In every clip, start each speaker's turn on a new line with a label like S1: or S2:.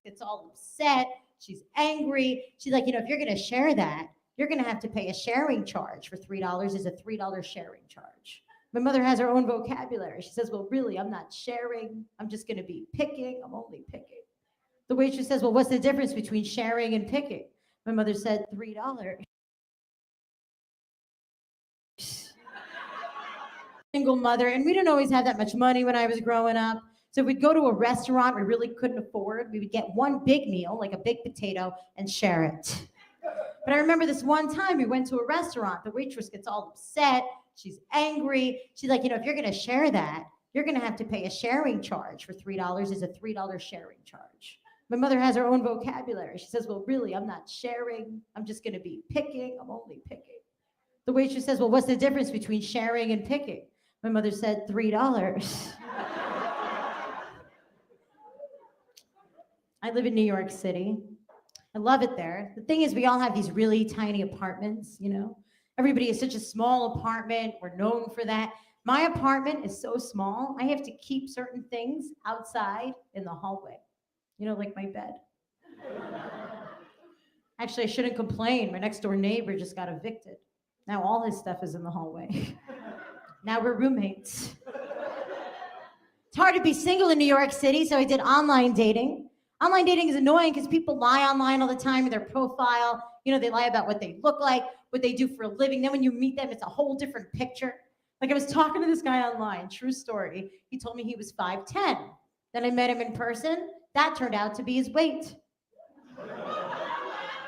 S1: gets all upset. She's angry. She's like, if you're going to share that, you're going to have to pay a sharing charge for $3 is a $3 sharing charge. My mother has her own vocabulary. She says, well, really, I'm not sharing. I'm just going to be picking. I'm only picking. The waitress says, well, what's the difference between sharing and picking? My mother said, $3. Single mother, and we didn't always have that much money when I was growing up. So we'd go to a restaurant we really couldn't afford. We would get one big meal, like a big potato, and share it. But I remember this one time we went to a restaurant. The waitress gets all upset. She's angry. She's like, if you're going to share that, you're going to have to pay a sharing charge for $3 is a $3 sharing charge. My mother has her own vocabulary. She says, well, really, I'm not sharing. I'm just going to be picking. I'm only picking. The waitress says, well, what's the difference between sharing and picking? My mother said, $3. I live in New York City. I love it there. The thing is, we all have these really tiny apartments, Everybody has such a small apartment. We're known for that. My apartment is so small, I have to keep certain things outside in the hallway. Like my bed. Actually, I shouldn't complain. My next door neighbor just got evicted. Now all his stuff is in the hallway. Now we're roommates. It's hard to be single in New York City, so I did online dating. Online dating is annoying because people lie online all the time in their profile. They lie about what they look like, what they do for a living. Then when you meet them, it's a whole different picture. Like I was talking to this guy online, true story. He told me he was 5'10". Then I met him in person. That turned out to be his weight.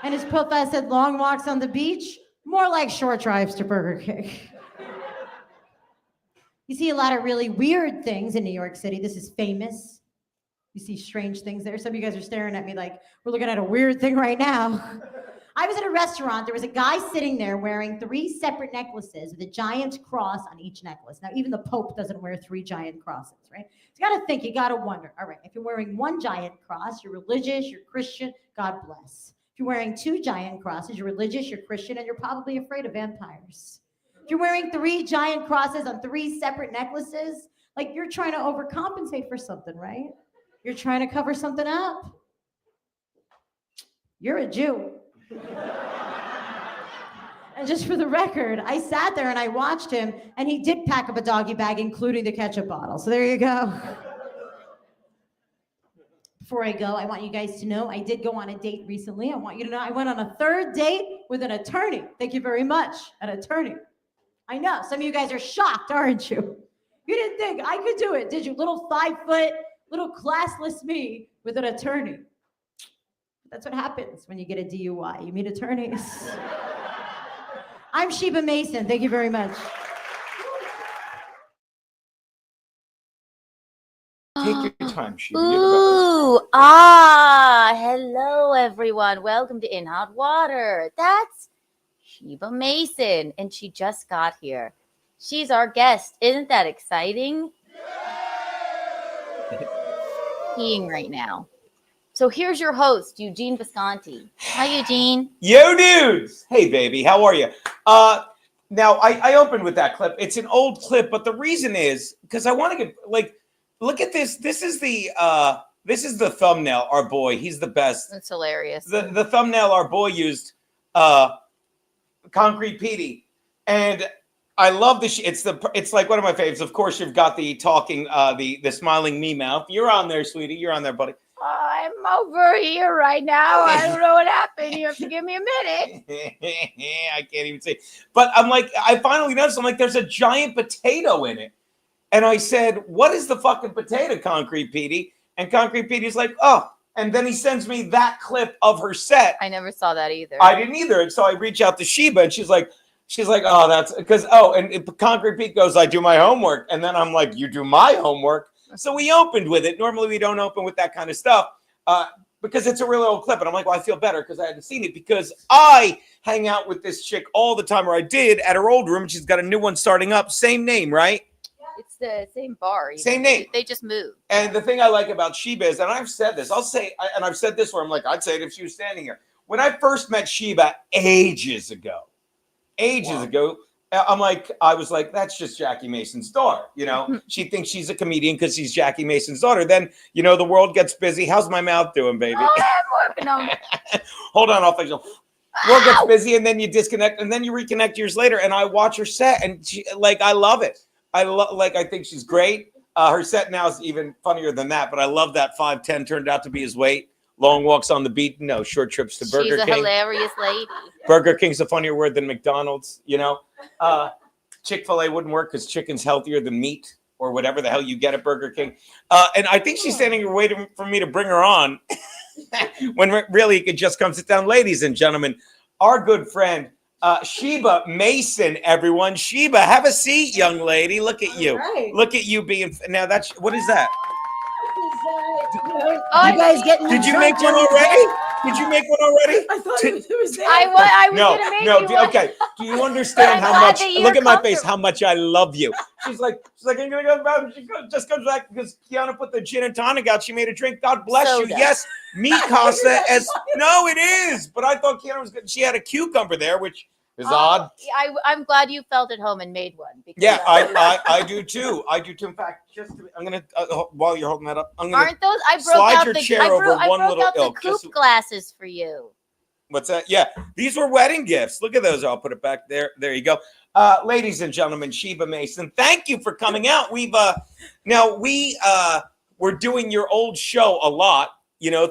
S1: And his profile said long walks on the beach, more like short drives to Burger King. You see a lot of really weird things in New York City. This is famous. You see strange things there. Some of you guys are staring at me like, we're looking at a weird thing right now. I was at a restaurant. There was a guy sitting there wearing 3 separate necklaces with a giant cross on each necklace. Now, even the Pope doesn't wear 3 giant crosses, right? So you got to think, you got to wonder. All right, if you're wearing 1 giant cross, you're religious, you're Christian, God bless. If you're wearing 2 giant crosses, you're religious, you're Christian, and you're probably afraid of vampires. If you're wearing 3 giant crosses on 3 separate necklaces, like you're trying to overcompensate for something, right? You're trying to cover something up. You're a Jew. And just for the record, I sat there and I watched him, and he did pack up a doggy bag, including the ketchup bottle. So there you go. Before I go, I want you guys to know I did go on a date recently. I want you to know I went on a 3rd date with an attorney. Thank you very much, an attorney. I know, some of you guys are shocked, aren't you? You didn't think I could do it, did you? Little 5-foot, little classless me with an attorney. That's what happens when you get a DUI. You meet attorneys. I'm Sheba Mason. Thank you very much.
S2: Take your time, Sheba.
S3: Hello, everyone. Welcome to In Hot Water. That's Sheba Mason, and she just got here. She's our guest. Isn't that exciting? Peeing right now. So here's your host, Eugene Visconti. Hi, Eugene.
S2: Yo, dudes. Hey, baby. How are you? Now, I opened with that clip. It's an old clip, but the reason is because I want to get, look at this. This is the thumbnail, our boy. He's the best.
S3: That's hilarious.
S2: The thumbnail our boy used, Concrete Petey. And I love this. It's like one of my favorites. Of course, you've got the talking, the smiling me mouth. You're on there, sweetie. You're on there, buddy.
S3: I'm over here right now. I don't know what happened. You have to give me a minute.
S2: I can't even say. But I'm like, I finally noticed, I'm like, there's a giant potato in it. And I said, what is the fucking potato, Concrete Petey? And Concrete Petey's like, oh. And then he sends me that clip of her set.
S3: I never saw that either.
S2: I didn't either. And so I reach out to Sheba, and she's like, oh, that's because, and Concrete Pete goes, I do my homework. And then I'm like, you do my homework? So we opened with it. Normally we don't open with that kind of stuff because it's a really old clip. And I'm like, well, I feel better because I hadn't seen it because I hang out with this chick all the time, or I did at her old room. She's got a new one starting up. Same name, right?
S3: It's the same bar.
S2: Same name.
S3: They just moved.
S2: And the thing I like about Sheba is, and I've said this, I've said this where I'm like, I'd say it if she was standing here. When I first met Sheba ages ago, I was like, that's just Jackie Mason's daughter. She thinks she's a comedian because she's Jackie Mason's daughter. Then, the world gets busy. How's my mouth doing, baby?
S3: Oh, I'm working on it.
S2: Hold on, world gets busy, and then you disconnect, and then you reconnect years later. And I watch her set, and I love it. I think she's great. Her set now is even funnier than that. But I love that 5'10" turned out to be his weight. Long walks on the beat, no short trips to Burger King.
S3: She's a hilarious lady.
S2: Burger King's a funnier word than McDonald's. Chick-fil-A wouldn't work because chicken's healthier than meat or whatever the hell you get at Burger King. And I think she's standing here waiting for me to bring her on when really it could just come sit down. Ladies and gentlemen, our good friend, Sheba Mason, everyone. Sheba, have a seat, young lady. Look at you.
S1: Right.
S2: Look at you being, now that's, what is that?
S1: You guys getting
S2: Did you make one already? Did you make one already?
S1: I thought it was there.
S3: I was gonna make you one.
S2: Okay. Do you understand how
S3: glad
S2: much?
S3: that you're
S2: Look at my face.
S3: comfortable.
S2: How much I love you. She's like, I'm gonna go back. She just comes back because Kiana put the gin and tonic out. She made a drink. God bless you.
S3: Soda.
S2: Yes, mi casa as no, it is. But I thought Kiana was good. She had a cucumber there, which is odd.
S3: I'm glad you felt at home and made one. Because
S2: Yeah, I do too. I do too. In fact, I'm gonna while you're holding that up, I'm gonna.
S3: Aren't those? I broke
S2: slide
S3: out
S2: your
S3: the
S2: chair
S3: I
S2: over
S3: broke, I
S2: one
S3: broke
S2: little
S3: out the
S2: ilk,
S3: coupe
S2: just-
S3: glasses for you.
S2: What's that? Yeah, these were wedding gifts. Look at those. I'll put it back there. There you go. Ladies and gentlemen, Sheba Mason, thank you for coming out. We're doing your old show a lot.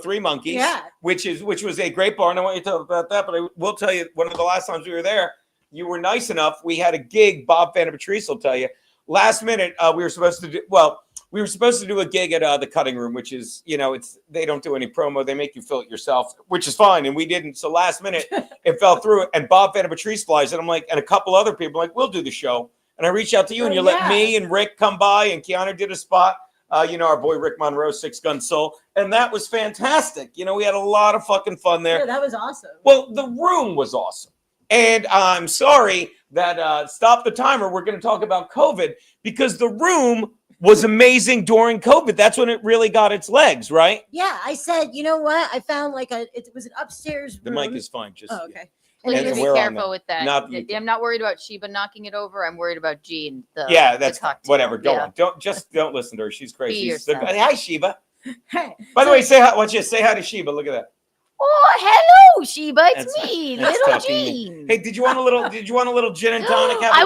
S2: Three Monkeys,
S1: Yeah.
S2: which was a great bar. And I want you to talk about that, but I will tell you, one of the last times we were there, you were nice enough. We had a gig. Bob Van Patrice will tell you. Last minute, we were supposed to do a gig at the Cutting Room, which is, they don't do any promo. They make you fill it yourself, which is fine. And we didn't. So last minute, it fell through. And Bob Van Patrice flies. And I'm like, and a couple other people like, we'll do the show. And I reached out to you, and you let me and Rick come by, and Keanu did a spot. Our boy Rick Monroe, 6 Gun Soul. And that was fantastic. We had a lot of fucking fun there.
S1: Yeah, that was awesome.
S2: Well, the room was awesome. And I'm sorry that stop the timer. We're going to talk about COVID because the room was amazing during COVID. That's when it really got its legs, right?
S1: Yeah, I said, you know what? I found it was an upstairs
S2: The
S1: room.
S2: mic is fine. Just
S1: Oh, okay.
S3: Please
S2: And
S3: be
S2: we're on
S3: careful
S2: that.
S3: with that.
S2: Not-
S3: I'm not worried about Sheba knocking it over. I'm worried about Jean.
S2: that's
S3: cocktail.
S2: whatever. Go
S3: Yeah.
S2: on. Don't listen to her. She's crazy.
S3: Be
S2: She's the-
S3: yourself.
S2: hi, Sheba.
S1: Hey,
S2: By the way, say hi. Watch this. Say hi to Sheba. Look at that.
S3: Oh, hello, Sheba. It's
S2: That's-
S3: me,
S2: that's
S3: little
S2: talking to me.
S3: Jean.
S2: Hey, did you want a little gin and tonic?
S3: I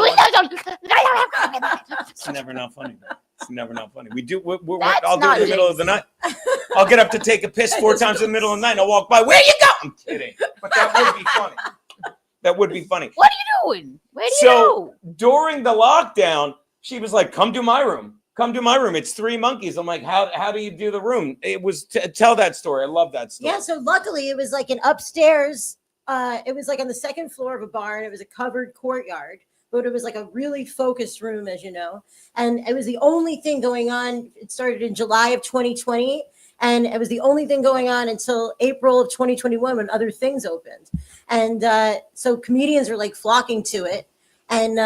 S2: It's never not funny. It's never not funny. I'll do
S3: That's
S2: it in
S3: not
S2: the middle of the night. I'll get up to take a piss 4 times in the middle of the night, and I'll walk by. Where you go? I'm kidding. But that would be funny. That would be funny.
S3: What are you doing? Where do you
S2: So
S3: go?
S2: during the lockdown, she was like, come to my room. Come to my room. It's 3 Monkeys. I'm like, how do you do the room? It was tell that story. I love that story.
S1: yeah, so luckily it was like an upstairs. It was like on the second floor of a barn. It was a covered courtyard, but it was like a really focused room, as you know. And it was the only thing going on. It started in July of 2020. And it was the only thing going on until April of 2021 when other things opened. And so comedians were like flocking to it. And,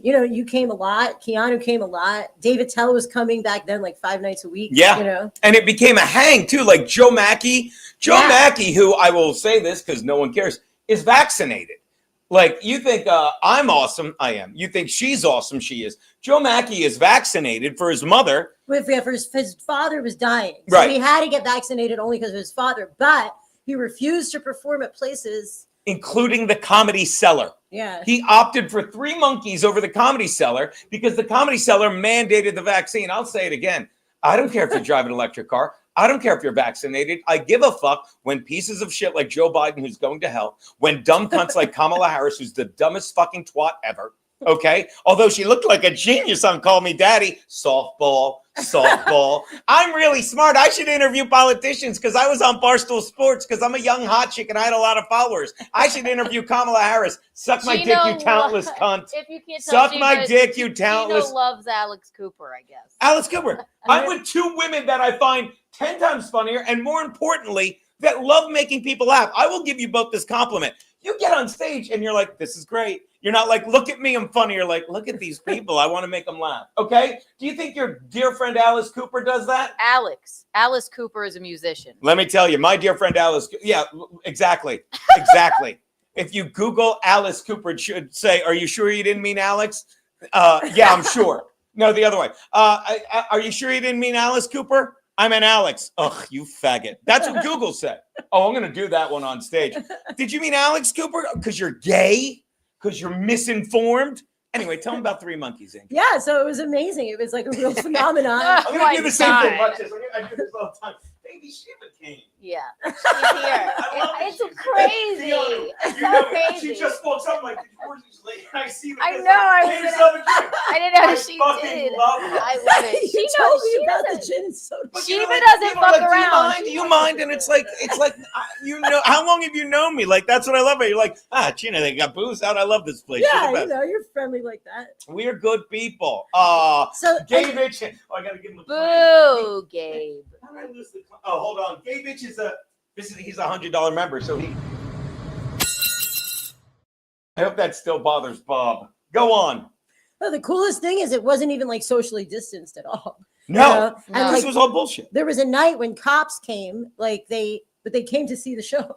S1: you came a lot. Keanu came a lot. David Tell was coming back then like 5 nights a week.
S2: Yeah. And it became a hang too. Like Joe Mackey. Joe Mackey, who I will say this because no one cares, is vaccinated. Like you think I'm awesome. I am. You think she's awesome. She is. Joe Mackey is vaccinated for his mother.
S1: For his father was dying. So
S2: Right.
S1: he had to get vaccinated only because of his father. But he refused to perform at places.
S2: Including the Comedy Cellar.
S1: Yeah.
S2: He opted for 3 Monkeys over the Comedy Cellar because the Comedy Cellar mandated the vaccine. I'll say it again. I don't care if you drive an electric car. I don't care if you're vaccinated. I give a fuck when pieces of shit like Joe Biden, who's going to hell, when dumb cunts like Kamala Harris, who's the dumbest fucking twat ever, okay? Although she looked like a genius on Call Me Daddy. Softball. I'm really smart. I should interview politicians because I was on Barstool Sports because I'm a young hot chick and I had a lot of followers. I should interview Kamala Harris. Suck my dick, you talentless cunt.
S3: If you can't tell,
S2: Suck my dick, you talentless.
S3: Gino loves Alex Cooper, I guess.
S2: Alice Cooper. I'm with 2 women that I find 10 times funnier and more importantly, that love making people laugh. I will give you both this compliment. You get on stage and you're like, this is great. You're not like, look at me, I'm funny. You're like, look at these people. I want to make them laugh. Okay? Do you think your dear friend Alice Cooper does that?
S3: Alice Cooper is a musician.
S2: Let me tell you, my dear friend Alice. Yeah, exactly. if you Google Alice Cooper, it should say, "Are you sure you didn't mean Alex?" Yeah, I'm sure. No, the other way. Are you sure you didn't mean Alice Cooper? I meant Alex. Ugh, you faggot. That's what Google said. Oh, I'm gonna do that one on stage. Did you mean Alex Cooper? Because you're gay? Because you're misinformed? Anyway, tell them about Three Monkeys, Inc.
S4: Yeah, so it was amazing. It was like a real phenomenon.
S2: I'm gonna do the same thing. Watch this. I do this all the time. Baby Sheba came.
S3: Yeah, she's here. It's crazy. It's so crazy.
S2: She just walks up like, I see the
S3: I know. I didn't know she did.
S2: Love her.
S3: I love it.
S4: She told me about the gin and soda.
S3: Sheba doesn't fuck around.
S2: Do you mind? And it's like, you know, how long have you known me? Like, that's what I love. You're like, Gina, they got booze out. I love this place.
S4: Yeah, you know, you're friendly like that.
S2: We're good people.
S4: So
S2: Gabe Itch. Oh, I gotta give him a
S3: Boo, Gabe.
S2: How did I lose the? Oh, hold on. Gabe Itch is he's $100 member, so he. I hope that still bothers Bob. Go on.
S4: no, the coolest thing is it wasn't even like socially distanced at all.
S2: No,
S4: You know?
S3: No.
S4: And
S2: this
S4: like
S2: was all bullshit.
S4: there was a night when cops came, but they came to see the show.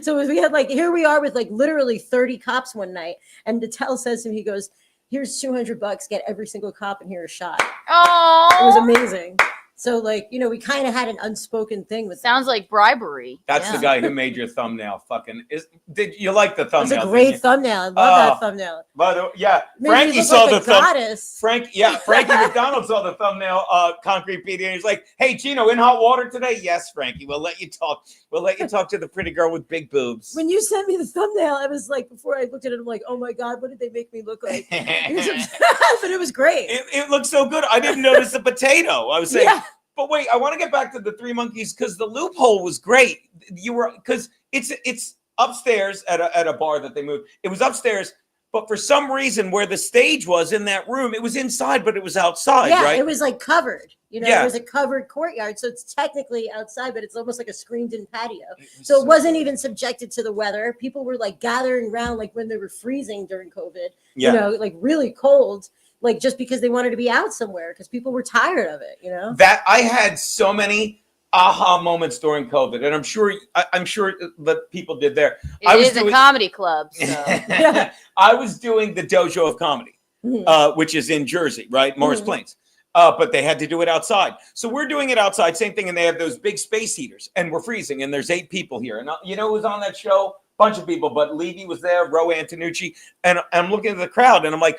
S4: So we had like, here we are with like literally 30 cops one night. And Nattel says to him, he goes, here's $200, get every single cop in here a shot.
S3: Oh,
S4: It was amazing. So like, you know, we kind of had an unspoken thing with
S3: sounds like bribery.
S2: That's the guy who made your thumbnail. Did you like the
S4: It was
S2: thumbnail?
S4: a great thumbnail. I love that thumbnail.
S2: By the way, yeah,
S4: Made me
S2: Frankie
S4: look
S2: saw
S4: like
S2: the
S4: a
S2: thumbnail.
S4: goddess.
S2: Frankie McDonald saw the thumbnail, Concrete Petey, and he's like, "Hey, Gino, in hot water today?" Yes, Frankie. We'll let you talk. We'll let you talk to the pretty girl with big boobs.
S4: When you sent me the thumbnail, I was like, before I looked at it, I'm like, oh my God, what did they make me look like? It was obsessed, but it was great.
S2: It looked so good. I didn't notice the potato. I was saying,
S4: Yeah.
S2: but wait, I want to get back to the Three Monkeys because the loophole was great. Because it's upstairs at a bar that they moved. It was upstairs, but for some reason, where the stage was in that room, it was inside, but it was outside,
S4: Yeah,
S2: right?
S4: it was like covered. You know,
S2: Yeah.
S4: it was a covered courtyard. So it's technically outside, but it's almost like a screened-in patio. So it wasn't even subjected to the weather. People were like gathering around like when they were freezing during COVID,
S2: Yeah.
S4: you know, like really cold, like just because they wanted to be out somewhere because people were tired of it, you know?
S2: That I had so many aha moments during COVID, and I'm sure that people did there. I
S3: It
S2: was
S3: is a
S2: doing-
S3: comedy club, so
S2: I was doing the Dojo of Comedy,
S4: Mhm.
S2: which is in Jersey, right? Morris
S4: Mhm.
S2: Plains. But they had to do it outside. So we're doing it outside, same thing. And they have those big space heaters and we're freezing. And there's 8 people here. And you know who was on that show? Bunch of people, but Levy was there, Ro Antonucci. And I'm looking at the crowd and I'm like,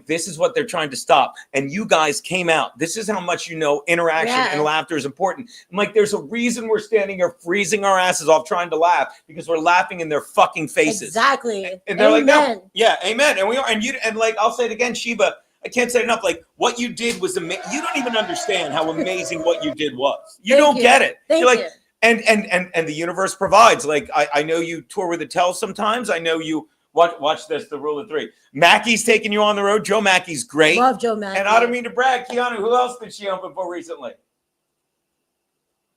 S2: this is what they're trying to stop. And you guys came out. This is how much you know interaction
S4: Yeah.
S2: and laughter is important. I'm like, there's a reason we're standing here freezing our asses off trying to laugh because we're laughing in their fucking faces.
S4: Exactly.
S2: And they're like,
S4: Amen.
S2: no, yeah, amen. And we are, and like, I'll say it again, Sheba, I can't say it enough. Like, what you did was amazing. You don't even understand how amazing what you did was. You
S4: Thank
S2: don't
S4: you.
S2: get it.
S4: Thank
S2: You're like,
S4: you.
S2: and the universe provides. Like, I know you tour with the Tell sometimes. I know you watch this, the Rule of 3. Mackey's taking you on the road. Joe Mackey's great.
S4: Love Joe Mackey.
S2: And I don't mean to brag, Keanu, who else did she open for recently?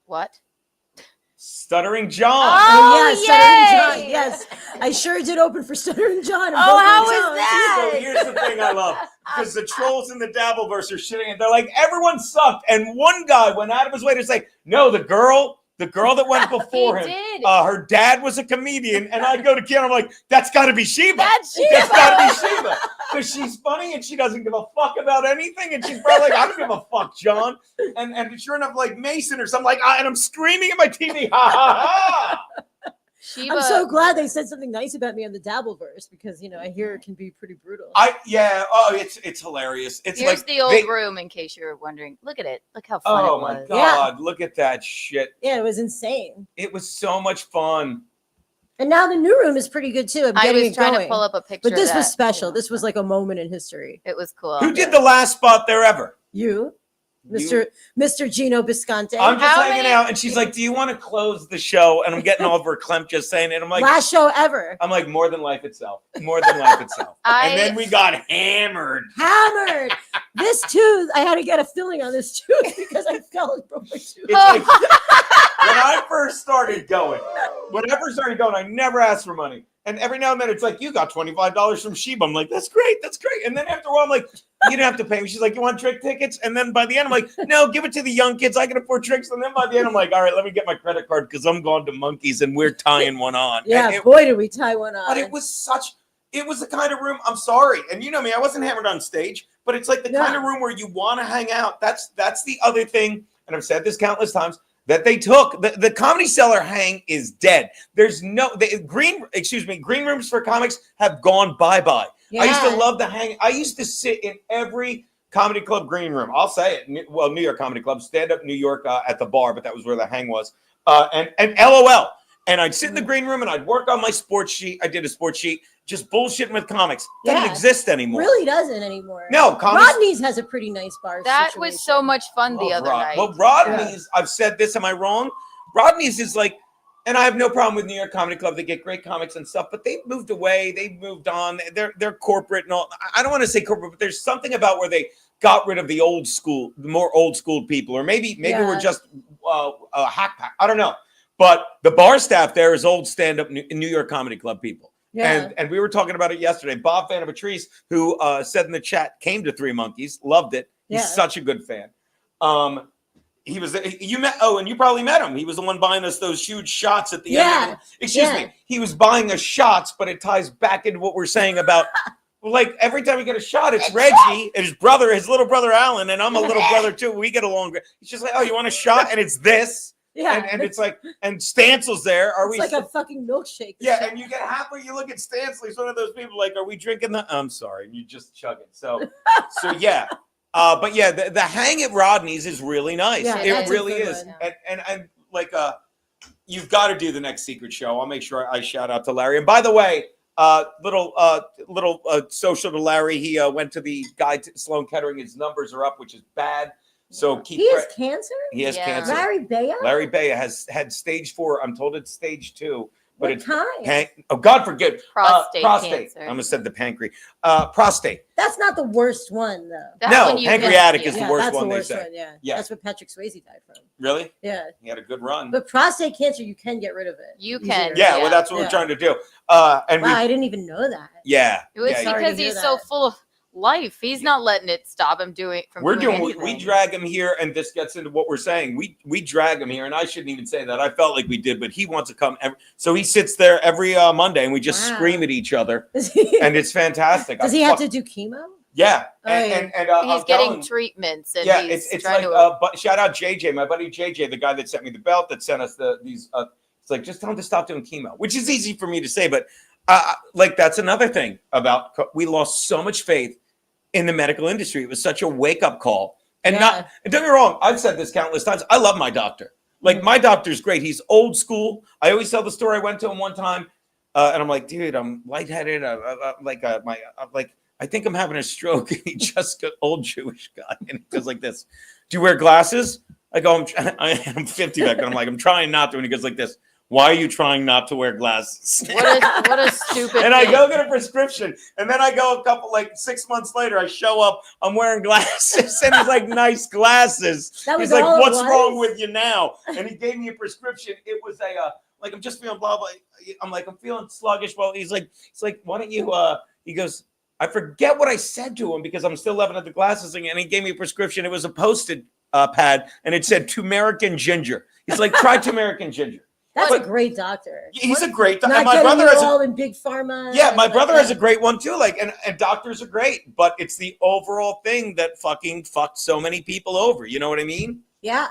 S3: what?
S2: Stuttering John.
S3: Oh,
S4: yes, Stuttering
S3: yay!
S4: John. Yes, I sure did open for Stuttering John.
S3: Oh, how was that?
S2: So here's the thing I love. Because the trolls in the Dabbleverse are shitting and they're like, everyone sucked. And one guy went out of his way to say, no, the girl that went before him,
S3: did.
S2: her dad was a comedian. And I go to Keanu, I'm like, that's got to be Sheba.
S3: That's
S2: That's
S3: Sheba.
S2: got to be Sheba. Because she's funny and she doesn't give a fuck about anything. And she's probably like, I don't give a fuck, John. And sure enough, like Mason or something like, and I'm screaming at my TV. Ha ha ha.
S3: Sheba.
S4: I'm so glad they said something nice about me on the Dabbleverse because you know I hear it can be pretty brutal.
S2: It's hilarious. It's
S3: Here's
S2: like
S3: the old room, in case you're wondering. Look at it. Look how fun
S2: oh
S3: it
S2: my
S3: was.
S2: God, look at that shit.
S4: Yeah, it was insane.
S2: It was so much fun.
S4: And now the new room is pretty good too. I'm
S3: I
S4: getting
S3: was
S4: it
S3: trying
S4: going.
S3: to pull up a picture.
S4: But this
S3: of
S4: was
S3: that.
S4: special. This was like a moment in history.
S3: It was cool.
S2: Who did the last spot there ever?
S4: You,
S2: You.
S4: Mr. Gino Bisconte.
S2: I'm just
S3: How
S2: hanging
S3: many-
S2: out, and she's like, "Do you want to close the show?" And I'm getting all verklempt just saying it. I'm like,
S4: Last show ever.
S2: I'm like, more than life itself. More than life itself. And then we got hammered.
S4: Hammered. This tooth, I had to get a filling on this tooth because I fell and broke my tooth.
S2: It's like, when I first started going, I never asked for money. And every now and then it's like, you got $25 from Sheba. I'm like, that's great. That's great. And then after a while, I'm like, you didn't have to pay me. She's like, you want trick tickets? And then by the end, I'm like, no, give it to the young kids. I can afford tricks. And then by the end, I'm like, all right, let me get my credit card because I'm going to Monkeys and we're tying one on.
S4: Yeah, boy, did we tie one on.
S2: But it was the kind of room, I'm sorry. And you know me, I wasn't hammered on stage, but it's like the kind of room where you want to hang out. That's the other thing. And I've said this countless times. That they took the Comedy Cellar hang is dead. There's green rooms for comics have gone bye-bye.
S4: Yeah.
S2: I used to love the hang. I used to sit in every comedy club green room. I'll say it. Well, New York Comedy Club, Stand Up New York at the bar, but that was where the hang was. And LOL. And I'd sit in the green room and I'd work on my sports sheet. I did a sports sheet, just bullshitting with comics. Doesn't exist anymore.
S4: Really doesn't anymore.
S2: No,
S4: Rodney's has a pretty nice bar.
S3: That
S4: situation.
S3: was so much fun the other night.
S2: Well, Rodney's, I've said this, am I wrong? Rodney's is like, and I have no problem with New York Comedy Club. They get great comics and stuff, but they've moved away. They've moved on. They're corporate and all. I don't want to say corporate, but there's something about where they got rid of the old school, the more old school people, or maybe we're just a hack pack. I don't know. But the bar staff there is old stand-up New York Comedy Club people. Yeah. And we were talking about it yesterday. Bob Van Patrice, who said in the chat, came to Three Monkeys, loved it. He's such a good fan. He was, you met, and you probably met him. He was the one buying us those huge shots at the end. Excuse me. He was buying us shots, but it ties back into what we're saying about, like, every time we get a shot, it's Reggie and his little brother Alan, and I'm a little brother too. We get along. He's just like, oh, you want a shot? And it's this. Yeah, and it's like, and Stansel's there.
S4: It's like a fucking milkshake.
S2: Yeah, and you get halfway. You look at Stansel. He's one of those people. Like, are we drinking the? I'm sorry, you just chug it. So yeah, but yeah, the hang at Rodney's is really nice. Yeah, it really is. And like, you've got to do the next secret show. I'll make sure I shout out to Larry. And by the way, little social to Larry. He went to the guy Sloan Kettering. His numbers are up, which is bad. So
S4: he has cancer.
S2: He has cancer.
S4: Larry
S2: Bea has had stage 4. I'm told it's stage 2. But
S4: what kind?
S2: God forbid.
S3: Prostate.
S2: Cancer. I almost said the pancreas. Prostate.
S4: That's not the worst one, though.
S2: Pancreatic is the worst one.
S4: They
S2: say.
S4: Yeah, that's what Patrick Swayze died from.
S2: Really?
S4: Yeah.
S2: He had a good run.
S4: But prostate cancer, you can get rid of it.
S3: You can.
S2: Yeah, well, that's what we're trying to do.
S4: And I didn't even know that.
S2: Yeah.
S3: It was because he's so full of life. He's not letting it stop him doing
S2: we drag him here, and this gets into what we're saying. We drag him here, and I shouldn't even say that. I felt like we did, but he wants to come so he sits there every Monday, and we just scream at JJ, and it's fantastic.
S4: Does he have to do chemo?
S2: Yeah, and
S3: he's getting treatments, and
S2: it's like but shout out JJ, my buddy JJ, the guy that sent me the belt, that sent us these it's like, just tell him to stop doing chemo, which is easy for me to say, but like, that's another thing about, we lost so much faith in the medical industry. It was such a wake-up call. And don't get me wrong, I've said this countless times. I love my doctor. Like, my doctor's great. He's old school. I always tell the story. I went to him one time, and I'm like, dude, I'm lightheaded. I think I'm having a stroke. And he just got old Jewish guy, and he goes like this. Do you wear glasses? I go, I'm 50 back then. I'm like, I'm trying not to. And he goes like this. Why are you trying not to wear glasses?
S3: What a stupid
S2: And I go get a prescription. And then I go 6 months later, I show up, I'm wearing glasses. And he's like, nice glasses. He's like, what's wrong with you now? And he gave me a prescription. It was I'm just feeling blah, blah. I'm like, I'm feeling sluggish. Well, he's like, why don't you, he goes, I forget what I said to him because I'm still loving at the glasses thing. And he gave me a prescription. It was a Post-it pad. And it said turmeric and ginger. He's like, try turmeric and ginger.
S4: That's a great doctor.
S2: He's a great doctor.
S4: My brother has all in big pharma.
S2: Yeah, my brother has a great one too. Like, and doctors are great, but it's the overall thing that fucking fucked so many people over. You know what I mean?
S4: Yeah.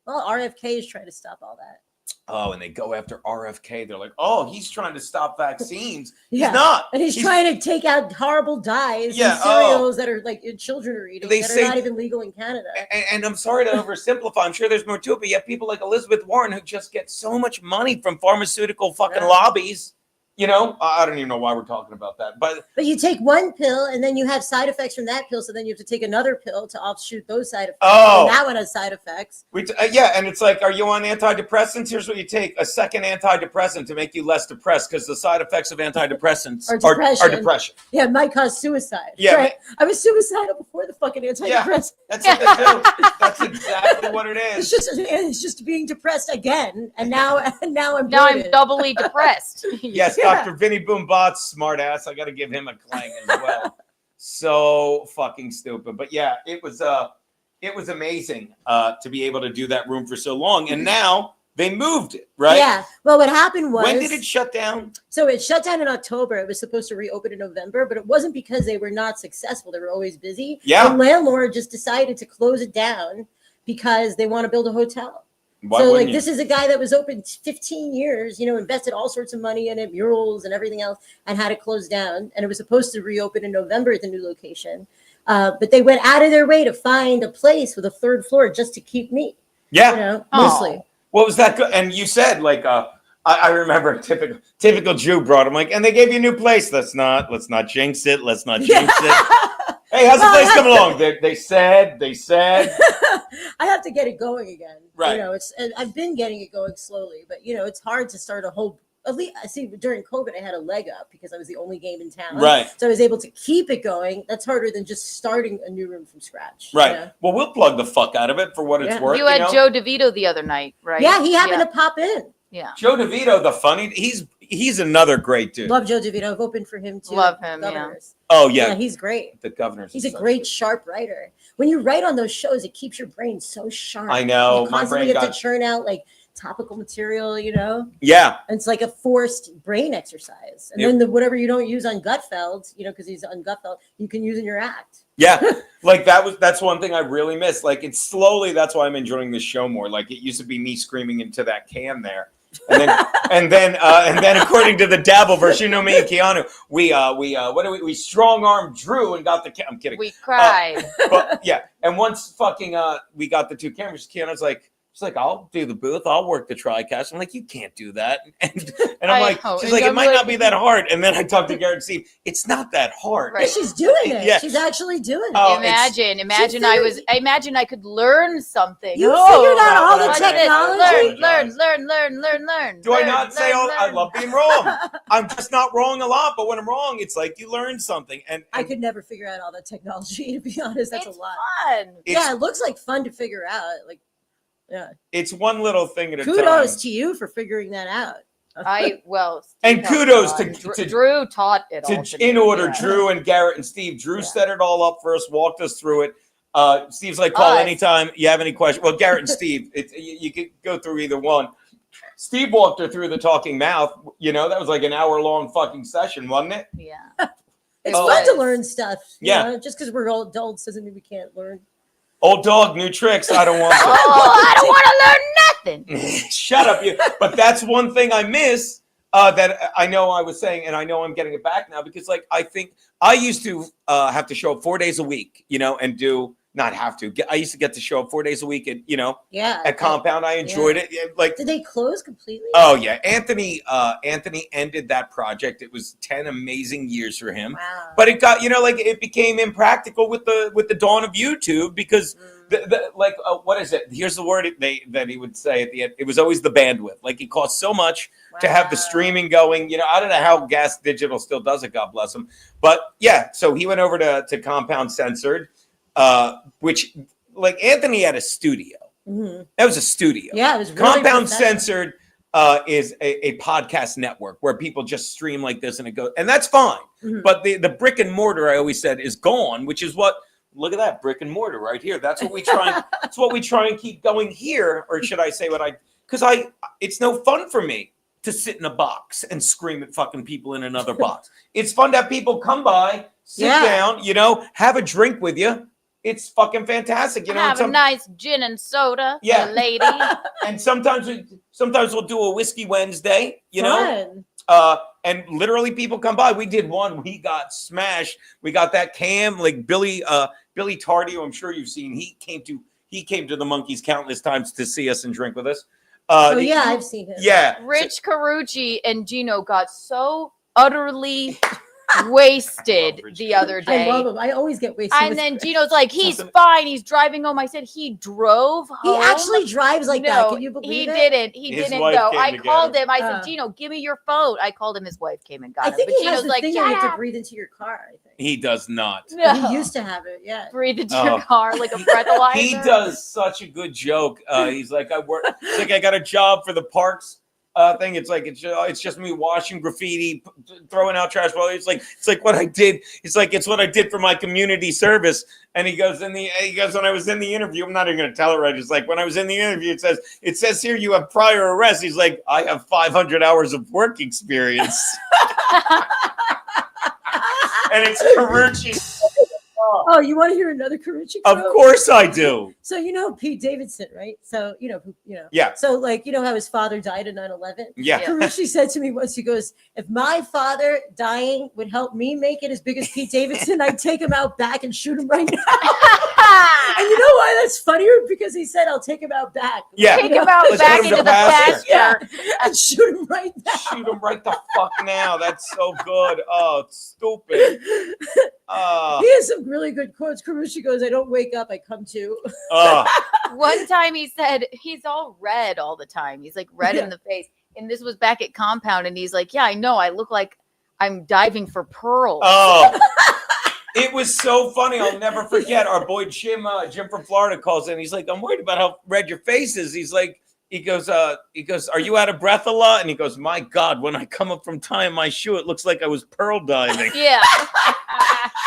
S4: Well, RFK is trying to stop all that.
S2: Oh, and they go after RFK. They're like, oh, he's trying to stop vaccines.
S4: Yeah.
S2: He's not.
S4: And he's trying to take out horrible dyes and cereals that are like children are eating that are not even legal in Canada.
S2: And I'm sorry to oversimplify. I'm sure there's more to it, but you have people like Elizabeth Warren who just get so much money from pharmaceutical fucking lobbies. You know, I don't even know why we're talking about that. But
S4: you take one pill and then you have side effects from that pill. So then you have to take another pill to offshoot those side effects.
S2: Oh,
S4: and that one has side effects.
S2: And it's like, are you on antidepressants? Here's what you take: a second antidepressant to make you less depressed, because the side effects of antidepressants are depression.
S4: Yeah, it might cause suicide.
S2: Yeah,
S4: right? I was suicidal before the fucking antidepressant.
S2: Yeah, that's exactly what it is.
S4: It's just being depressed again, and now I'm
S3: doubly depressed.
S2: Yes. Dr. Vinny Boombots, smart ass. I got to give him a clang as well. So fucking stupid. But yeah, it was amazing to be able to do that room for so long. And now they moved it, right?
S4: Yeah. Well, what happened was,
S2: when did it shut down?
S4: So it shut down in October. It was supposed to reopen in November, but it wasn't because they were not successful. They were always busy.
S2: Yeah.
S4: The landlord just decided to close it down because they want to build a hotel.
S2: Why
S4: So
S2: wouldn't
S4: like
S2: you?
S4: this is a guy that was open 15 years, invested all sorts of money in it, murals and everything else, and had it closed down. And it was supposed to reopen in November at the new location. But they went out of their way to find a place with a third floor just to keep me,
S2: Yeah.
S4: mostly.
S2: What was that? And you said like, I remember typical Jew brought him like, and they gave you a new place. Let's not jinx it. Let's not jinx it. Hey, how's the place coming along? They said.
S4: I have to get it going again.
S2: Right.
S4: I've been getting it going slowly, but it's hard to start a whole. At least I see during COVID, I had a leg up because I was the only game in town.
S2: Right.
S4: So I was able to keep it going. That's harder than just starting a new room from scratch.
S2: Right. Well, we'll plug the fuck out of it for what it's
S4: Yeah.
S2: worth.
S3: You had Joe DeVito the other night, right?
S4: Yeah, he happened to pop in.
S3: Yeah.
S2: Joe DeVito, the funny, he's another great dude.
S4: Love Joe DeVito. I've opened for him too.
S3: Love him,
S4: Governors.
S2: Oh
S4: Yeah,
S2: yeah,
S4: he's great.
S2: the governor's.
S4: He's a great, sharp writer. When you write on those shows, it keeps your brain so sharp.
S2: I know,
S4: You
S2: my
S4: constantly
S2: brain
S4: have
S2: got.
S4: to churn out like topical material,
S2: Yeah,
S4: And it's like a forced brain exercise. And
S2: Yep.
S4: then whatever you don't use on Gutfeld, because he's on Gutfeld, you can use in your act.
S2: yeah. Like that's one thing I really miss. Like it's slowly. That's why I'm enjoying this show more. Like it used to be me screaming into that can there. And then according to the Dabble verse, me and Keanu, we strong armed Drew and got the I'm kidding.
S3: We cried.
S2: But yeah, and once fucking we got the two cameras, Keanu's like, she's like, I'll do the booth, I'll work the TriCast. I'm like, you can't do that. And I'm
S3: I
S2: like,
S3: know.
S2: she's
S3: And
S2: like, it
S3: I'm
S2: might
S3: like-
S2: not be that hard. And then I talked to Garrett and Steve, it's not that hard.
S3: Right.
S4: But she's doing it.
S2: Yeah.
S4: She's actually doing it.
S2: Oh,
S3: Imagine I could learn something.
S4: You
S2: No,
S4: figured out
S2: no,
S4: all
S2: no,
S4: the
S2: no,
S4: technology.
S3: Learn.
S2: Do I not say I love being wrong? I'm just not wrong a lot, but when I'm wrong, it's like you learn something. And
S4: I could never figure out all the technology, to be honest. That's
S3: It's
S4: a lot.
S3: fun.
S2: it's,
S4: Yeah, it looks like fun to figure out. Like, yeah.
S2: it's one little thing at a time.
S4: Kudos to you for figuring that out.
S2: And
S3: Steve
S2: kudos
S3: helped
S2: to-
S3: me.
S2: to-
S3: Drew taught it all. to
S2: In
S3: me,
S2: order,
S3: yeah.
S2: Drew and Garrett and Steve. Drew
S3: Yeah.
S2: set it all up for us, walked us through it. Steve's like, call
S3: Us.
S2: anytime you have any questions. Well, Garrett and Steve, you could go through either one. Steve walked her through the talking mouth. That was like an hour-long fucking session, wasn't it?
S3: Yeah.
S4: It's
S2: Oh.
S4: fun to learn stuff.
S2: Yeah.
S4: Just because we're all adults doesn't mean we can't learn.
S2: Old dog, new tricks. I don't want to.
S3: Oh, I don't want to learn nothing.
S2: Shut up, you. But that's one thing I miss that I know I was saying, and I know I'm getting it back now because, like, I think I used to have to show up 4 days a week, and do not have to. I used to get to show up 4 days a week, and
S4: Yeah.
S2: at Compound. I enjoyed it. Like,
S4: Did they close completely?
S2: oh yeah, Anthony ended that project. It was 10 amazing years for him.
S4: Wow.
S2: But it got, it became impractical with the dawn of YouTube because what is it? Here's the word that he would say at the end. It was always the bandwidth. Like it cost so much to have the
S4: Wow.
S2: streaming going. I don't know how Gas Digital still does it. God bless him. But yeah, so he went over to Compound Censored, which like Anthony had a studio.
S4: Mhm.
S2: That was a studio.
S4: Yeah, it was really
S2: Compound
S4: professional.
S2: Censored is a podcast network where people just stream like this and it goes, and that's fine.
S4: Mhm.
S2: But the brick and mortar, I always said, is gone, which is what. Look at that brick and mortar right here. That's what we try. That's what we try and keep going here, or should I say because it's no fun for me to sit in a box and scream at fucking people in another box. It's fun to have people come by, sit
S4: Yeah.
S2: down, have a drink with you. It's fucking fantastic,
S3: Have a nice gin and soda,
S2: Yeah.
S3: the lady.
S2: And sometimes we'll do a whiskey Wednesday,
S4: Fun.
S2: and literally people come by. We did one. We got smashed. We got that Cam, like Billy Tardy, who I'm sure you've seen. He came to the Monkeys countless times to see us and drink with us.
S4: Yeah, I've seen him.
S2: Yeah.
S3: Rich Carucci and Gino got so utterly wasted
S2: Rich
S3: the other
S4: I love
S3: day.
S4: him. I always get wasted.
S3: And
S4: with
S3: then
S4: Chris.
S3: Gino's like, he's
S2: Something-
S3: fine. He's driving home. I said, he drove
S4: He
S3: home.
S4: actually drives like that.
S3: No,
S4: Can you believe
S3: he
S4: it?
S3: didn't. He
S2: His
S3: didn't
S2: wife
S3: go.
S2: came
S3: I
S2: to get
S3: called
S2: him.
S3: him. I said, Gino, give me your phone. I called him. His wife came and got
S4: I
S3: him.
S4: think
S3: But
S4: he has
S3: Gino's
S4: the
S3: like,
S4: thing where you have to
S3: "Shut
S4: breathe into your car. I think.
S2: He does not.
S3: up."
S4: He
S3: No.
S4: used to have it. Yeah.
S3: Breathe into your
S2: Oh.
S3: car like a breathalyzer.
S2: He does such a good joke. He's like, I got a job for the parks. thing. It's like it's just me washing graffiti, throwing out trash. Well, it's like what I did. It's what I did for my community service. And he goes when I was in the interview, I'm not even gonna tell it right. It's like when I was in the interview, it says here you have prior arrest. He's like, I have 500 hours of work experience. And it's Karuchi.
S4: Oh, you want to hear another Karuchi quote?
S2: Of course I do.
S4: So you know Pete Davidson, right? So you know.
S2: Yeah.
S4: So like you know how his father died in 9/11?
S2: Yeah.
S4: Karuchi said to me once, he goes, if my father dying would help me make it as big as Pete Davidson, I'd take him out back and shoot him right now. And you know why that's funnier? Because he said, I'll take him out back.
S2: Yeah.
S3: Take him out
S2: Let's
S3: back
S2: put him
S3: into
S2: to
S3: the
S2: pasture.
S3: pasture.
S4: Yeah. And shoot him right now.
S2: Shoot him right the fuck now. That's so good. Oh, it's stupid.
S4: He has some really good quotes. Karuchi goes, I don't wake up, I come to.
S3: One time he said he's all red all the time. He's like red in the face. And this was back at Compound. And he's like, yeah, I know. I look like I'm diving for pearls.
S2: Oh, it was so funny. I'll never forget. Our boy Jim from Florida calls in. He's like, I'm worried about how red your face is. He goes, are you out of breath a lot? And he goes, my God, when I come up from tying my shoe, it looks like I was pearl diving.
S3: Yeah.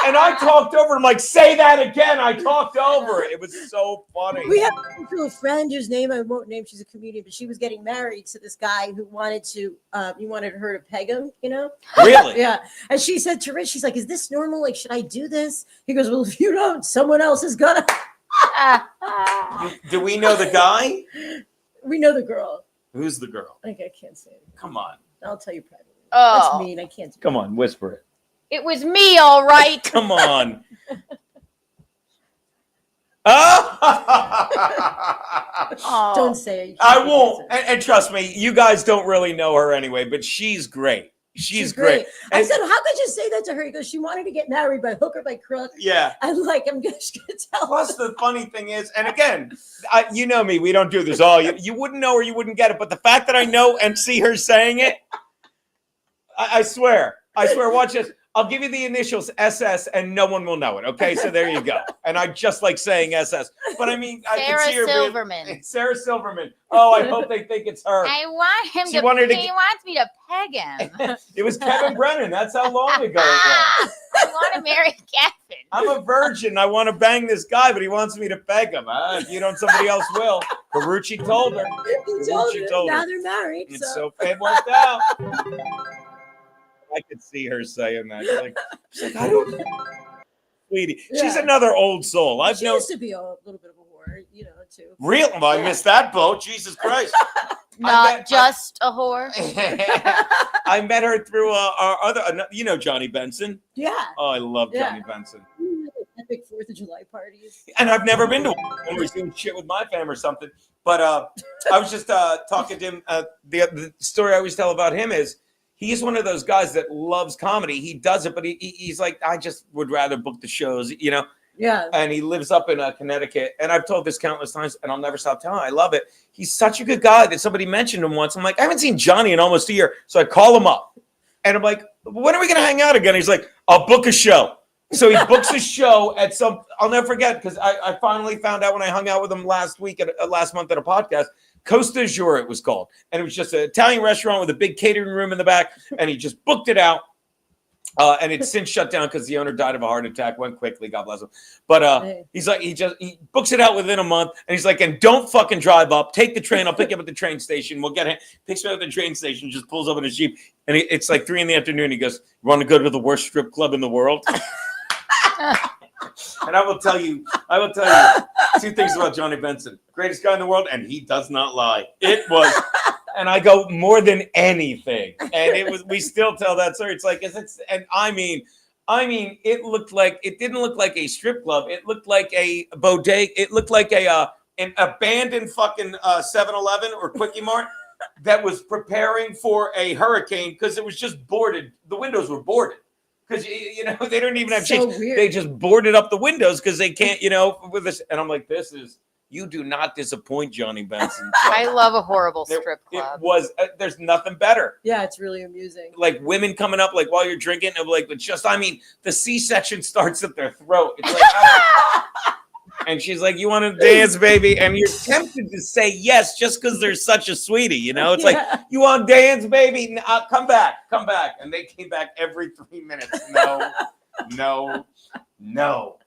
S2: And I talked over him, like, say that again. I talked over it. It was so funny.
S4: We have a friend whose name I won't name. She's a comedian, but she was getting married to this guy who wanted her to peg him, you know?
S2: Really?
S4: Yeah. And she said to Rich, she's like, is this normal? Like, should I do this? He goes, well, if you don't, someone else is gonna.
S2: Do we know the guy?
S4: We know the girl.
S2: Who's the girl?
S4: Like, I can't say it.
S2: Come on.
S4: I'll tell you privately.
S3: Oh.
S4: That's mean. I can't do
S2: Come on, whisper it.
S3: It was me, all right.
S2: Come on. Oh!
S3: Oh.
S4: Don't say it.
S2: I won't. And trust me, you guys don't really know her anyway, but she's great. She's great.
S4: I
S2: And-
S4: said, how could you say that to her? He goes, she wanted to get married by hook or by crook.
S2: Yeah.
S4: I'm like, I'm just going to tell
S2: Plus,
S4: her.
S2: the funny thing is, and again, you know me, we don't do this all. You wouldn't know or you wouldn't get it. But the fact that I know and see her saying it, I swear, watch this. I'll give you the initials SS and no one will know it. Okay, so there you go. And I just like saying SS. But I mean, I can see her.
S3: Silverman.
S2: Sarah Silverman. Oh, I hope they think it's her.
S3: I want him
S2: She wanted to
S3: he wants me to peg him.
S2: It was Kevin Brennan. That's how long ago it was.
S3: I want to marry Kevin.
S2: I'm a virgin. I want to bang this guy, but he wants me to beg him. If you don't, somebody else will. Karuchi told her.
S4: He told
S2: She
S4: her.
S2: told her.
S4: Now they're married.
S2: It's
S4: So.
S2: so it worked out. I could see her saying that. She's like, I don't. Sweetie, she's
S4: Yeah.
S2: another old soul. I've
S4: She
S2: known.
S4: used to be a little bit of a whore, you know, too.
S2: Real? Well, I missed that boat. Jesus Christ.
S3: Not just a whore.
S2: I met her through our other, Johnny Benson.
S4: Yeah.
S2: Oh, I love
S4: Yeah.
S2: Johnny Benson.
S4: Epic 4th of July parties.
S2: And I've never been to one when we're doing shit with my fam or something. But I was just talking to him. The story I always tell about him is he's one of those guys that loves comedy. He does it, but he's like, I just would rather book the shows,
S4: Yeah.
S2: And he lives up in Connecticut. And I've told this countless times, and I'll never stop telling him. I love it. He's such a good guy that somebody mentioned him once. I'm like, I haven't seen Johnny in almost a year. So I call him up. And I'm like, when are we going to hang out again? He's like, I'll book a show. So he books a show at I'll never forget, because I finally found out when I hung out with him last month at a podcast, Costa Azure it was called. And it was just an Italian restaurant with a big catering room in the back. And he just booked it out. And it's since shut down because the owner died of a heart attack. Went quickly, God bless him. But he's like, he books it out within a month, and he's like, and don't fucking drive up. Take the train. I'll pick you up at the train station. We'll get him. Picks me up at the train station. Just pulls up in his Jeep, and it's like 3 p.m. He goes, "You want to go to the worst strip club in the world?" And I will tell you 2 things about Johnny Benson: greatest guy in the world, and he does not lie. It was. And I go, more than anything. And it was, we still tell that story. It's like, and I mean, it didn't look like a strip club. It looked like a bodega. It looked like an abandoned fucking 7-Eleven or Quickie Mart that was preparing for a hurricane because it was just boarded. The windows were boarded because, they don't even have
S4: So
S2: shades.
S4: weird.
S2: They just boarded up the windows because they can't, with this. And I'm like, you do not disappoint, Johnny Benson. So
S3: I love a horrible
S2: it
S3: strip club.
S2: was, there's nothing better.
S4: Yeah, it's really amusing.
S2: Like women coming up, like while you're drinking, and like, the C-section starts at their throat. It's like, And she's like, "You want to dance, baby?" And you're tempted to say yes just because they're such a sweetie, you know? It's like, "You want to dance, baby? Come back." And they came back every 3 minutes. No.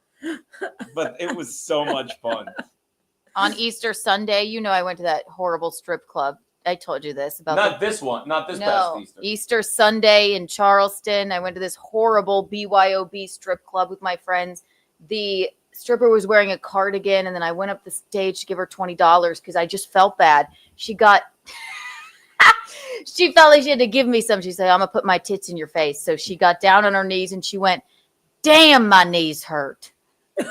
S2: But it was so much fun.
S3: On Easter Sunday, I went to that horrible strip club. I told you this about
S2: Not this past Easter.
S3: Easter Sunday in Charleston. I went to this horrible BYOB strip club with my friends. The stripper was wearing a cardigan, and then I went up the stage to give her $20 because I just felt bad. She felt like she had to give me some. She said, "I'm gonna put my tits in your face." So she got down on her knees and she went, "Damn, my knees hurt."
S4: Did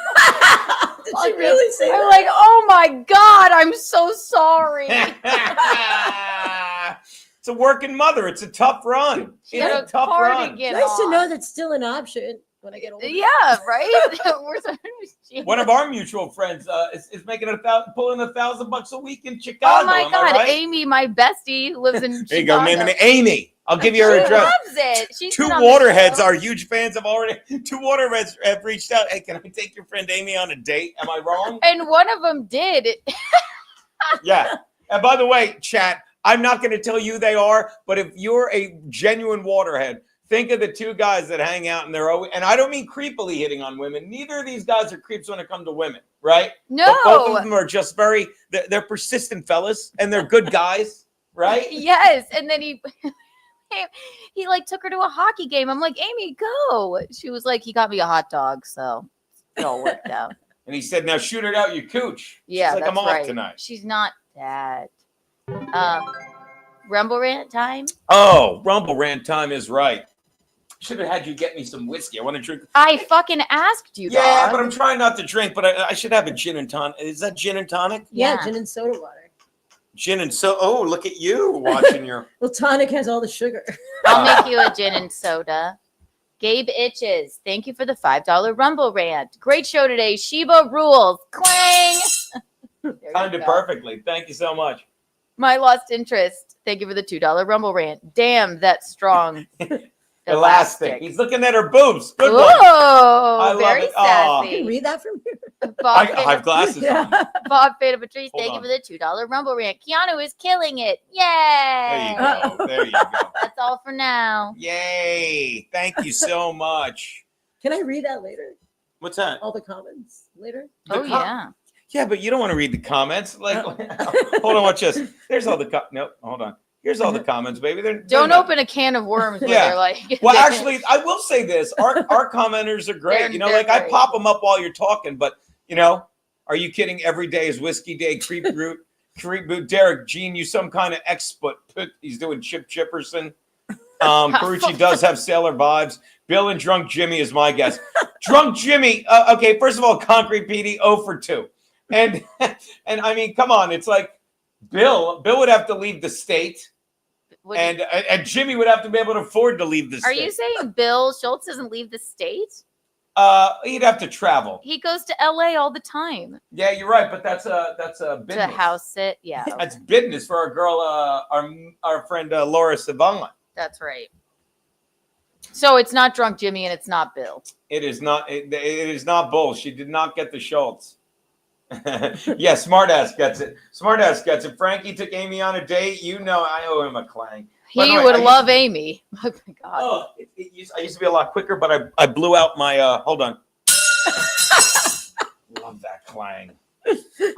S4: she really say
S3: I'm
S4: that?
S3: like, "Oh my God, I'm so sorry."
S2: It's a working mother. It's a tough run.
S3: She
S2: It's
S3: had
S2: a tough run.
S3: cardigan
S4: Nice to
S3: on.
S4: know that's still an option when I get older.
S3: Yeah, right.
S2: One of our mutual friends is making pulling $1,000 a week in Chicago.
S3: Oh my
S2: Am I
S3: God,
S2: right?
S3: Amy, my bestie, lives in
S2: There you go,
S3: Chicago.
S2: name it Amy. I'll give you her
S3: She
S2: address.
S3: loves it. She's
S2: Two
S3: been on the
S2: waterheads
S3: show.
S2: are huge fans of already. Two waterheads have reached out. "Hey, can I take your friend Amy on a date?" Am I wrong?
S3: And one of them did.
S2: Yeah. And by the way, chat, I'm not going to tell you they are, but if you're a genuine waterhead, think of the two guys that hang out and they're always, and I don't mean creepily hitting on women. Neither of these guys are creeps when it comes to women, right?
S3: No.
S2: But both of them are just they're persistent fellas and they're good guys, right?
S3: Yes. And then he like took her to a hockey game. I'm like, "Amy, go." She was like, "He got me a hot dog." So it all worked out.
S2: And he said, "Now shoot it out, you cooch."
S3: Yeah,
S2: She's like,
S3: that's
S2: "I'm
S3: right.
S2: off tonight."
S3: She's not that. Rumble rant time.
S2: Oh, Rumble Rant time is right. Should have had you get me some whiskey. I want to drink.
S3: I fucking asked you,
S2: Yeah,
S3: dog.
S2: but I'm trying not to drink, but I should have a gin and tonic. Is that gin and tonic?
S4: Yeah,
S3: Yeah.
S4: gin and soda water.
S2: Gin and oh, look at you watching your.
S4: Well, tonic has all the sugar.
S3: I'll make you a gin and soda. Gabe Itches, thank you for the $5 Rumble rant. Great show today. Sheba rules. Clang. There you
S2: Timed it
S3: go.
S2: perfectly. Thank you so much.
S3: My lost interest. Thank you for the $2 Rumble rant. Damn, that's strong.
S2: Elastic. He's looking at her boobs. Good one.
S3: Oh,
S2: love
S3: very
S2: it. Aw.
S4: You can
S3: sassy.
S4: read that from here.
S3: Bob,
S2: I have glasses on.
S3: Bob Feta Patrice,
S2: Hold
S3: thank you
S2: on.
S3: for the $2 Rumble rant. Keanu is killing it.
S2: There
S3: Yay.
S2: you go. There you go.
S3: That's all for now.
S2: Yay. Thank you so much.
S4: Can I read that later?
S2: What's that?
S4: All the comments later?
S2: The
S3: Oh, yeah.
S2: Yeah, but you don't want to read the comments. Like, hold on, watch this. There's all the nope. Hold on. Here's all the comments, baby. They're
S3: Don't
S2: not-
S3: open a can of worms where
S2: Yeah.
S3: they're like.
S2: Well, actually, I will say this: our commenters are great.
S3: They're-
S2: You know,
S3: they're
S2: like I
S3: great.
S2: pop them up while you're talking, but are you kidding? Every day is whiskey day. Creep boot. Derek, Gene, you some kind of expert. He's doing Chip Chipperson. Carucci does have sailor vibes. Bill and Drunk Jimmy is my guess. Drunk Jimmy. Okay, first of all, Concrete PD 0 for 2, and I mean, come on, it's like Bill would have to leave the state.
S3: Would-
S2: And Jimmy would have to be able to afford to leave the
S3: Are
S2: state.
S3: you saying Bill Schultz doesn't leave the state?
S2: He'd have to travel.
S3: He goes to LA all the time
S2: Yeah, you're right, but that's a
S3: to
S2: business.
S3: house sit. Yeah,
S2: That's business for our girl, our friend Laura Savant.
S3: that's right. So it's not Drunk Jimmy and it's not Bill.
S2: It is not. It is not Bull. She did not get the Schultz. Yeah, smartass gets it. Smartass gets it. Frankie took Amy on a date. I owe him a clang. By the
S3: He
S2: way,
S3: would
S2: I used
S3: love Amy. Oh my God.
S2: Oh, I used to be a lot quicker, but I blew out my. Hold on. Love that clang.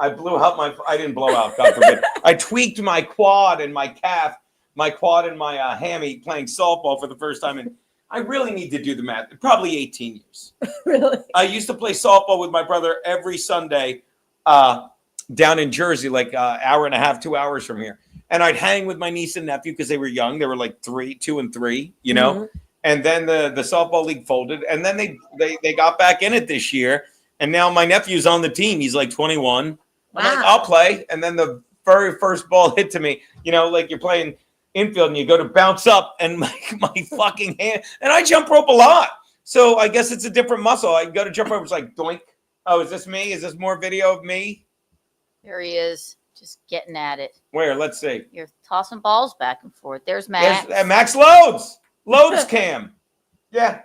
S2: I blew out my. I didn't blow out. God forbid. I tweaked my quad and my calf, my quad and my hammy playing softball for the first time, and I really need to do the math. Probably 18 years.
S4: Really?
S2: I used to play softball with my brother every Sunday, down in Jersey, like hour and a half, 2 hours from here. And I'd hang with my niece and nephew because they were young. They were like 2 and 3,
S4: Mhm.
S2: And then the softball league folded, and then they got back in it this year. And now my nephew's on the team. He's like 21. I'm like,
S4: Wow.
S2: I'll play. And then the very first ball hit to me. Like you're playing infield and you go to bounce up, and my fucking hand. And I jump rope a lot, so I guess it's a different muscle. I go to jump rope, it's like doink. Oh, is this me? Is this more video of me?
S3: There he is, just getting at it.
S2: Where? Let's see.
S3: You're tossing balls back and forth. There's Max.
S2: There's Max Loads cam. Yeah,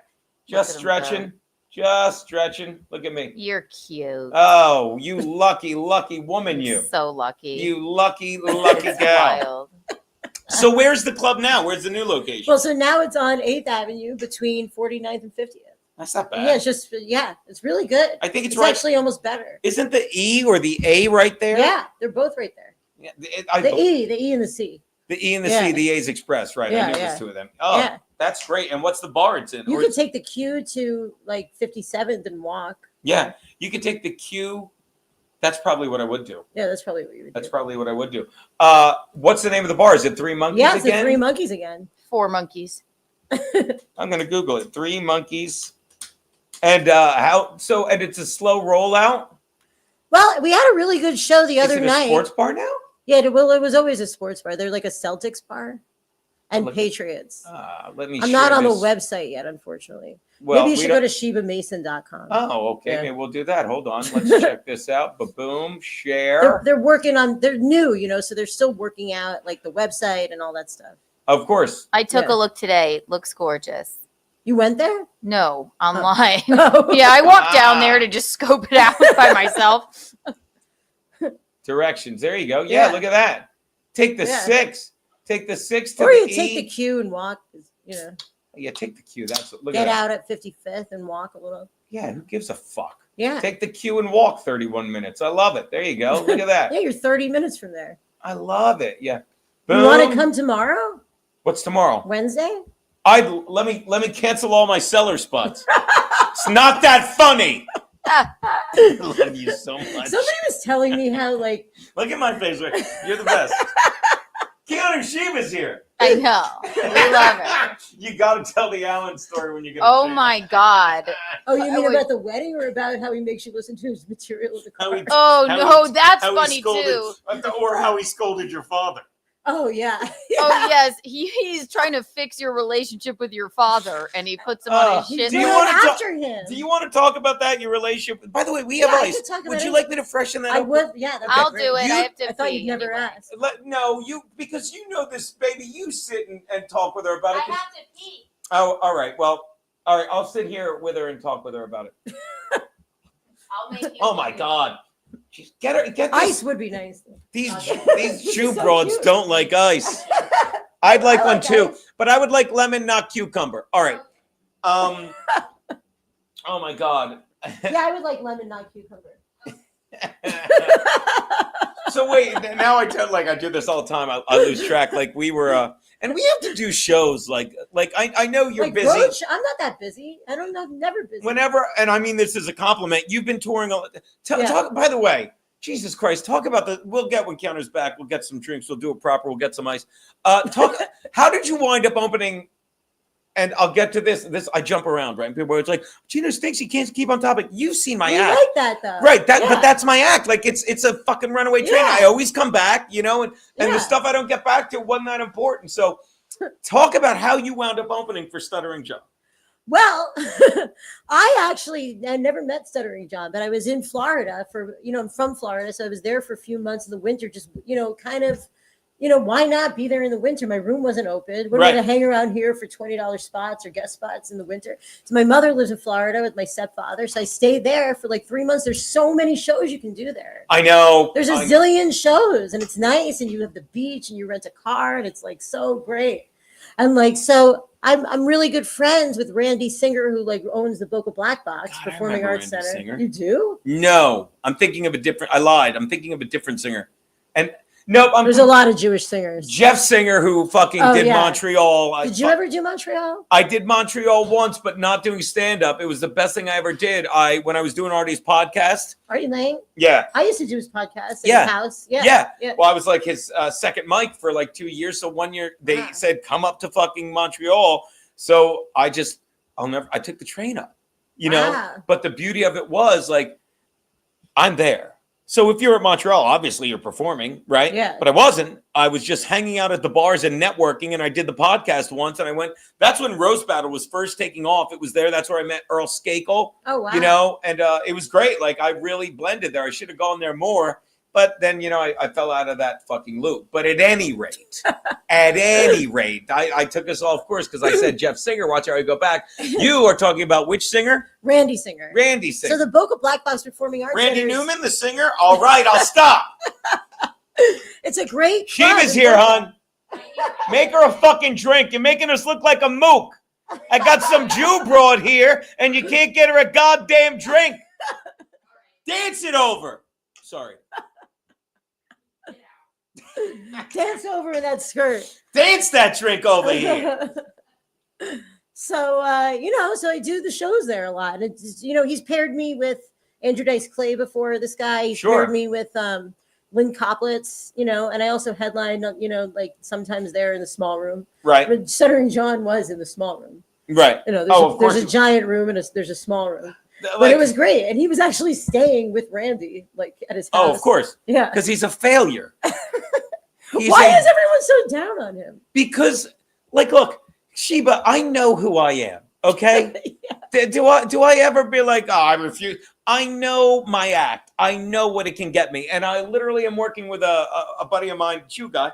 S2: just
S3: Look at him
S2: stretching, Just stretching. Look at me.
S3: You're cute.
S2: Oh, you lucky, lucky woman, you.
S3: So lucky.
S2: You lucky, lucky gal.
S3: Wild.
S2: So where's the club now? Where's the new location?
S4: Well, so now it's on 8th Avenue between 49th and 50th.
S2: That's not bad.
S4: Yeah, it's really good.
S2: I think it's
S4: It's
S2: right.
S4: actually almost better.
S2: Isn't the E or the A right there?
S4: Yeah, they're both right there.
S2: Yeah,
S4: The E and the C.
S2: The E and the
S4: Yeah.
S2: C, the A's Express, right? I
S4: Yeah,
S2: knew
S4: yeah.
S2: there's two of them. Oh,
S4: Yeah.
S2: that's great. And what's the bar it's in?
S4: You
S2: Or-
S4: could take the Q to like 57th and walk.
S2: yeah, you could take the Q. That's probably what I would do.
S4: Yeah, that's probably what you would
S2: That's
S4: do.
S2: probably what I would do. What's the name of the bar? Is it Three Monkeys
S4: Yeah, it's the
S2: again?
S4: Three Monkeys again.
S3: 4 monkeys.
S2: I'm gonna Google it. Three Monkeys. And and it's a slow rollout.
S4: Well, we had a really good show the
S2: Is
S4: other
S2: it a
S4: night.
S2: sports bar now?
S4: Yeah, it was always a sports bar. They're like a Celtics bar and
S2: Look-
S4: Patriots.
S2: Let me.
S4: I'm not
S2: share
S4: on
S2: this.
S4: the website yet, unfortunately.
S2: Well,
S4: Maybe you
S2: we
S4: should
S2: don't-
S4: go to ShebaMason.com.
S2: Oh, okay.
S4: Yeah.
S2: Maybe we'll do that. Hold on. Let's check this out. Boom. Share.
S4: They're working on. They're new, so they're still working out like the website and all that stuff.
S2: Of course.
S3: I took
S4: Yeah.
S3: a look today. Looks gorgeous.
S4: You went there?
S3: No, online.
S4: Oh.
S3: Yeah, I walked down there to just scope it out by myself.
S2: Directions. There you go. Yeah,
S4: Yeah.
S2: look at that. Take the
S4: Yeah.
S2: 6. Take the 6 to
S4: Or
S2: the
S4: you
S2: E.
S4: take the Q and walk.
S2: Yeah, take the Q. That's look
S4: Get
S2: at that.
S4: out at 55th and walk a little.
S2: Yeah, who gives a fuck?
S4: Yeah.
S2: Take the Q and walk 31 minutes. I love it. There you go. Look at that.
S4: Yeah, you're 30 minutes from there.
S2: I love it. Yeah.
S4: You want to
S2: Boom.
S4: come tomorrow?
S2: What's tomorrow?
S4: Wednesday?
S2: Let me cancel all my cellar spots. It's not that funny. I love you so much.
S4: Somebody was telling me how like
S2: Look at my face. Right? You're the best. Keanu Sheba's here.
S3: I know. We love it.
S2: You got to tell the Allen story when you get.
S3: Oh my God.
S4: oh, you mean
S3: would-
S4: about the wedding or about how he makes you listen to his material in the
S2: How
S4: car?
S2: he-
S3: Oh
S2: How
S3: no,
S2: he-
S3: that's
S2: How he
S3: funny
S2: scolded-
S3: too.
S2: or how he scolded your father.
S4: Oh yeah.
S3: Oh yes, he's trying to fix your relationship with your father, and he puts him on his
S2: Do
S3: shit.
S2: you
S4: Going
S2: wanna talk-
S4: after him?
S2: Do you want to talk about that? Your relationship? By the way, we have
S4: Yeah, I
S2: ice.
S4: could talk
S2: Would
S4: about
S2: you
S4: it.
S2: like me to freshen that
S4: I
S2: up?
S4: would. Yeah. that'd be
S3: I'll
S4: great.
S3: do it.
S2: You-
S3: I have to.
S4: I thought
S3: pee
S4: you'd never
S3: anyway.
S4: ask.
S2: No, you because you know this baby. You sit and talk with her about it.
S3: I have to pee.
S2: Oh, all right. Well, all right. I'll sit here with her and talk with her about it.
S3: I'll make you.
S2: Oh my God. Jeez, get her. Get this.
S4: Ice would be nice.
S2: These
S4: This
S2: Jew
S4: is so
S2: broads
S4: cute.
S2: don't like ice. I'd like
S4: I
S2: one
S4: like
S2: too,
S4: ice.
S2: but I would like lemon, not cucumber. All right. Oh my God.
S4: Yeah, I would like lemon, not cucumber.
S2: So wait, now I do this all the time. I lose track. Like we were, and we have to do shows. Like I know you're
S4: like
S2: busy.
S4: Roach, I'm not that busy. I'm never busy.
S2: Whenever, and I mean this is a compliment. You've been touring.
S4: Yeah.
S2: Talk. By the way, Jesus Christ, talk about the. We'll get when Counter's back. We'll get some drinks. We'll do it proper. We'll get some ice. Talk. How did you wind up opening? And I'll get to this. I jump around, right? And people are like, Gino stinks. He can't keep on topic. You've seen my
S4: We
S2: act.
S4: like that though.
S2: Right, but
S4: Yeah.
S2: that's my act. Like it's a fucking runaway train.
S4: Yeah.
S2: I always come back, and
S4: Yeah.
S2: the stuff I don't get back to wasn't that important. So, talk about how you wound up opening for Stuttering Joe.
S4: Well, I never met Stuttering John, but I was in Florida I'm from Florida, so I was there for a few months in the winter, just kind of. Why not be there in the winter? My room wasn't open. We're
S2: Right.
S4: going to hang around here for $20 spots or guest spots in the winter. So my mother lives in Florida with my stepfather. So I stayed there for like 3 months. There's so many shows you can do there.
S2: I know.
S4: There's a zillion shows and it's nice. And you have the beach and you rent a car and it's like so great. And like, so I'm really good friends with Randy Singer, who like owns the Boca Black Box
S2: God, I
S4: Performing
S2: remember
S4: Arts
S2: Randy
S4: Center.
S2: Singer.
S4: You do?
S2: No, I'm thinking of a different. I lied. I'm thinking of a different singer. And nope,
S4: There's a lot of Jewish singers.
S2: Jeff Singer who fucking
S4: Oh,
S2: did
S4: yeah.
S2: Montreal.
S4: Did you ever do Montreal?
S2: I did Montreal once, but not doing stand up. It was the best thing I ever did. When I was doing Artie's podcast.
S4: Artie Lang?
S2: Yeah.
S4: I used to do his podcast in
S2: Yeah.
S4: his house.
S2: Yeah.
S4: Yeah.
S2: Well, I was like his second mic for like 2 years. So 1 year they
S4: Wow.
S2: said, come up to fucking Montreal. So I took the train up,
S4: Wow.
S2: but the beauty of it was like, I'm there. So if you're at Montreal, obviously you're performing, right?
S4: Yeah.
S2: But I wasn't. I was just hanging out at the bars and networking, and I did the podcast once, and that's when Roast Battle was first taking off. It was there. That's where I met Earl Skakel,
S4: Oh, wow.
S2: and it was great. Like I really blended there. I should have gone there more, But then, I fell out of that fucking loop. But at any rate, I took us off course because I said Jeff Singer, watch how I go back. You are talking about which singer?
S4: Randy Singer.
S2: Randy Singer.
S4: So the Boca Black Box Performing Arts
S2: Randy
S4: Center is-
S2: Newman, the singer? All right, I'll stop.
S4: It's a great club
S2: Sheba's
S4: in
S2: here,
S4: Boca.
S2: hon. Make her a fucking drink. You're making us look like a mook. I got some Jew broad here, and you can't get her a goddamn drink. Dance it over. Sorry.
S4: Dance over in that skirt.
S2: Dance that drink over here.
S4: So so I do the shows there a lot. It's he's paired me with Andrew Dice Clay before. This guy he's
S2: Sure.
S4: paired me with Lynn Coplitz, and I also headlined, like sometimes there in the small room.
S2: Right,
S4: But Stuttering John was in the small room.
S2: right.
S4: There's,
S2: of course.
S4: there's a giant room and there's a small room. But
S2: Like,
S4: it was great, and he was actually staying with Randy, like at his house.
S2: of course,
S4: yeah.
S2: because he's a failure.
S4: Why is everyone so down on him?
S2: Because, look, Sheba, I know who I am. Okay. Do I ever be like, oh, I refuse? I know my act. I know what it can get me, and I literally am working with a buddy of mine, Jew guy,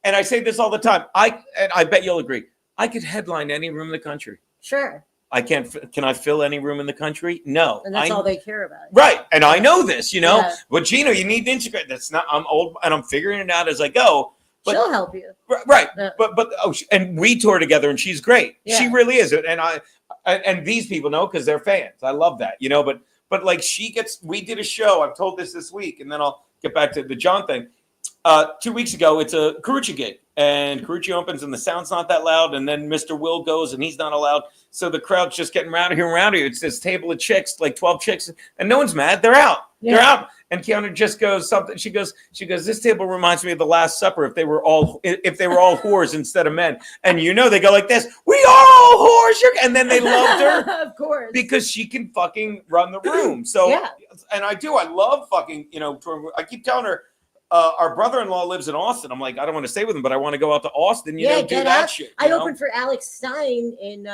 S2: and I say this all the time. And I bet you'll agree. I could headline any room in the country.
S4: Sure.
S2: I can't. Can I fill any room in the country? No.
S4: And that's all they care about.
S2: Right. And I know this,
S4: Yeah.
S2: But Gino, you need to integrate. That's not. I'm old and I'm figuring it out as I go. But,
S4: She'll help you.
S2: Right.
S4: Yeah.
S2: But and we tour together, and she's great. She
S4: Yeah.
S2: really is. And these people know because they're fans. I love that, But like we did a show. I've told this week, and then I'll get back to the John thing. 2 weeks ago, it's a Carucci gig, and Carucci opens, and the sound's not that loud, and then Mr. Will goes, and he's not allowed, so the crowd's just getting around here. It's this table of chicks, like 12 chicks, and no one's mad. They're out.
S4: Yeah.
S2: They're out. And Keanu just goes something. She goes. This table reminds me of the Last Supper. If they were all whores instead of men, and they go like this. We are all whores. And then they loved her.
S4: Of course.
S2: Because she can fucking run the room. So,
S4: Yeah.
S2: And I do. I love fucking, I keep telling her, our brother-in-law lives in Austin. I'm like, I don't want to stay with him, but I want to go out to Austin, do
S4: get
S2: that
S4: out.
S2: shit.
S4: I opened for Alex Stein in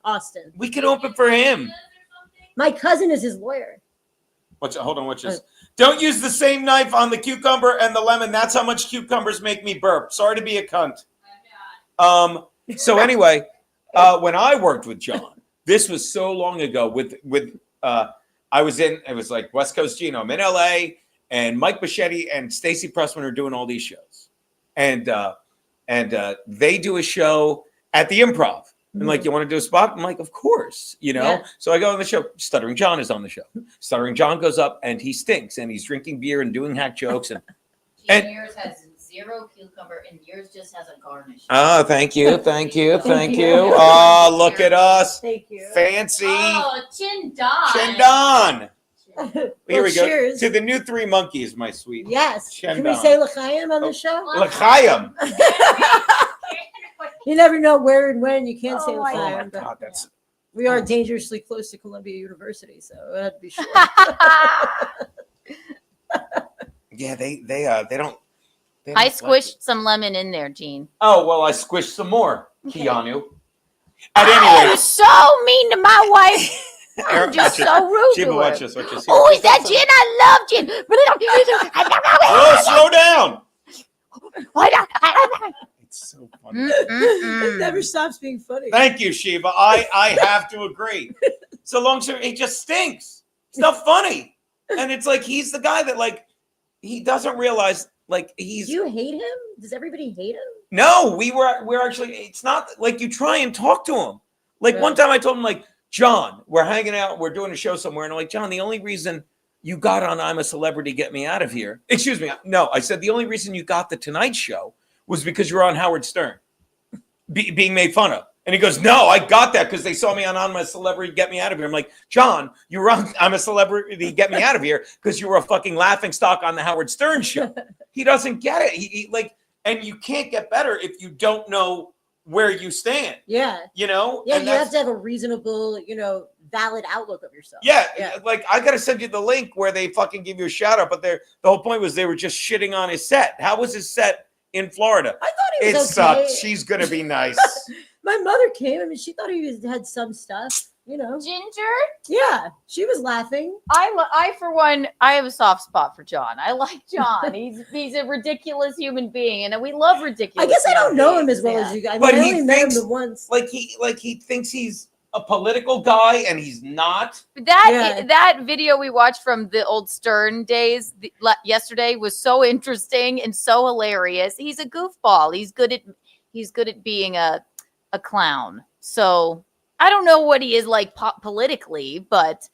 S4: Austin.
S2: We could open for him.
S4: My cousin is his lawyer.
S2: Hold on, watch this. Don't use the same knife on the cucumber and the lemon. That's how much cucumbers make me burp. Sorry to be a cunt. So anyway, when I worked with John, this was so long ago it was like West Coast Gino. I'm in LA, and Mike Bichetti and Stacey Pressman are doing all these shows. And they do a show at the Improv. And like, you want to do a spot? I'm like, of course,
S4: Yeah.
S2: So I go on the show. Stuttering John is on the show. Stuttering John goes up and he stinks and he's drinking beer and doing hack jokes. And
S3: Yours has 0 cucumber and yours just has a garnish.
S2: oh, thank you.
S4: Thank you.
S2: Oh, look at us.
S4: Thank you.
S2: Fancy.
S3: Oh, Chindan.
S2: Chendon. Here we go.
S4: Cheers.
S2: To the new 3 monkeys, my sweet.
S4: Yes. Can we
S2: Chendon.
S4: say L'chaim on the show?
S2: L'chaim.
S4: You never know where and when you can't say
S1: Oh my
S2: Oh my
S4: L'chaim. but
S2: God, that's
S4: we are dangerously close to Columbia University, so I had to be sure.
S2: yeah. They don't.
S3: I squished some lemon in there, Gene.
S2: Oh well, I squished some more, Keanu. At
S3: You're
S2: any rate,
S3: so mean to my wife. I'm just
S2: watch
S3: so rude
S2: Sheba,
S3: to
S2: watch
S3: her.
S2: this. Watch this.
S3: Oh, is that Gin? I love Gin.
S2: Oh, slow down. It's so funny.
S4: It never stops being funny.
S2: Thank you, Sheba. I have to agree. So long story, it just stinks. It's not funny, and it's like he's the guy that like he doesn't realize like he's.
S4: Do you hate him? Does everybody hate him?
S2: No, we're actually. It's not like you try and talk to him. Like one time I told him like, John, we're hanging out, we're doing a show somewhere, and I'm like, John, the only reason you got on I'm a Celebrity, Get Me Out of Here. Excuse me. No, I said the only reason you got the Tonight Show was because you were on Howard Stern being made fun of. And he goes, no, I got that because they saw me on I'm a Celebrity, Get Me Out of Here. I'm like, John, you were on I'm a Celebrity, Get Me Out of Here because you were a fucking laughing stock on the Howard Stern show. He doesn't get it. He like, and you can't get better if you don't know where you stand.
S4: Yeah.
S2: Yeah,
S4: Yeah, you have to have a reasonable, valid outlook of yourself.
S2: Yeah,
S4: Yeah.
S2: like I gotta send you the link where they fucking give you a shout out, but the whole point was they were just shitting on his set. How was his set in Florida?
S4: I thought he
S2: It
S4: was okay.
S2: sucked. She's gonna be nice.
S4: My mother came. I mean, she thought he had some stuff,
S3: Ginger.
S4: Yeah, she was laughing.
S3: I for one, I have a soft spot for John. I like John. He's a ridiculous human being, and we love ridiculous.
S4: I guess I don't
S3: human
S4: know him
S3: beings,
S4: as well
S3: yeah.
S4: as you guys.
S2: But
S4: I
S2: he
S4: only met him
S2: thinks-
S4: the once.
S2: Like he thinks he's a political guy, and he's not.
S3: That video we watched from the old Stern days yesterday was so interesting and so hilarious. He's a goofball. He's good at being a clown. So I don't know what he is like politically, but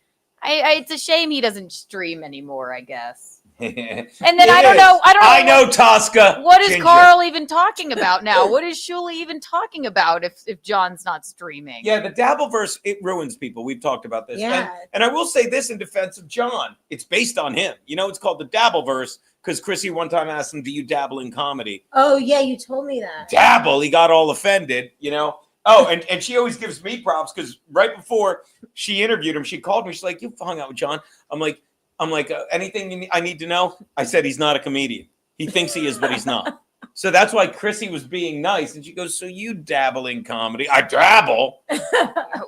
S3: it's a shame he doesn't stream anymore, I guess. And then I don't know.
S2: I know, Tosca.
S3: What is
S2: Ginger.
S3: Carl even talking about now? What is Shuli even talking about if John's not streaming?
S2: Yeah, the Dabbleverse, it ruins people. We've talked about this.
S4: Yeah.
S2: And I will say this in defense of John. It's based on him. It's called the Dabbleverse because Chrissy one time asked him, do you dabble in comedy?
S4: Oh yeah, you told me that.
S2: Dabble. He got all offended, Oh, and she always gives me props because right before she interviewed him, she called me. She's like, you hung out with John. I'm like, anything I need to know? I said, he's not a comedian. He thinks he is, but he's not. So that's why Chrissy was being nice. And she goes, so you dabble in comedy? I dabble.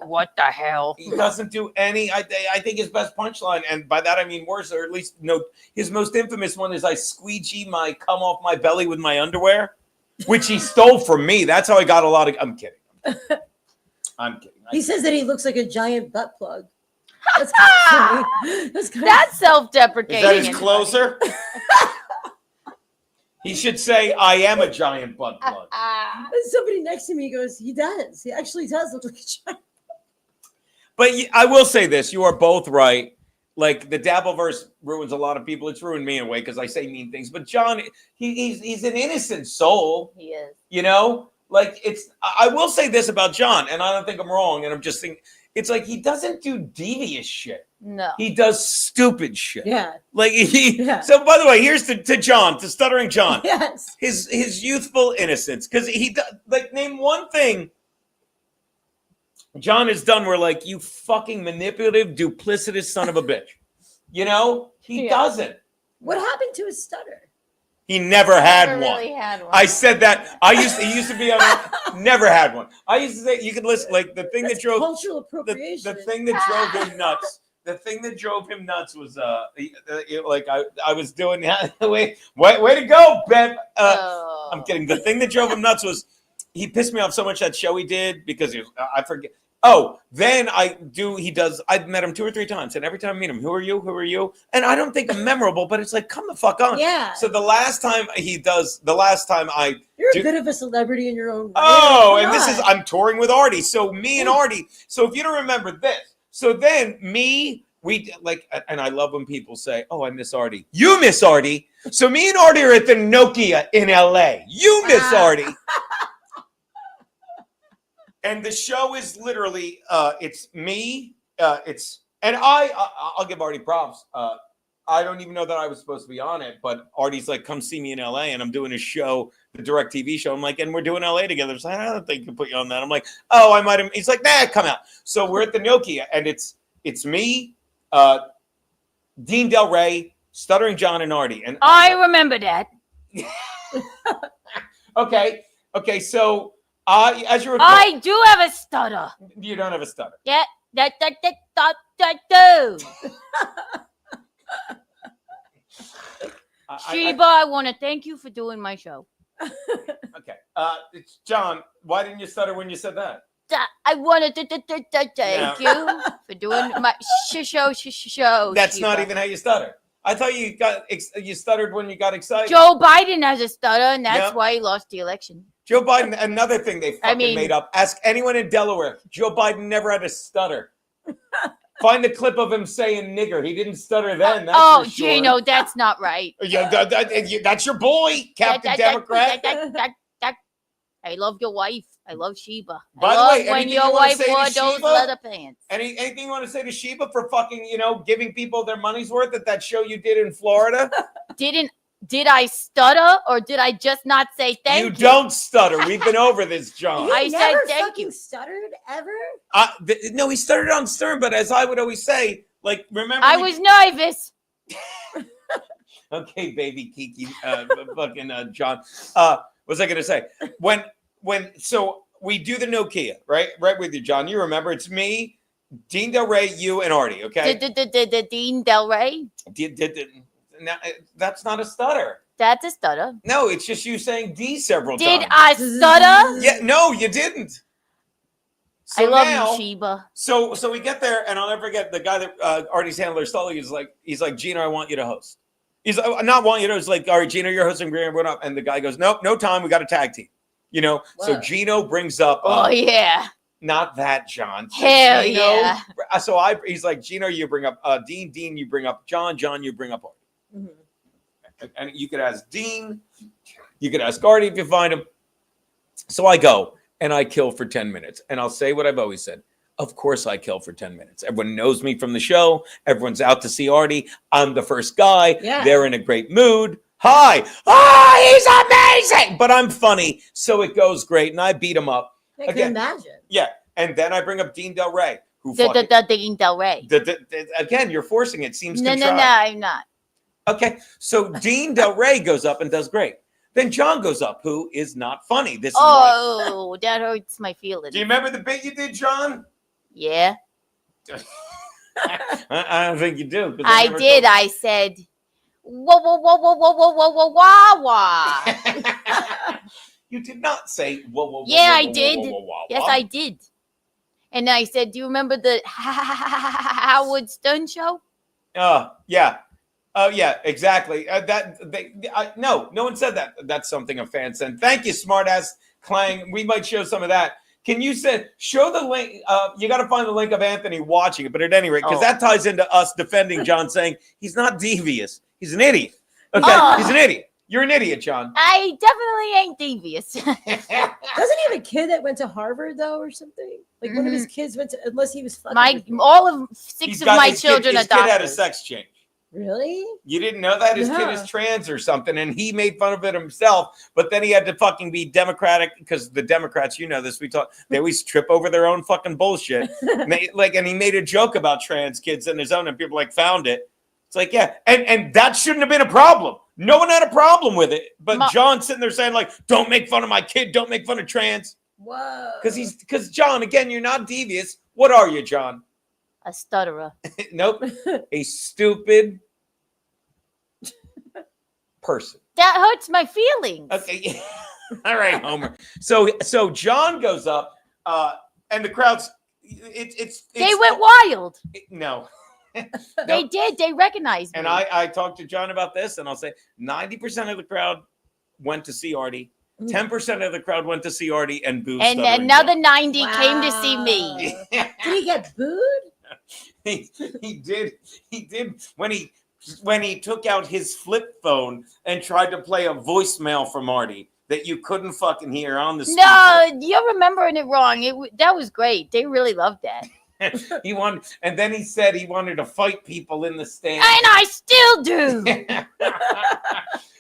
S3: What the hell?
S2: He doesn't do any. I think his best punchline, and by that I mean worse, or at least his most infamous one is I squeegee my cum off my belly with my underwear, which he stole from me. That's how I got a lot of. I'm kidding. I'm kidding.
S4: He says that he looks like a giant butt plug. That's kind of funny.
S3: That's self-deprecating.
S2: Is that his
S3: and
S2: closer? He should say, I am a giant butt plug.
S4: And somebody next to me goes, he does. He actually does look like a giant.
S2: But I will say this. You are both right. Like, the Dabbleverse ruins a lot of people. It's ruined me in a way because I say mean things. But John, he's an innocent soul.
S3: He is.
S2: Like, I will say this about John, and I don't think I'm wrong, and I'm just thinking, it's like he doesn't do devious shit.
S3: No.
S2: He does stupid shit.
S4: Yeah.
S2: Like
S4: Yeah.
S2: So by the way, here's to John, to stuttering John.
S4: Yes.
S2: His youthful innocence. Because name one thing John has done where like you fucking manipulative, duplicitous son of a bitch. He doesn't.
S4: What happened to his stutter?
S2: He never had
S3: Never
S2: one.
S3: really had one.
S2: I said that. He used to be on. Never had one. I used to say you could listen. Like the thing
S4: That's
S2: that drove
S4: cultural appropriation.
S2: the thing that drove him nuts. The thing that drove him nuts was like I was doing way to go, Ben. I'm kidding. The thing that drove him nuts was he pissed me off so much that show he did because I forget. Oh, then I've met him 2 or 3 times, and every time I meet him, who are you? Who are you? And I don't think I'm memorable, but it's like, come the fuck on.
S4: Yeah.
S2: So the last time
S4: You're a bit of a celebrity in your own way.
S2: Oh,
S4: Come
S2: and this
S4: on.
S2: is I'm touring with Artie. So me and Artie. So if you don't remember this, so then we like, and I love when people say, "Oh, I miss Artie." You miss Artie. So me and Artie are at the Nokia in LA. You miss Artie. And the show is literally, it's me, and I'll give Artie props. I don't even know that I was supposed to be on it, but Artie's like, come see me in LA, and I'm doing a show, the direct TV show. I'm like, and we're doing LA together. So I don't think I can put you on that. I'm like, oh, I might have. He's like, nah, come out. So we're at the Nokia, and it's me, Dean Del Rey, Stuttering John, and Artie. And
S3: I remember that.
S2: Okay, so as you recall,
S3: I do have a stutter.
S2: you don't have a stutter.
S3: Yeah, that. Sheba, I want to thank you for doing my show.
S2: Okay. It's John, why didn't you stutter when you said that?
S3: I wanted to thank you for doing my show.
S2: That's
S3: Sheba.
S2: not even how you stutter. I thought you stuttered when you got excited.
S3: Joe Biden has a stutter, and that's
S2: Yep.
S3: why he lost the election.
S2: Joe Biden, another thing they fucking made up. Ask anyone in Delaware. Joe Biden never had a stutter. Find the clip of him saying nigger. He didn't stutter then. That's for sure.
S3: Gino, that's not right.
S2: Yeah, that's your boy, Captain Democrat.
S3: I love your wife. I love Sheba.
S2: By
S3: I
S2: the
S3: love
S2: way,
S3: when
S2: anything
S3: your
S2: you wanna
S3: wife
S2: say to
S3: wore those
S2: Sheba?
S3: leather pants.
S2: Anything you want to say to Sheba for fucking, giving people their money's worth at that show you did in Florida?
S3: Did I stutter or did I just not say thank you?
S2: You don't stutter. We've been over this, John.
S4: You
S3: I said
S4: never
S3: thank
S4: fucking
S3: you.
S4: stuttered ever?
S2: No, he started on Stern, but as I would always say, like, remember?
S3: I was nervous.
S2: Okay, baby Kiki, fucking John. What was I going to say? So we do the Nokia, right with you, John. You remember it's me, Dean Del Rey, you, and Artie. Okay.
S3: Dean Del Rey.
S2: Now, that's not a stutter.
S3: That's a stutter.
S2: No, it's just you saying D several
S3: Did
S2: times.
S3: I stutter?
S2: Yeah, no, you didn't. So
S3: I love
S2: now,
S3: you, Sheba.
S2: So we get there, and I'll never forget the guy that Artie's handler Sully is like, he's like, Gino, I want you to host. He's like, not want you to. It's like, all right, Gino, you're hosting. What up? And the guy goes, nope, no time. We got a tag team. You know. So
S4: Whoa.
S2: Gino brings up.
S3: Oh yeah.
S2: Not that John.
S3: Hell
S2: Gino,
S3: yeah.
S2: So he's like, Gino, you bring up Dean. Dean, you bring up John. John, you bring up Artie.
S4: Mhm.
S2: And you could ask Dean. You could ask Artie if you find him. So I go and I kill for 10 minutes. And I'll say what I've always said. Of course I kill for 10 minutes. Everyone knows me from the show. Everyone's out to see Artie. I'm the first guy.
S4: Yeah.
S2: They're in a great mood. Hi. Oh, he's amazing. But I'm funny. So it goes great. And I beat him up.
S4: I can
S2: Again.
S4: imagine.
S2: Yeah. And then I bring up Dean Del Rey. Who
S3: Dean Del Rey.
S2: again, you're forcing it. Seems
S3: No,
S2: contrived.
S3: I'm not.
S2: Okay. So Dean Del Rey goes up and does great. Then John goes up, who is not funny. This is
S3: Oh, that hurts my feelings.
S2: Do you remember the bit you did, John?
S3: Yeah,
S2: I don't think you do. 'cause
S3: I
S2: never
S3: did.
S2: told-
S3: I said, whoa, whoa, whoa, whoa, whoa, whoa, whoa, whoa, wah, wah.
S2: You did not say whoa, whoa, whoa.
S3: Yeah,
S2: whoa,
S3: I
S2: whoa,
S3: did.
S2: whoa, whoa, whoa,
S3: Yes,
S2: whoa.
S3: I did. And I said, do you remember the Howard Stern show?
S2: Yeah. Oh, yeah, exactly. No one said that. That's something a fan said. Thank you, smartass Clang. We might show some of that. Can you show the link? You got to find the link of Anthony watching it. But at any rate, because that ties into us defending John, saying he's not devious. He's an idiot. Okay, he's an idiot. You're an idiot, John.
S3: I definitely ain't devious.
S4: Doesn't he have a kid that went to Harvard though, or something? Like one of his kids went to, unless he was fucking with you.
S3: All of six of my children are
S2: his kid had a
S3: doctors.
S2: sex change.
S4: Really?
S2: You didn't know that? His kid is trans or something, and he made fun of it himself, but then he had to fucking be Democratic because the Democrats, you know this, they always trip over their own fucking bullshit. And he made a joke about trans kids in his own, and people found it. It's like, yeah, and that shouldn't have been a problem. No one had a problem with it, but John's sitting there saying don't make fun of my kid, don't make fun of trans.
S4: Whoa.
S2: Because John, again, you're not devious. What are you, John?
S3: A stutterer.
S2: Nope. A stupid person.
S3: That hurts my feelings.
S2: Okay. All right, Homer. So John goes up, and the crowd's
S3: They went wild.
S2: No.
S3: They did. They recognized me.
S2: And I talked to John about this, and I'll say 90% of the crowd went to see Artie. 10% of the crowd went to see Artie and booed.
S3: And another 90 came to see me.
S4: Did he get booed?
S2: He did when he took out his flip phone and tried to play a voicemail from Artie that you couldn't fucking hear on the speaker.
S3: No, you're remembering it wrong. That was great. They really loved that.
S2: He wanted, and then he said he wanted to fight people in the stands.
S3: And I still do.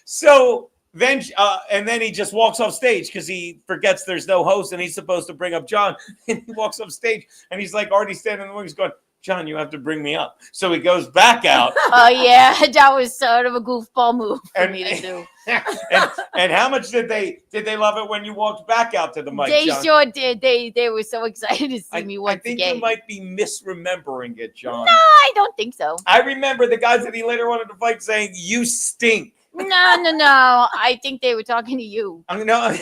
S2: So then, and then he just walks off stage because he forgets there's no host and he's supposed to bring up John. And he walks off stage and he's already standing in the wings going, John, you have to bring me up. So he goes back out.
S3: Oh, yeah. That was sort of a goofball move for me to do.
S2: and how much did they love it when you walked back out to the mic,
S3: They
S2: John?
S3: sure did. They were so excited to see me once
S2: I think
S3: again.
S2: you might be misremembering it, John.
S3: No, I don't think so.
S2: I remember the guys that he later wanted to fight saying, you stink.
S3: No. I think they were talking to you.
S2: I mean, no,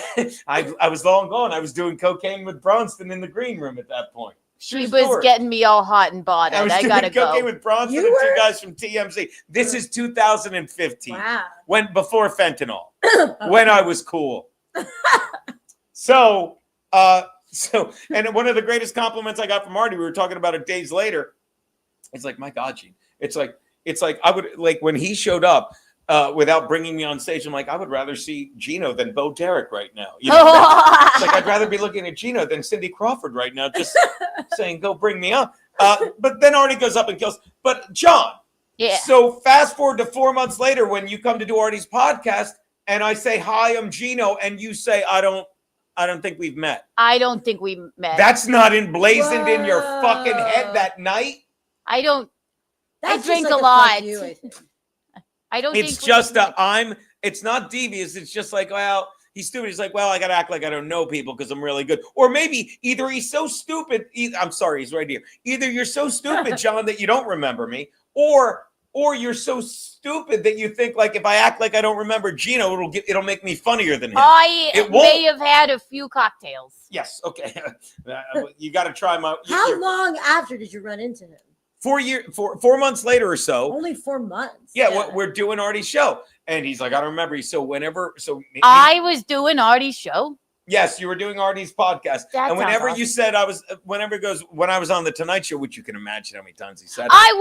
S2: I was long gone. I was doing cocaine with Bronston in the green room at that point.
S3: She was getting me all hot and bothered. I gotta
S2: cocaine
S3: go.
S2: with Bronston
S4: You
S2: and
S4: were?
S2: two guys from TMZ. This is 2015.
S4: Wow.
S2: Before fentanyl. When I was cool. So, and one of the greatest compliments I got from Artie, we were talking about it days later. It's like, my God, Gene. It's like I would when he showed up. Without bringing me on stage, I'm I would rather see Gino than Bo Derek right now. You know, it's I'd rather be looking at Gino than Cindy Crawford right now, just saying, go bring me up. But then Artie goes up and kills. But John,
S3: Yeah.
S2: So fast forward to 4 months later when you come to do Artie's podcast and I say, hi, I'm Gino. And you say, I don't think we've met.
S3: I don't think we met.
S2: That's not emblazoned in your fucking head that night.
S3: I don't.
S4: That's
S3: drink
S4: just
S3: a
S4: fuck
S3: lot.
S4: you, I think.
S3: I don't.
S2: It's
S3: think
S2: just it's not devious. It's just well, He's stupid. He's like, well, I got to act like I don't know people because I'm really good. Or maybe either he's so stupid. I'm sorry, he's right here. Either you're so stupid, John, that you don't remember me, or you're so stupid that you think like if I act like I don't remember Gino, it'll make me funnier than him.
S3: I may have had a few cocktails.
S2: Yes. Okay. You got to try my.
S4: How long after did you run into him?
S2: 4 months later or so.
S4: Only 4 months.
S2: Yeah, we're doing Artie's show, and he's like, I don't remember. So whenever,
S3: I was doing Artie's show.
S2: Yes, you were doing Artie's podcast,
S3: That
S2: and whenever
S3: sounds
S2: you said whenever it goes, when I was on the Tonight Show, which you can imagine how many times he said it,
S3: I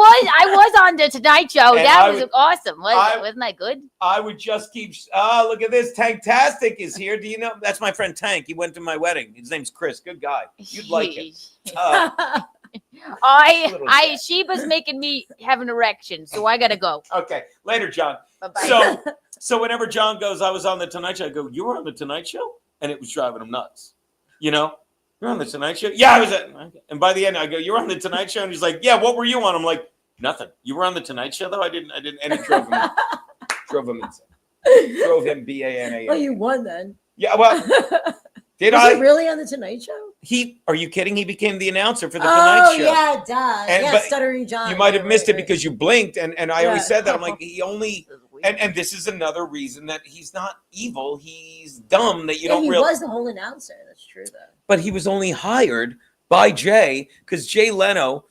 S3: was on the Tonight Show.
S2: And
S3: That was awesome. Wasn't that good?
S2: I would just keep. Look at this, Tanktastic is here. Do you know? That's my friend Tank. He went to my wedding. His name's Chris. Good guy. You'd like him.
S3: Sheba's making me have an erection, so I gotta go.
S2: Okay, later, John.
S3: Bye-bye.
S2: So whenever John goes, I was on the Tonight Show. I go, you were on the Tonight Show, and it was driving him nuts. You know, you're on the Tonight Show. Yeah, I was at. And by the end, I go, you're on the Tonight Show, and he's like, yeah, what were you on? I'm like, nothing. You were on the Tonight Show though. I didn't, and it drove him. Drove him insane. Drove him BANA.
S4: Well, you won then.
S2: Yeah, well, did
S4: Was
S2: I?
S4: he really on the Tonight Show?
S2: Are you kidding? He became the announcer for the Tonight Show.
S4: Oh, yeah, duh.
S2: But
S4: Stuttering John.
S2: You might have missed it
S4: right.
S2: because you blinked, and I always
S4: Yeah.
S2: said that. I'm like, he only, and this is another reason that he's not evil. He's dumb that you don't
S4: He
S2: realize.
S4: was the whole announcer. That's true, though.
S2: But he was only hired by Jay because Jay Leno,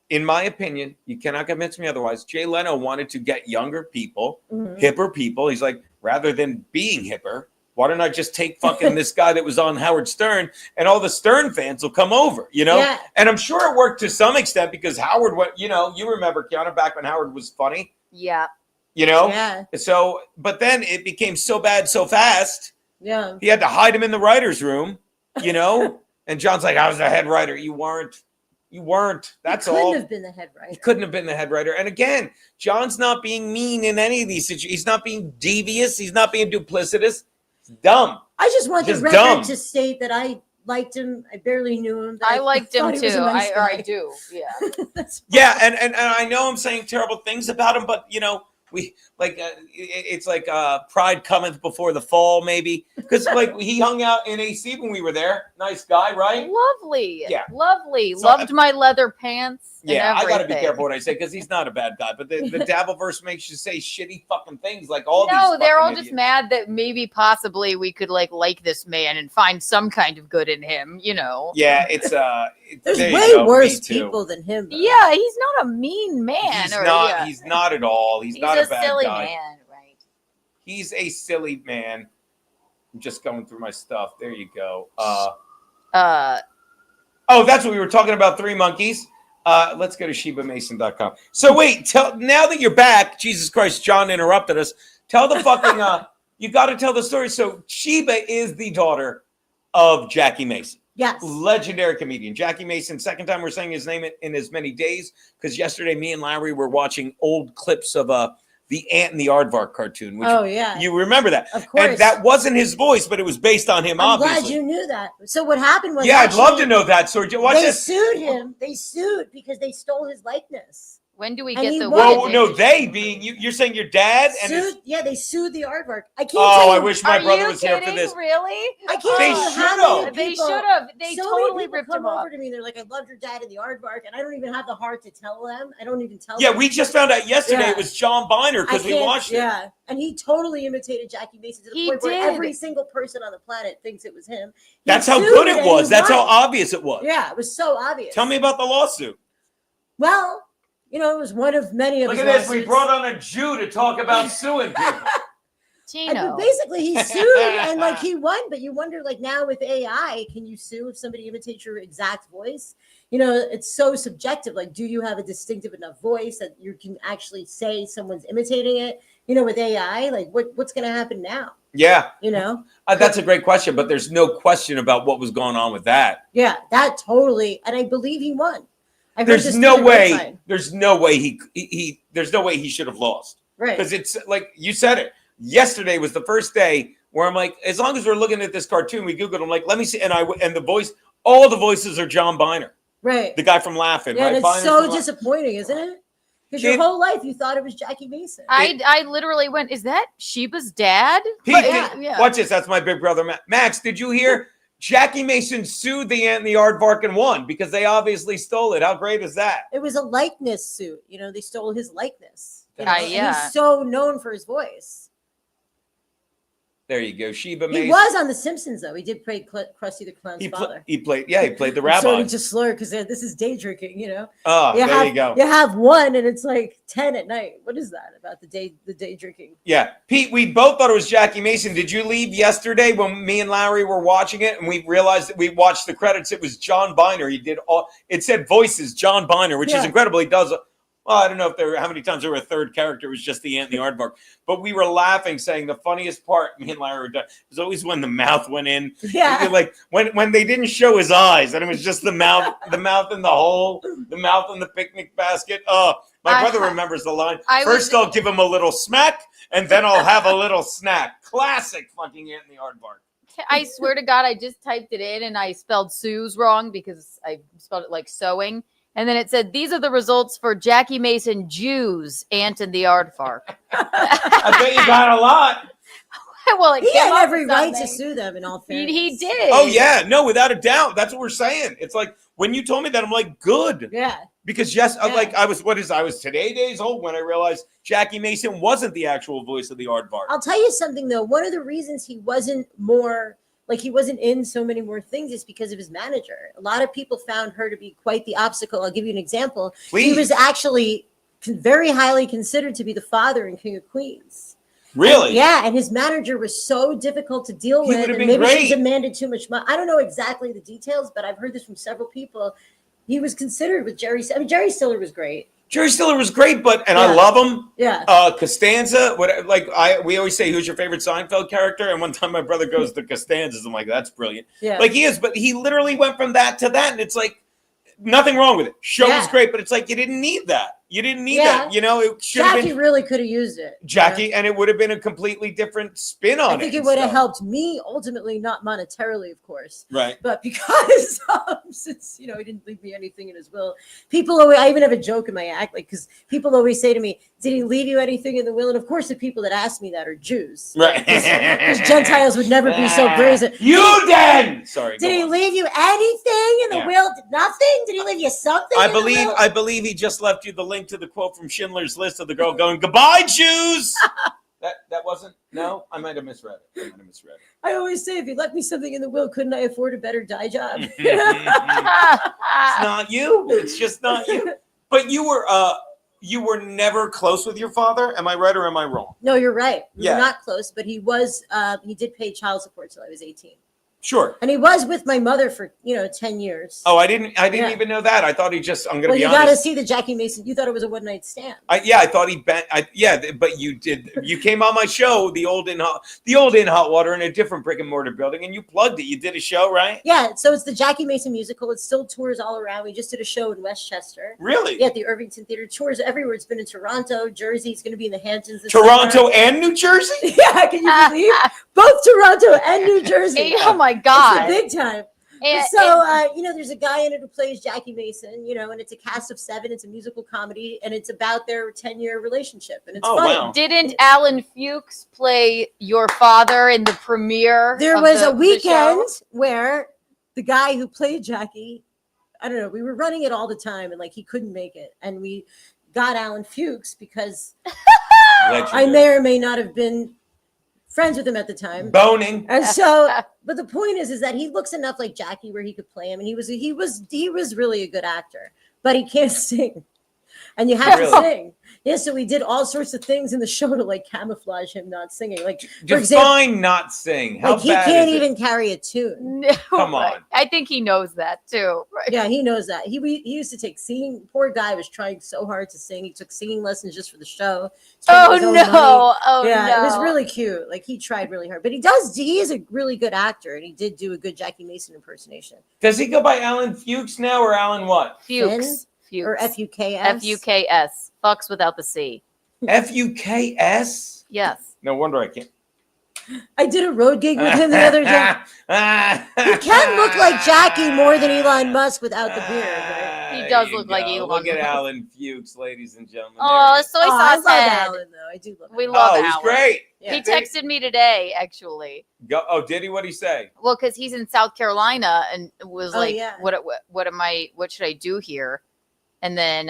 S2: in my opinion, you cannot convince me otherwise. Jay Leno wanted to get younger people, hipper people. He's like, rather than being hipper, why don't I just take fucking this guy that was on Howard Stern, and all the Stern fans will come over, you know?
S4: Yeah.
S2: And I'm sure it worked to some extent because Howard went, you remember Kiana back when Howard was funny,
S3: Yeah.
S4: Yeah.
S2: So, but then it became so bad so fast,
S4: Yeah.
S2: he had to hide him in the writer's room, and John's like, I was the head writer. You weren't. That's
S4: He
S2: all.
S4: couldn't have been the head
S2: He
S4: writer.
S2: couldn't have been the head writer. And again, John's not being mean in any of these situations. He's not being devious. He's not being duplicitous. It's dumb.
S4: I just want the
S2: Just
S4: record
S2: dumb.
S4: to state that I liked him. I barely knew him. but
S3: I liked him
S4: thought he was
S3: too.
S4: a nice
S3: I
S4: guy.
S3: do. Yeah.
S4: That's
S2: Yeah, and I know I'm saying terrible things about him, but we like it's like pride cometh before the fall, maybe, because like he hung out in AC when we were there. Nice guy, right?
S3: Lovely.
S2: Yeah.
S3: Lovely.
S2: So
S3: Loved my leather pants. and
S2: Yeah, I got to be
S3: everything.
S2: careful what I say because he's not a bad guy. But the Dabbleverse makes you say shitty fucking things like all these.
S3: No, they're all
S2: fucking
S3: just
S2: idiots.
S3: mad that maybe possibly we could like this man and find some kind of good in him,
S2: Yeah, it's
S4: There's
S2: there you
S4: way
S2: go,
S4: worse
S2: me too.
S4: people than him. though.
S3: Yeah, he's not a mean man.
S2: He's not.
S3: Yeah.
S2: He's not at all. He's not
S3: a
S2: a bad
S3: silly
S2: guy.
S3: man, right?
S2: He's a silly man. I'm just going through my stuff. There you go. Oh, that's what we were talking about. 3 Monkeys. Let's go to ShebaMason.com. So wait, now that you're back, Jesus Christ, John interrupted us. Tell the fucking. You got to tell the story. So Sheba is the daughter of Jackie Mason.
S4: Yes.
S2: Legendary comedian Jackie Mason. Second time we're saying his name in as many days because yesterday me and Larry were watching old clips of the Ant and the Aardvark cartoon. Which
S4: Oh, yeah.
S2: you remember that?
S4: Of course.
S2: And that wasn't his voice, but it was based on him.
S4: I'm
S2: obviously.
S4: glad you knew that. So what happened was
S2: Yeah, I'd love to
S4: actually,
S2: know that. So watch
S4: they
S2: this.
S4: sued him. They sued because they stole his likeness.
S3: When do we
S4: And
S3: get
S4: he
S3: the?
S4: won.
S2: Whoa,
S3: what
S2: no,
S3: edition?
S2: they being you. You're saying your dad and his.
S4: They sued the aardvark. I can't
S2: Oh,
S4: tell you.
S2: I wish my
S3: Are
S2: brother
S3: you
S2: was here for
S3: kidding?
S2: this.
S3: Really?
S4: I can't
S2: They
S4: tell you how
S2: should've.
S4: many
S3: They
S4: people-
S3: should have. They
S4: so
S3: totally
S4: many people
S3: ripped
S4: come
S3: him off.
S4: over to me. They're like, "I loved your dad in the aardvark," and I don't even have the heart to tell them. I don't even tell
S2: Yeah,
S4: them.
S2: we just found out yesterday
S4: Yeah.
S2: it was John Biner because
S4: I
S2: we
S4: can't-
S2: watched it.
S4: Yeah, and he totally imitated Jackie Mason to the
S3: He
S4: point where
S3: did.
S4: every single person on the planet thinks it was him. He
S2: That's how
S4: sued
S2: good
S4: and
S2: it
S4: he
S2: was. That's how
S4: won.
S2: obvious it was.
S4: Yeah, it was so obvious.
S2: Tell me about the lawsuit.
S4: Well, it was one of many of
S2: Look
S4: his
S2: at this. We
S4: lawsuits.
S2: brought on a Jew to talk about suing people.
S4: And
S3: Gino.
S4: basically, he sued and he won. But you wonder, now with AI, can you sue if somebody imitates your exact voice? It's so subjective. Do you have a distinctive enough voice that you can actually say someone's imitating it? With AI, what's going to happen now?
S2: Yeah.
S4: That's
S2: a great question, but there's no question about what was going on with that.
S4: Yeah, that totally. And I believe he won. I heard
S2: There's
S4: this
S2: no
S4: through the
S2: way.
S4: grapevine.
S2: There's no way there's no way he should have lost.
S4: Right.
S2: Because it's like you said it. Yesterday was the first day where I'm like, as long as we're looking at this cartoon, we Googled. I'm like, let me see. And the voice, all the voices are John Biner,
S4: Right.
S2: the guy from Laughing.
S4: Yeah,
S2: right?
S4: and
S2: Biner's
S4: it's so
S2: from
S4: disappointing, isn't it? Because your whole life you thought it was Jackie Mason.
S3: I literally went, is that Sheba's dad?
S2: Pete,
S3: Yeah.
S2: watch this. That's my big brother, Max. Did you hear Jackie Mason sued the Ant and the Aardvark and won because they obviously stole it? How great is that?
S4: It was a likeness suit. You know, they stole his likeness. You know?
S3: Yeah.
S4: And he's so known for his voice.
S2: There you go, Sheba Mason.
S4: He was on The Simpsons, though. He did play Krusty the Clown's father.
S2: He played the
S4: I'm
S2: rabbi.
S4: starting to slur because this is day drinking, you know.
S2: Oh, there you go.
S4: You have one, and it's like 10 at night. What is that about the day drinking?
S2: Yeah, Pete, we both thought it was Jackie Mason. Did you leave yesterday when me and Larry were watching it, and we realized that we watched the credits? It was John Biner. He did all. It said voices John Biner, which is incredible. He does. Well, I don't know if how many times there were a third character. It was just the Ant and the Aardvark. But we were laughing, saying the funniest part, me and Larry were done, was always when the mouth went in.
S4: Yeah.
S2: Like when they didn't show his eyes, and it was just the mouth in the hole, the mouth in the picnic basket. Oh, my brother remembers the line. First, I'll give him a little smack, and then I'll have a little snack. Classic fucking Ant and the Aardvark.
S3: I swear to God, I just typed it in and I spelled Sue's wrong because I spelled it like sewing. And then it said, these are the results for Jackie Mason, Jews, Ant and the Aardvark.
S2: I bet you got a lot.
S3: Well,
S4: he had every right to sue them in all fairness.
S3: He did.
S2: Oh, yeah. No, without a doubt. That's what we're saying. It's like, when you told me that, I'm like, good.
S4: Yeah.
S2: Because I was today days old when I realized Jackie Mason wasn't the actual voice of the Aardvark.
S4: I'll tell you something, though. One of the reasons he wasn't in so many more things is because of his manager. A lot of people found her to be quite the obstacle. I'll give you an example.
S2: Please.
S4: He was actually very highly considered to be the father in King of Queens.
S2: Really?
S4: And his manager was so difficult to deal with.
S2: would have been
S4: maybe
S2: great.
S4: she demanded too much money. I don't know exactly the details, but I've heard this from several people. He was considered with Jerry. I mean, Jerry Stiller was great.
S2: Jerry Stiller was great, I love him.
S4: Yeah.
S2: Costanza, we always say, who's your favorite Seinfeld character? And one time my brother goes to Costanza's. I'm like, that's brilliant.
S4: Yeah.
S2: Like he is, but he literally went from that to that, and it's like nothing wrong with it. Show was great, but it's like you didn't need that. You didn't need that. You know, it should have been.
S4: Jackie really could have used it.
S2: Jackie, and it would have been a completely different spin on it.
S4: I think it would have helped me ultimately, not monetarily, of course.
S2: Right.
S4: But because since he didn't leave me anything in his will, people always. I even have a joke in my act, like because people always say to me, "Did he leave you anything in the will?" And of course, the people that ask me that are Jews.
S2: Right.
S4: Because Gentiles would never be so brazen.
S2: You then. Sorry.
S4: Did he leave you anything in the will? Nothing. Did he leave you something?
S2: I believe he just left you the link to the quote from Schindler's List of the girl going, "Goodbye, Jews." that wasn't. No, I might have misread it.
S4: I always say, if you left me something in the will, couldn't I afford a better dye job?
S2: It's not you. It's just not you. But you were never close with your father. Am I right or am I wrong?
S4: No, you're right. We
S2: Yeah.
S4: were not close, but he was. He did pay child support till I was 18.
S2: Sure.
S4: And he was with my mother for 10 years.
S2: Oh, I didn't even know that. I thought he just. I'm going to be honest.
S4: Well, you got to see the Jackie Mason. You thought it was a one night stand.
S2: I thought he bent. But you did. You came on my show, the old in hot water, in a different brick and mortar building, and you plugged it. You did a show, right?
S4: Yeah. So it's the Jackie Mason musical. It still tours all around. We just did a show in Westchester.
S2: Really?
S4: Yeah, at the Irvington Theater. Tours everywhere. It's been in Toronto, Jersey. It's going to be in the Hamptons.
S2: Toronto
S4: summer.
S2: and New Jersey?
S4: Yeah, can you believe? Both Toronto and New Jersey.
S3: Oh my God.
S4: It's a big time. There's a guy in it who plays Jackie Mason, and it's a cast of 7. It's a musical comedy, and it's about their 10-year relationship, and it's funny.
S2: Wow.
S3: Didn't Alan Fuchs play your father in the premiere?
S4: There
S3: of
S4: was a
S3: the
S4: weekend
S3: show?
S4: where the guy who played Jackie, I don't know, we were running it all the time, and he couldn't make it, and we got Alan Fuchs because I may or may not have been friends with him at the time.
S2: Boning.
S4: And so, but the point is that he looks enough like Jackie where he could play him, and he was really a good actor, but he can't sing, and you have to sing. Yeah, so we did all sorts of things in the show to camouflage him not singing. For example,
S2: not sing. How
S4: he
S2: bad
S4: can't
S2: is it?
S4: even carry a tune.
S3: No,
S2: Come on.
S3: I think he knows that too. Right?
S4: Yeah, he knows that. He used to take singing. Poor guy was trying so hard to sing. He took singing lessons just for the show.
S3: Oh
S4: Spent his own
S3: no!
S4: money.
S3: Oh
S4: Yeah,
S3: no!
S4: it was really cute. He tried really hard, but he is a really good actor, and he did do a good Jackie Mason impersonation.
S2: Does he go by Alan Fuchs now or Alan what?
S3: Fuchs. Fuchs.
S4: Or Fuks.
S3: Fuks. Fucks without the C.
S2: Fuks?
S3: Yes.
S2: No wonder I can't.
S4: I did a road gig with him the other day. He can look like Jackie more than Elon Musk without the beard, right?
S3: He does
S2: There you
S3: look like
S2: go.
S3: Elon
S2: Look at
S3: Musk.
S2: Alan Fuchs, ladies and gentlemen.
S3: Oh,
S2: There he is.
S3: soy
S4: Oh, I
S3: sauce
S4: love
S3: head.
S4: Alan though. I do love.
S3: We
S4: Alan.
S3: love
S2: Oh, he's
S3: Alan.
S2: great.
S4: Yeah.
S3: He texted me today, actually.
S2: Oh, did he? What'd he say?
S3: Well, because he's in South Carolina and was
S4: Oh,
S3: like,
S4: yeah.
S3: what should I do here? And then,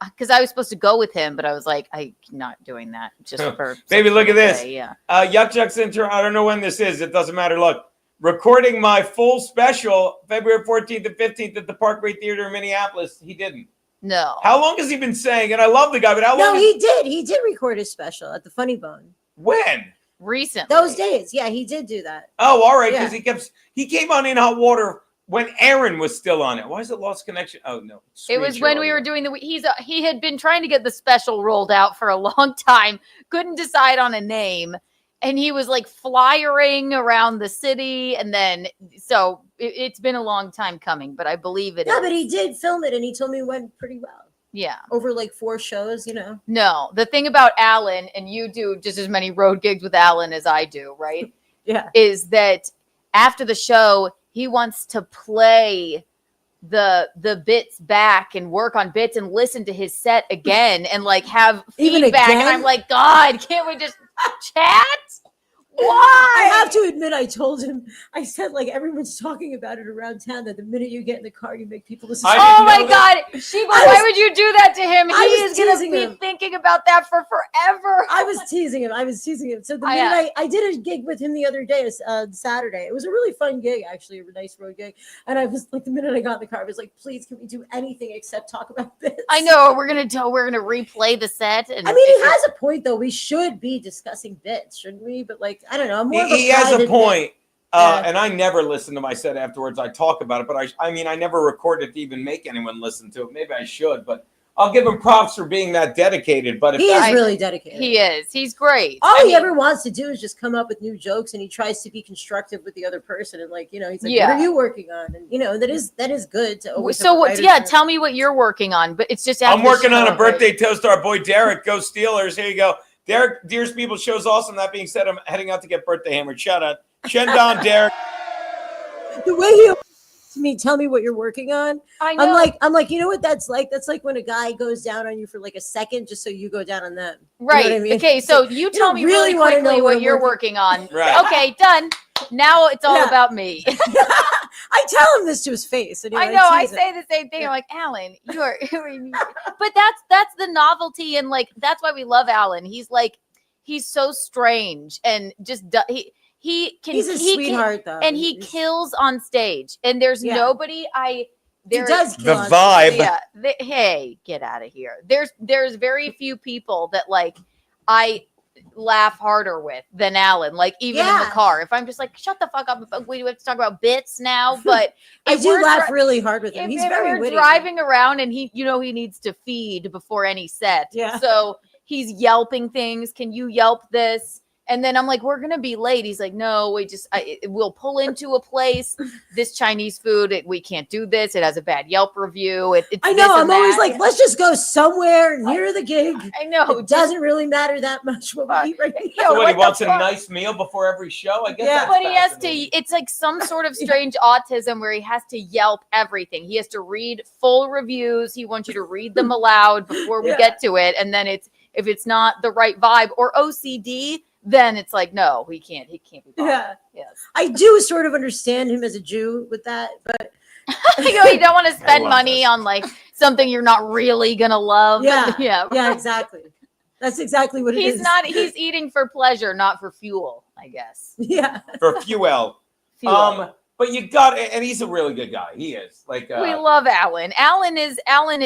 S3: because I was supposed to go with him, but I was like, I'm not doing that just for.
S2: Baby, look at this.
S3: Day, yeah.
S2: Yuck Yuck's intro. I don't know when this is. It doesn't matter. Look, recording my full special February 14th and 15th at the Parkway Theater in Minneapolis. He didn't.
S3: No.
S2: How long has he been saying? And I love the guy, but how long?
S4: No, he did. He did record his special at the Funny Bone.
S2: When?
S3: Recently.
S4: Those days, yeah, he did do that.
S2: Oh, all right.
S4: Yeah.
S2: Because he came on In Hot Water when Aaron was still on it. Why is it lost connection? Oh no.
S3: It was
S2: Screen
S3: when
S2: share
S3: we were
S2: audio.
S3: doing he had been trying to get the special rolled out for a long time, couldn't decide on a name, and he was like flyering around the city, and then so it's been a long time coming, but I believe it
S4: Yeah,
S3: is.
S4: but he did film it, and he told me it went pretty well
S3: Yeah.
S4: over like 4 shows. You know.
S3: No, the thing about Alan, and you do just as many road gigs with Alan as I do, right?
S4: Yeah.
S3: Is that after the show, he wants to play the bits back and work on bits and listen to his set again and like have
S4: Even
S3: feedback. And
S4: again?
S3: I'm like, God, can't we just chat?
S4: I
S3: Why?
S4: have to admit, I told him, I said, like, everyone's talking about it around town that the minute you get in the car, you make people listen.
S2: I
S4: to
S2: didn't
S3: Oh my
S2: know
S3: God, Sheba,
S4: I
S3: why
S4: was-
S3: would you do that to him? He
S4: I was
S3: is gonna
S4: teasing
S3: be
S4: him.
S3: thinking about that for forever.
S4: I was teasing him. So the
S3: I,
S4: minute I did a gig with him the other day, Saturday. It was a really fun gig, actually, a nice road gig. And I was like, the minute I got in the car, I was like, please, can we do anything except talk about this?
S3: I know we're gonna replay the set. And
S4: I mean, he has a point, though. We should be discussing bits, shouldn't we? But like, I don't know. I'm more of a
S2: He has a
S4: private
S2: point.
S4: Yeah.
S2: And I never listen to my set afterwards. I talk about it, but I mean, I never record it to even make anyone listen to it. Maybe I should, but I'll give him props for being that dedicated. But if
S4: He is
S2: that-
S4: really dedicated.
S3: He is. He's great.
S4: All
S3: I
S4: he
S3: mean,
S4: ever wants to do is just come up with new jokes, and he tries to be constructive with the other person. And like, you know, he's like,
S3: Yeah.
S4: "What are you working on?" And you know, that is good to always.
S3: So
S4: have a
S3: what?
S4: writer's
S3: Yeah,
S4: room.
S3: tell me what you're working on. But it's just
S2: I'm
S3: after the
S2: working on
S3: show,
S2: a birthday toast to our boy Derek. Go Steelers. Here you go. Derek, Dear's People show's awesome. That being said, I'm heading out to get birthday hammered. Shout out. Shendon, Derek.
S4: The way he to me, tell me what you're working on.
S3: I know.
S4: I'm like, you know what that's like? That's like when a guy goes down on you for like a second just so you go down on them. You know
S3: Right.
S4: what I mean?
S3: Okay. So you tell
S4: don't
S3: me
S4: really
S3: really
S4: wanna know
S3: quickly
S4: what
S3: what
S4: I'm
S3: you're
S4: working-
S3: working on.
S2: Right.
S3: Okay. Done. Now it's all
S4: Yeah.
S3: about me.
S4: I tell him this to his face. And
S3: I know. I
S4: tease him.
S3: say the same thing.
S4: Yeah.
S3: I'm like, Alan, you are. But that's the novelty, and like that's why we love Alan. He's like, he's so strange and just he can.
S4: He's a
S3: he
S4: sweetheart, though.
S3: Can, and he kills on stage. And there's
S4: Yeah.
S3: nobody
S4: He
S3: there
S4: does
S2: The
S4: kill on
S2: vibe.
S4: stage.
S3: yeah hey, get out of here. There's very few people that like I laugh harder with than Alan, like even in the
S4: Yeah.
S3: car. If I'm just like, shut the fuck up, we have to talk about bits now. But
S4: I
S3: if
S4: do
S3: we're
S4: laugh
S3: dri-
S4: really hard with him.
S3: if,
S4: He's
S3: if
S4: very
S3: we're
S4: witty.
S3: driving around and he needs to feed before any set,
S4: Yeah.
S3: so he's yelping things. Can you yelp this? And then I'm like, we're gonna be late. He's like, no, we'll pull into a place. This Chinese food, we can't do this. It has a bad Yelp review. It's
S4: I
S3: this
S4: know.
S3: and
S4: I'm always
S3: that.
S4: like, let's just go somewhere near the gig.
S3: I know.
S4: It doesn't really matter that much what we eat right now.
S2: So what, he
S3: what the
S2: wants a
S3: fuck?
S2: nice meal before every show? I guess
S4: Yeah.
S2: that's
S3: But he has to,
S2: fascinating.
S3: it's like some sort of strange autism where he has to Yelp everything. He has to read full reviews. He wants you to read them aloud before we
S4: Yeah.
S3: get to it. And then if it's not the right vibe or OCD, then it's like, no, he can't be bothered.
S4: Yeah.
S3: Yes.
S4: I do sort of understand him as a Jew with that, but
S3: You know, you don't want to spend
S2: love
S3: money
S2: this.
S3: on like something you're not really going to love.
S4: Yeah.
S3: Yeah.
S4: yeah, exactly. That's exactly what it is.
S3: He's eating for pleasure, not for fuel, I guess.
S4: Yeah.
S2: For fuel.
S3: Fuel.
S2: But you got, and he's a really good guy. He is like,
S3: We love Alan. Alan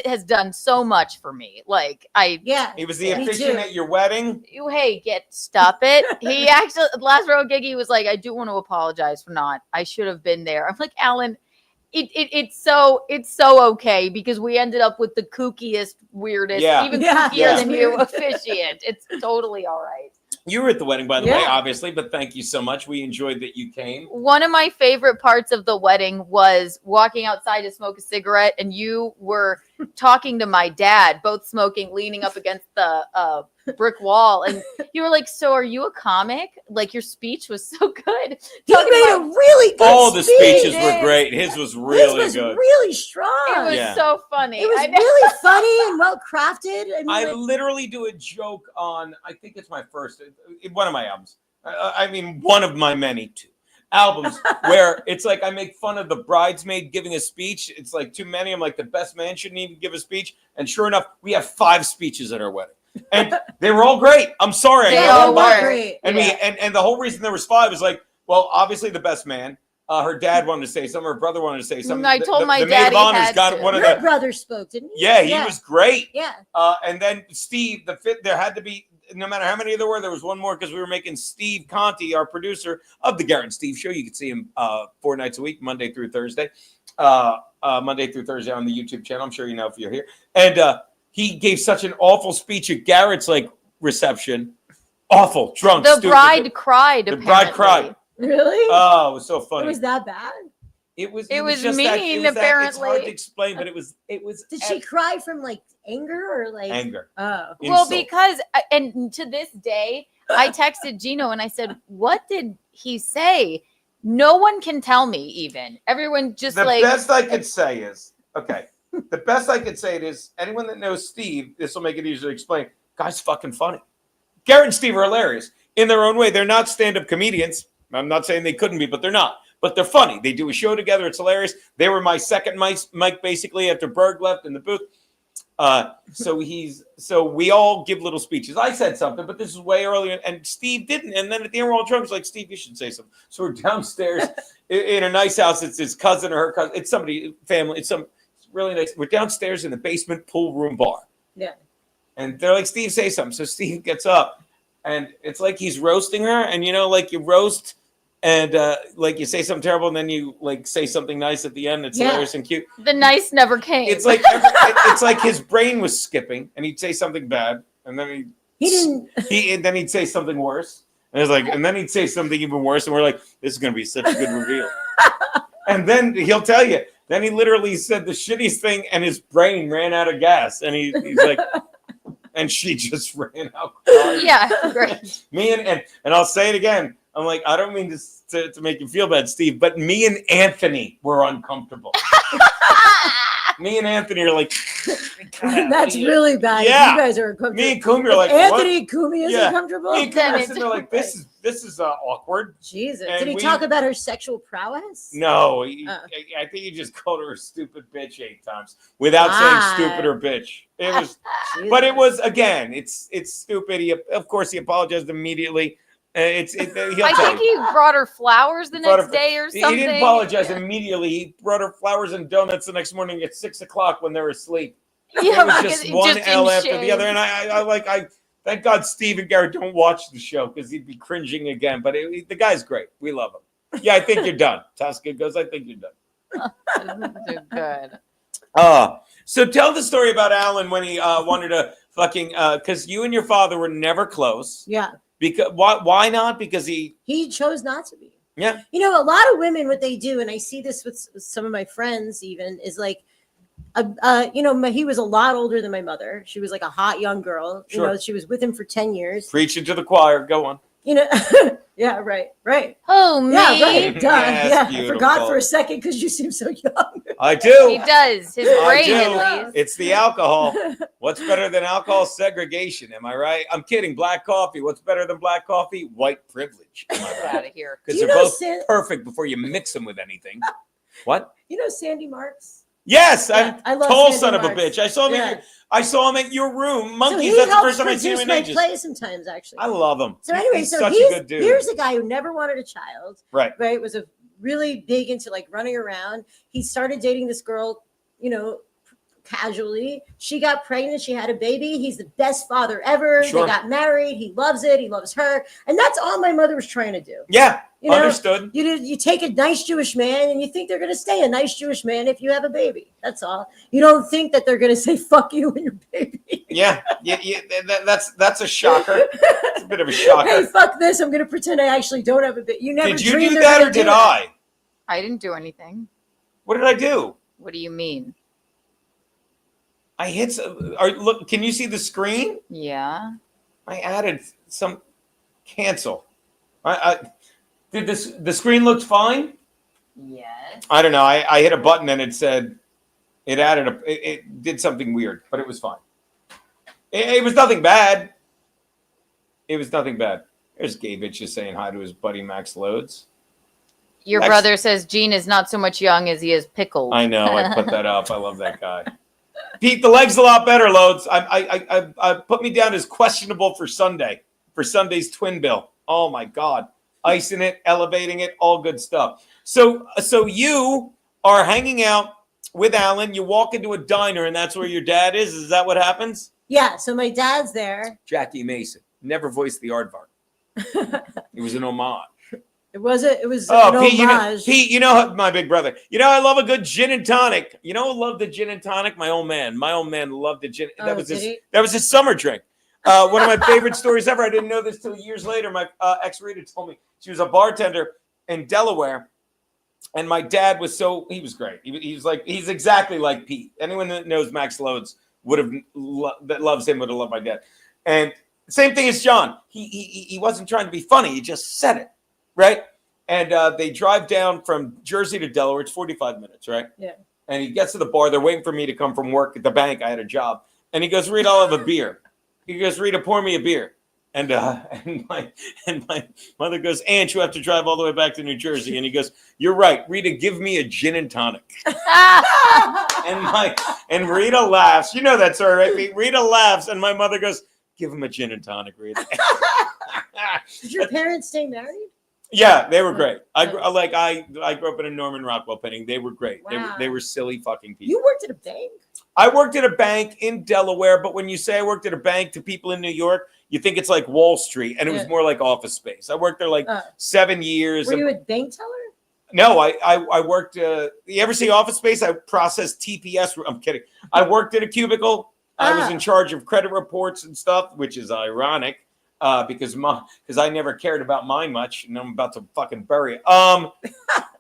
S3: has done so much for me. Like
S4: Yeah.
S2: he was the
S4: Me
S2: officiant
S4: too.
S2: at your wedding.
S3: stop it. He actually last road gig, he was like, I do want to apologize for not. I should have been there. I'm like, Alan, it's so okay because we ended up with the kookiest, weirdest,
S2: Yeah.
S3: even
S4: Yeah.
S3: kookier
S2: Yeah.
S3: than you officiant. It's totally all right.
S2: You were at the wedding, by the way,
S4: Yeah.
S2: obviously, but thank you so much. We enjoyed that you came.
S3: One of my favorite parts of the wedding was walking outside to smoke a cigarette, and you were talking to my dad, both smoking, leaning up against the brick wall. And you were like, so are you a comic? Like your speech was so good.
S4: He
S3: Talking
S4: made a
S3: about-
S4: really good
S2: All the
S4: speech.
S2: speeches were great. His was really
S4: His was
S2: good.
S4: really strong.
S3: It was
S2: Yeah.
S3: so funny.
S4: It was
S3: I know.
S4: really funny and well crafted. I mean,
S2: I
S4: like,
S2: literally do a joke on, I think it's my first, one of my albums. I mean, one of my many albums where it's like I make fun of the bridesmaid giving a speech. It's like too many. I'm like, the best man shouldn't even give a speech. And sure enough, we have 5 speeches at our wedding. And they were all great. I'm sorry.
S3: They
S2: I
S3: all
S2: got them by.
S3: were.
S4: great.
S2: And and the whole reason there was 5 is like, well, obviously the best man. Her dad wanted to say something. Her brother wanted to say something.
S3: I told my
S2: the
S3: dad
S2: maid of
S3: he
S2: honor's
S3: had
S2: got
S3: to.
S2: one of
S4: Your
S2: the.
S4: brother spoke, didn't he?
S2: Yeah, he was great.
S4: Yeah.
S2: And then Steve, there had to be, no matter how many there was one more because we were making Steve Conti, our producer of the Garrett and Steve Show. You can see him 4 nights a week, Monday through Thursday. Monday through Thursday on the YouTube channel. I'm sure you know if you're here. And he gave such an awful speech at Garrett's reception. Awful, drunk,
S3: The
S2: stupid.
S3: bride cried.
S2: The bride cried.
S4: Really?
S2: Oh, it was so funny.
S4: It was that bad?
S2: It was
S3: mean,
S2: it's hard
S3: apparently.
S2: to explain, but it was.
S4: Did she cry from like anger or like
S2: anger?
S4: Oh.
S3: Well,
S2: Insult.
S3: because and to this day, I texted Gino and I said, "What did he say?" No one can tell me. Even everyone just
S2: The
S3: like
S2: best I could say is okay. The best I could say it is anyone that knows Steve. This will make it easier to explain. Guy's fucking funny. Garrett and Steve are hilarious in their own way. They're not stand-up comedians. I'm not saying they couldn't be, but they're not. But they're funny. They do a show together. It's hilarious. They were my second mic basically after Berg left in the booth. So we all give little speeches. I said something, but this is way earlier, and Steve didn't. And then at the end, we're all drunk. It's like, Steve, you should say something. So we're downstairs in a nice house. It's his cousin or her cousin. It's somebody, family. It's really nice. We're downstairs in the basement pool room bar.
S4: Yeah.
S2: And they're like, Steve, say something. So Steve gets up, and it's like he's roasting her. And like you roast. And like you say something terrible, and then you like say something nice at the end. It's hilarious and cute.
S3: the nice never came.
S2: It's like it's like his brain was skipping, and he'd say something bad, and then and then he'd say something worse, and then he'd say something even worse, and we're like, this is gonna be such a good reveal. And then he'll tell you. Then he literally said the shittiest thing, and his brain ran out of gas, and he's like. And she just ran out crying.
S3: Yeah, great.
S2: Me and I'll say it again. I'm like, I don't mean to make you feel bad, Steve, but me and Anthony were uncomfortable. Me and Anthony are like,
S4: That's really bad.
S2: Yeah.
S4: You guys are uncomfortable.
S2: me and Kumi are like,
S4: Anthony
S2: what?
S4: Kumi is
S2: Yeah.
S4: uncomfortable.
S2: Me and Kumi are sitting there like, this is awkward.
S4: Jesus.
S2: And
S4: Did he
S2: we-
S4: talk about her sexual prowess?
S2: No,
S4: Oh.
S2: I think he just called her a stupid bitch 8 times without
S4: Ah.
S2: saying stupid or bitch. It was,
S4: Jesus.
S2: but it was again, it's stupid. Of course, he apologized immediately. He'll
S3: I
S2: tell
S3: think
S2: you.
S3: he brought her flowers the
S2: Brought
S3: next
S2: her-
S3: day or
S2: He
S3: something.
S2: didn't apologize immediately. He brought her flowers and donuts the next morning at 6 o'clock when they were asleep.
S3: Yeah,
S2: It was
S3: because
S2: just one
S3: in
S2: L after the
S3: shame.
S2: other. And I thank God Steve and Garrett don't watch the show because he'd be cringing again. But the guy's great. We love him. Yeah, I think you're done. Tosca goes, I think you're done.
S3: Good.
S2: So tell the story about Alan when he wanted to fucking, because you and your father were never close.
S4: Yeah.
S2: Because why not? Because he
S4: chose not to be.
S2: Yeah.
S4: You know, a lot of women, what they do, and I see this with some of my friends even, is like, he was a lot older than my mother. She was like a hot young girl.
S2: Sure.
S4: You know, she was with him for 10 years.
S2: preaching to the choir. Go on.
S4: You know, yeah, right.
S3: Oh, me.
S4: Yeah, right. Duh.
S2: Yes,
S4: Yeah, I
S2: beautiful.
S4: forgot for a second because you seem so young.
S2: I do.
S3: He does. His
S2: I
S3: brain,
S2: do.
S3: at least.
S2: It's the alcohol. What's better than alcohol? Segregation. Am I right? I'm kidding. Black coffee. What's better than black coffee? White privilege. Am I
S3: Get
S2: right?
S3: out of here.
S2: Because
S4: Do
S2: they're
S4: you know
S2: both perfect before you mix them with anything. What?
S4: You know Sandy Marks?
S2: Yes,
S4: Yeah, I
S2: I'm
S4: love
S2: tall
S4: Sandy
S2: son of a
S4: Marks.
S2: bitch. I saw him.
S4: Yeah.
S2: I saw him at your room.
S4: So
S2: Monkeys.
S4: he
S2: That's the
S4: helps
S2: first time I see him
S4: produce
S2: in
S4: my
S2: ages.
S4: play sometimes, actually.
S2: I love him.
S4: So anyway,
S2: he's
S4: so
S2: such
S4: he's
S2: a good dude.
S4: here's a guy who never wanted a child.
S2: Right.
S4: Right. Was a really big into like running around. He started dating this girl, casually. She got pregnant. She had a baby. He's the best father ever.
S2: Sure.
S4: They got married. He loves it. He loves her. And that's all my mother was trying to do.
S2: Yeah.
S4: You know,
S2: Understood.
S4: You take a nice Jewish man and you think they're going to stay a nice Jewish man if you have a baby. That's all. You don't think that they're going to say fuck you and your baby.
S2: Yeah. That's a shocker. It's a bit of a shocker.
S4: Hey, fuck this. I'm going to pretend I actually don't have a baby. You never
S2: Did you
S4: dreamed
S2: do
S4: they're
S2: that
S4: gonna
S2: or did
S4: do
S2: I?
S3: I didn't do anything.
S2: What did I do?
S3: What do you mean?
S2: I hit. Look, can you see the screen?
S3: Yeah.
S2: I added some cancel. I did this. The screen looked fine.
S3: Yes.
S2: I don't know. I hit a button and it said it added it did something weird, but it was fine. It was nothing bad. It was nothing bad. There's Gavich just saying hi to his buddy Max Loads.
S3: Your
S2: Max-
S3: brother says Gene is not so much young as he is pickled.
S2: I know. I put that up. I love that guy. Pete, the leg's a lot better, Loads. I put me down as questionable for Sunday's twin bill. Oh my God. Icing it, elevating it, all good stuff. So you are hanging out with Alan. You walk into a diner and that's where your dad is. Is that what happens?
S4: Yeah, so my dad's there.
S2: Jackie Mason never voiced the aardvark. It was an homage.
S4: It was an
S2: Pete,
S4: homage.
S2: you know my big brother. You know I love a good gin and tonic. You know who loved the gin and tonic? My old man. My old man loved the gin. That was his summer drink. One of my favorite stories ever. I didn't know this till years later. My ex Rita told me she was a bartender in Delaware, and my dad was he was great. He's exactly like Pete. Anyone that knows Max Loads that loves him would have loved my dad. And same thing as John. He wasn't trying to be funny. He just said it. Right. And they drive down from Jersey to Delaware. It's 45 minutes. Right.
S4: Yeah.
S2: And he gets to the bar. They're waiting for me to come from work at the bank. I had a job. And he goes, Rita, I'll have a beer. He goes, Rita, pour me a beer. And my mother goes, Aunt, you have to drive all the way back to New Jersey. And he goes, you're right. Rita, give me a gin and tonic. and Rita laughs. You know that story, right, Pete? Rita laughs. And my mother goes, give him a gin and tonic, Rita.
S4: Did your parents stay married?
S2: Yeah, they were great. I grew up in a Norman Rockwell painting. They were great.
S4: Wow.
S2: They were silly fucking people.
S4: You worked at a bank?
S2: I worked at a bank in Delaware, but when you say I worked at a bank to people in New York, you think it's like Wall Street, and it was more like office space. I worked there 7 years.
S4: Were you a bank teller?
S2: No, I worked. You ever see Office Space? I processed TPS. I'm kidding. I worked in a cubicle. I was in charge of credit reports and stuff, which is ironic. Because I never cared about mine much, and I'm about to fucking bury it.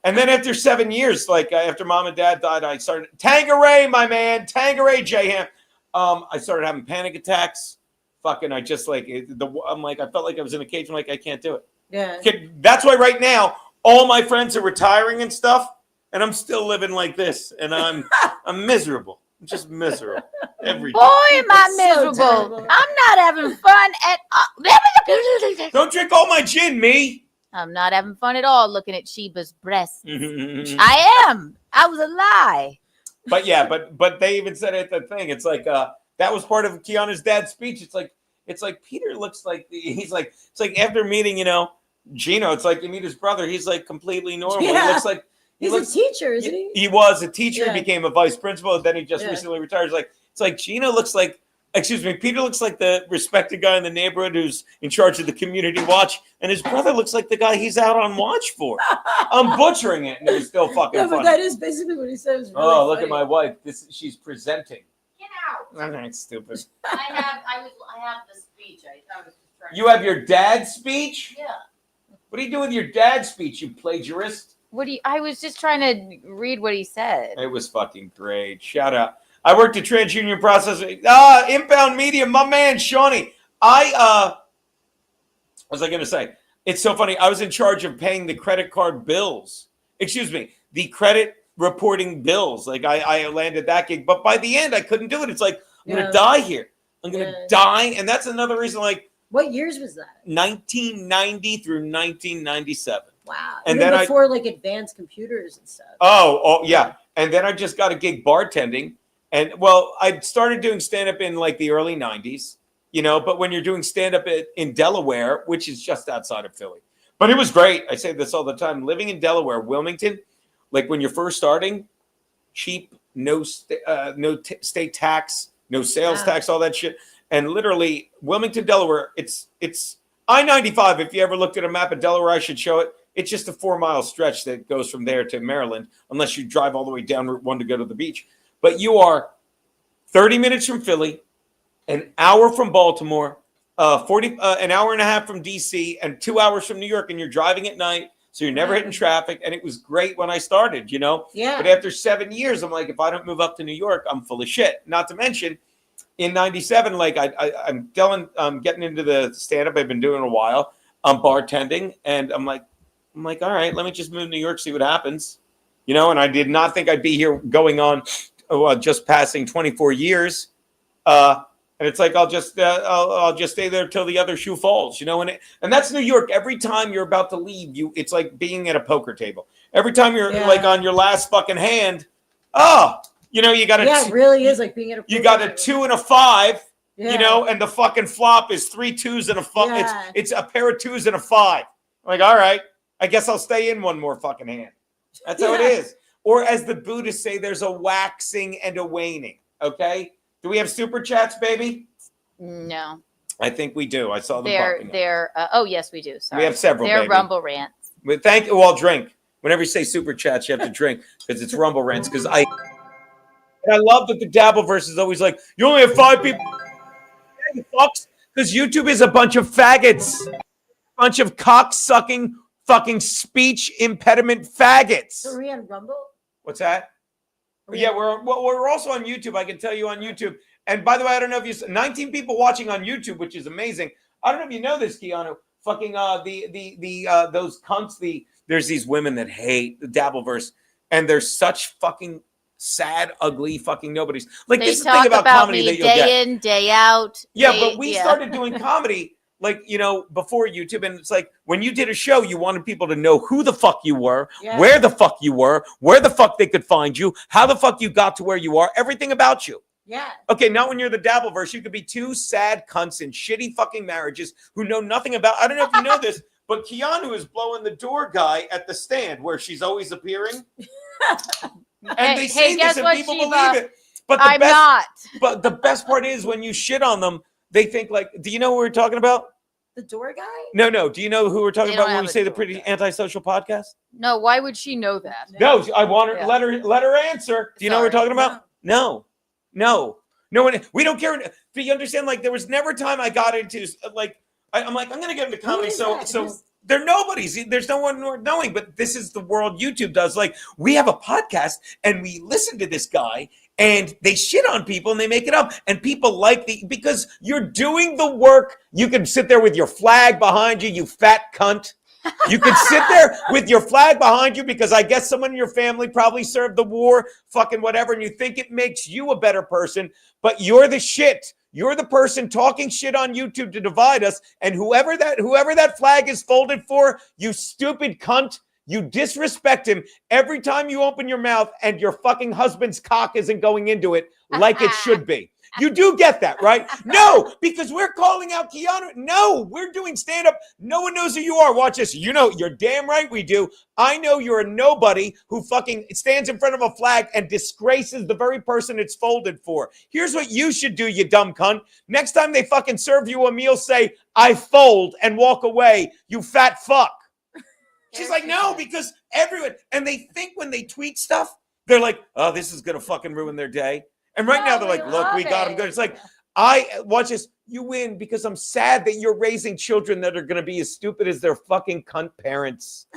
S2: And then after 7 years, after mom and dad died, I started Tangeray, my man, Tangeray J-Ham. I started having panic attacks. Fucking, I just I felt like I was in a cage. I'm like, I can't do it.
S4: Yeah.
S2: That's why right now all my friends are retiring and stuff, and I'm still living like this, and I'm miserable. I'm just miserable every day.
S3: Boy, am I miserable.
S4: terrible.
S3: I'm not having fun at all.
S2: Don't drink all my gin, me.
S3: I'm not having fun at all looking at Sheba's breasts.
S2: But
S3: I am. I was a lie.
S2: yeah, but they even said it at the thing. It's like that was part of Keanu's dad's speech. It's like Peter looks like it's like after meeting, Gino, it's like you meet his brother, he's like completely normal.
S4: Yeah.
S2: He looks like
S4: He's a teacher, isn't he?
S2: He was a teacher,
S4: Yeah.
S2: became a vice principal, and then he just
S4: Yeah.
S2: recently retired. It's like Gino looks like Peter looks like the respected guy in the neighborhood who's in charge of the community watch, and his brother looks like the guy he's out on watch for. I'm butchering it, and it was still fucking
S4: No, but
S2: funny.
S4: that is basically what he says.
S2: Oh, look at my wife. She's presenting.
S3: Get out.
S2: That's stupid.
S3: I have the speech. I was just trying
S2: You have your dad's speech?
S3: Yeah.
S2: What do you do with your dad's speech, you plagiarist?
S3: I was just trying to read what he said.
S2: It was fucking great. Shout out. I worked at TransUnion Processing. Inbound Media, my man, Shawnee. What was I going to say? It's so funny. I was in charge of paying the credit card bills. Excuse me, the credit reporting bills. I landed that gig. But by the end, I couldn't do it. It's like, I'm going to die here. I'm going to die. And that's another reason,
S4: What years was that?
S2: 1990 through 1997.
S4: Wow.
S2: And
S4: Even
S2: then
S4: before advanced computers and stuff.
S2: Oh, yeah. And then I just got a gig bartending. And I started doing stand-up in the early 90s, but when you're doing stand-up in Delaware, which is just outside of Philly. But it was great. I say this all the time. Living in Delaware, Wilmington, when you're first starting, cheap, no state tax, no sales tax, all that shit. And literally, Wilmington, Delaware, it's I-95. If you ever looked at a map of Delaware, I should show it. It's just a 4-mile stretch that goes from there to Maryland, unless you drive all the way down Route 1 to go to the beach. But you are 30 minutes from Philly, an hour from Baltimore, an hour and a half from D.C., and 2 hours from New York, and you're driving at night, so you're never hitting traffic. And it was great when I started,
S4: Yeah.
S2: But after 7 years, I'm like, if I don't move up to New York, I'm full of shit. Not to mention, in 97, like I'm getting into the stand-up. I've been doing it a while. I'm bartending, and I'm like, all right, let me just move to New York, see what happens. You know, and I did not think I'd be here going on just passing 24 years. And it's like I'll just stay there till the other shoe falls, you know. And that's New York. Every time you're about to leave, it's like being at a poker table. Every time you're like on your last fucking hand, you know, you got
S4: it really is like being at a.
S2: You got a 2 and a 5,
S4: Yeah.
S2: you know, and the fucking flop is 3 2s and a 5.
S4: Yeah.
S2: It's a pair of 2s and a 5. I'm like, all right, I guess I'll stay in one more fucking hand. That's how it is. Or as the Buddhists say, there's a waxing and a waning. Okay. Do we have super chats, baby?
S3: No.
S2: I think we do. I saw them.
S3: They're oh yes, we do. Sorry.
S2: We have several.
S3: They're
S2: baby.
S3: Rumble rants.
S2: Thank you. Well, drink. Whenever you say super chats, you have to drink because it's Rumble rants. Because I love that the Dabbleverse is always like, you only have 5 people. Yeah, you fucks. Because YouTube is a bunch of faggots, a bunch of cock-sucking, fucking speech impediment faggots.
S4: So are we on Rumble?
S2: What's that? Yeah, we're also on YouTube. I can tell you on YouTube. And by the way, I don't know if 19 people watching on YouTube, which is amazing. I don't know if you know this, Keanu. Fucking those cunts. There's these women that hate the Dabbleverse, and they're such fucking sad, ugly, fucking nobodies. Like
S3: They
S2: this is the
S3: talk
S2: thing about comedy
S3: me
S2: that you'll
S3: day
S2: get.
S3: in, day out.
S2: Yeah, but we started doing comedy. Like, you know, before YouTube, and it's like when you did a show, you wanted people to know who the fuck you were, where the fuck you were, where the fuck they could find you, how the fuck you got to where you are, everything about you.
S4: Yeah.
S2: Okay, not when you're the Dabbleverse. You could be 2 sad cunts in shitty fucking marriages who know nothing about. I don't know if you know this, but Keanu is blowing the door guy at the stand where she's always appearing. And they say this and people believe it. But
S3: I'm not.
S2: But the best part is when you shit on them, they think like, do you know who we're talking about?
S4: The door guy?
S2: No. Do you know who we're talking
S3: They
S2: about
S3: don't
S2: when we
S3: have
S2: say
S3: a
S2: the
S3: door
S2: pretty
S3: guy.
S2: antisocial podcast?
S3: No, why would she know that?
S2: No, I want her.
S3: Yeah.
S2: Let her answer. Do you know what we're
S3: Sorry.
S2: talking about? No one. We don't care. Do you understand? Like there was never time I got into like I'm like I'm gonna get into comedy. So they're nobodies. There's no one knowing. But this is the world YouTube does. Like we have a podcast and we listen to this guy. And they shit on people and they make it up. And people like because you're doing the work. You can sit there with your flag behind you, you fat cunt. You can sit there with your flag behind you because I guess someone in your family probably served the war, fucking whatever. And you think it makes you a better person, but you're the shit. You're the person talking shit on YouTube to divide us. And whoever that flag is folded for, you stupid cunt. You disrespect him every time you open your mouth and your fucking husband's cock isn't going into it like it should be. You do get that, right? No, because we're calling out Keanu. No, we're doing stand-up. No one knows who you are. Watch this. You know, you're damn right we do. I know you're a nobody who fucking stands in front of a flag and disgraces the very person it's folded for. Here's what you should do, you dumb cunt. Next time they fucking serve you a meal, say, I fold, and walk away, you fat fuck. She's like, no, because everyone, and they think when they tweet stuff, they're like, oh, this is going to fucking ruin their day. And right now they're like, look, we got him good. It's like, watch this, you win because I'm sad that you're raising children that are going to be as stupid as their fucking cunt parents.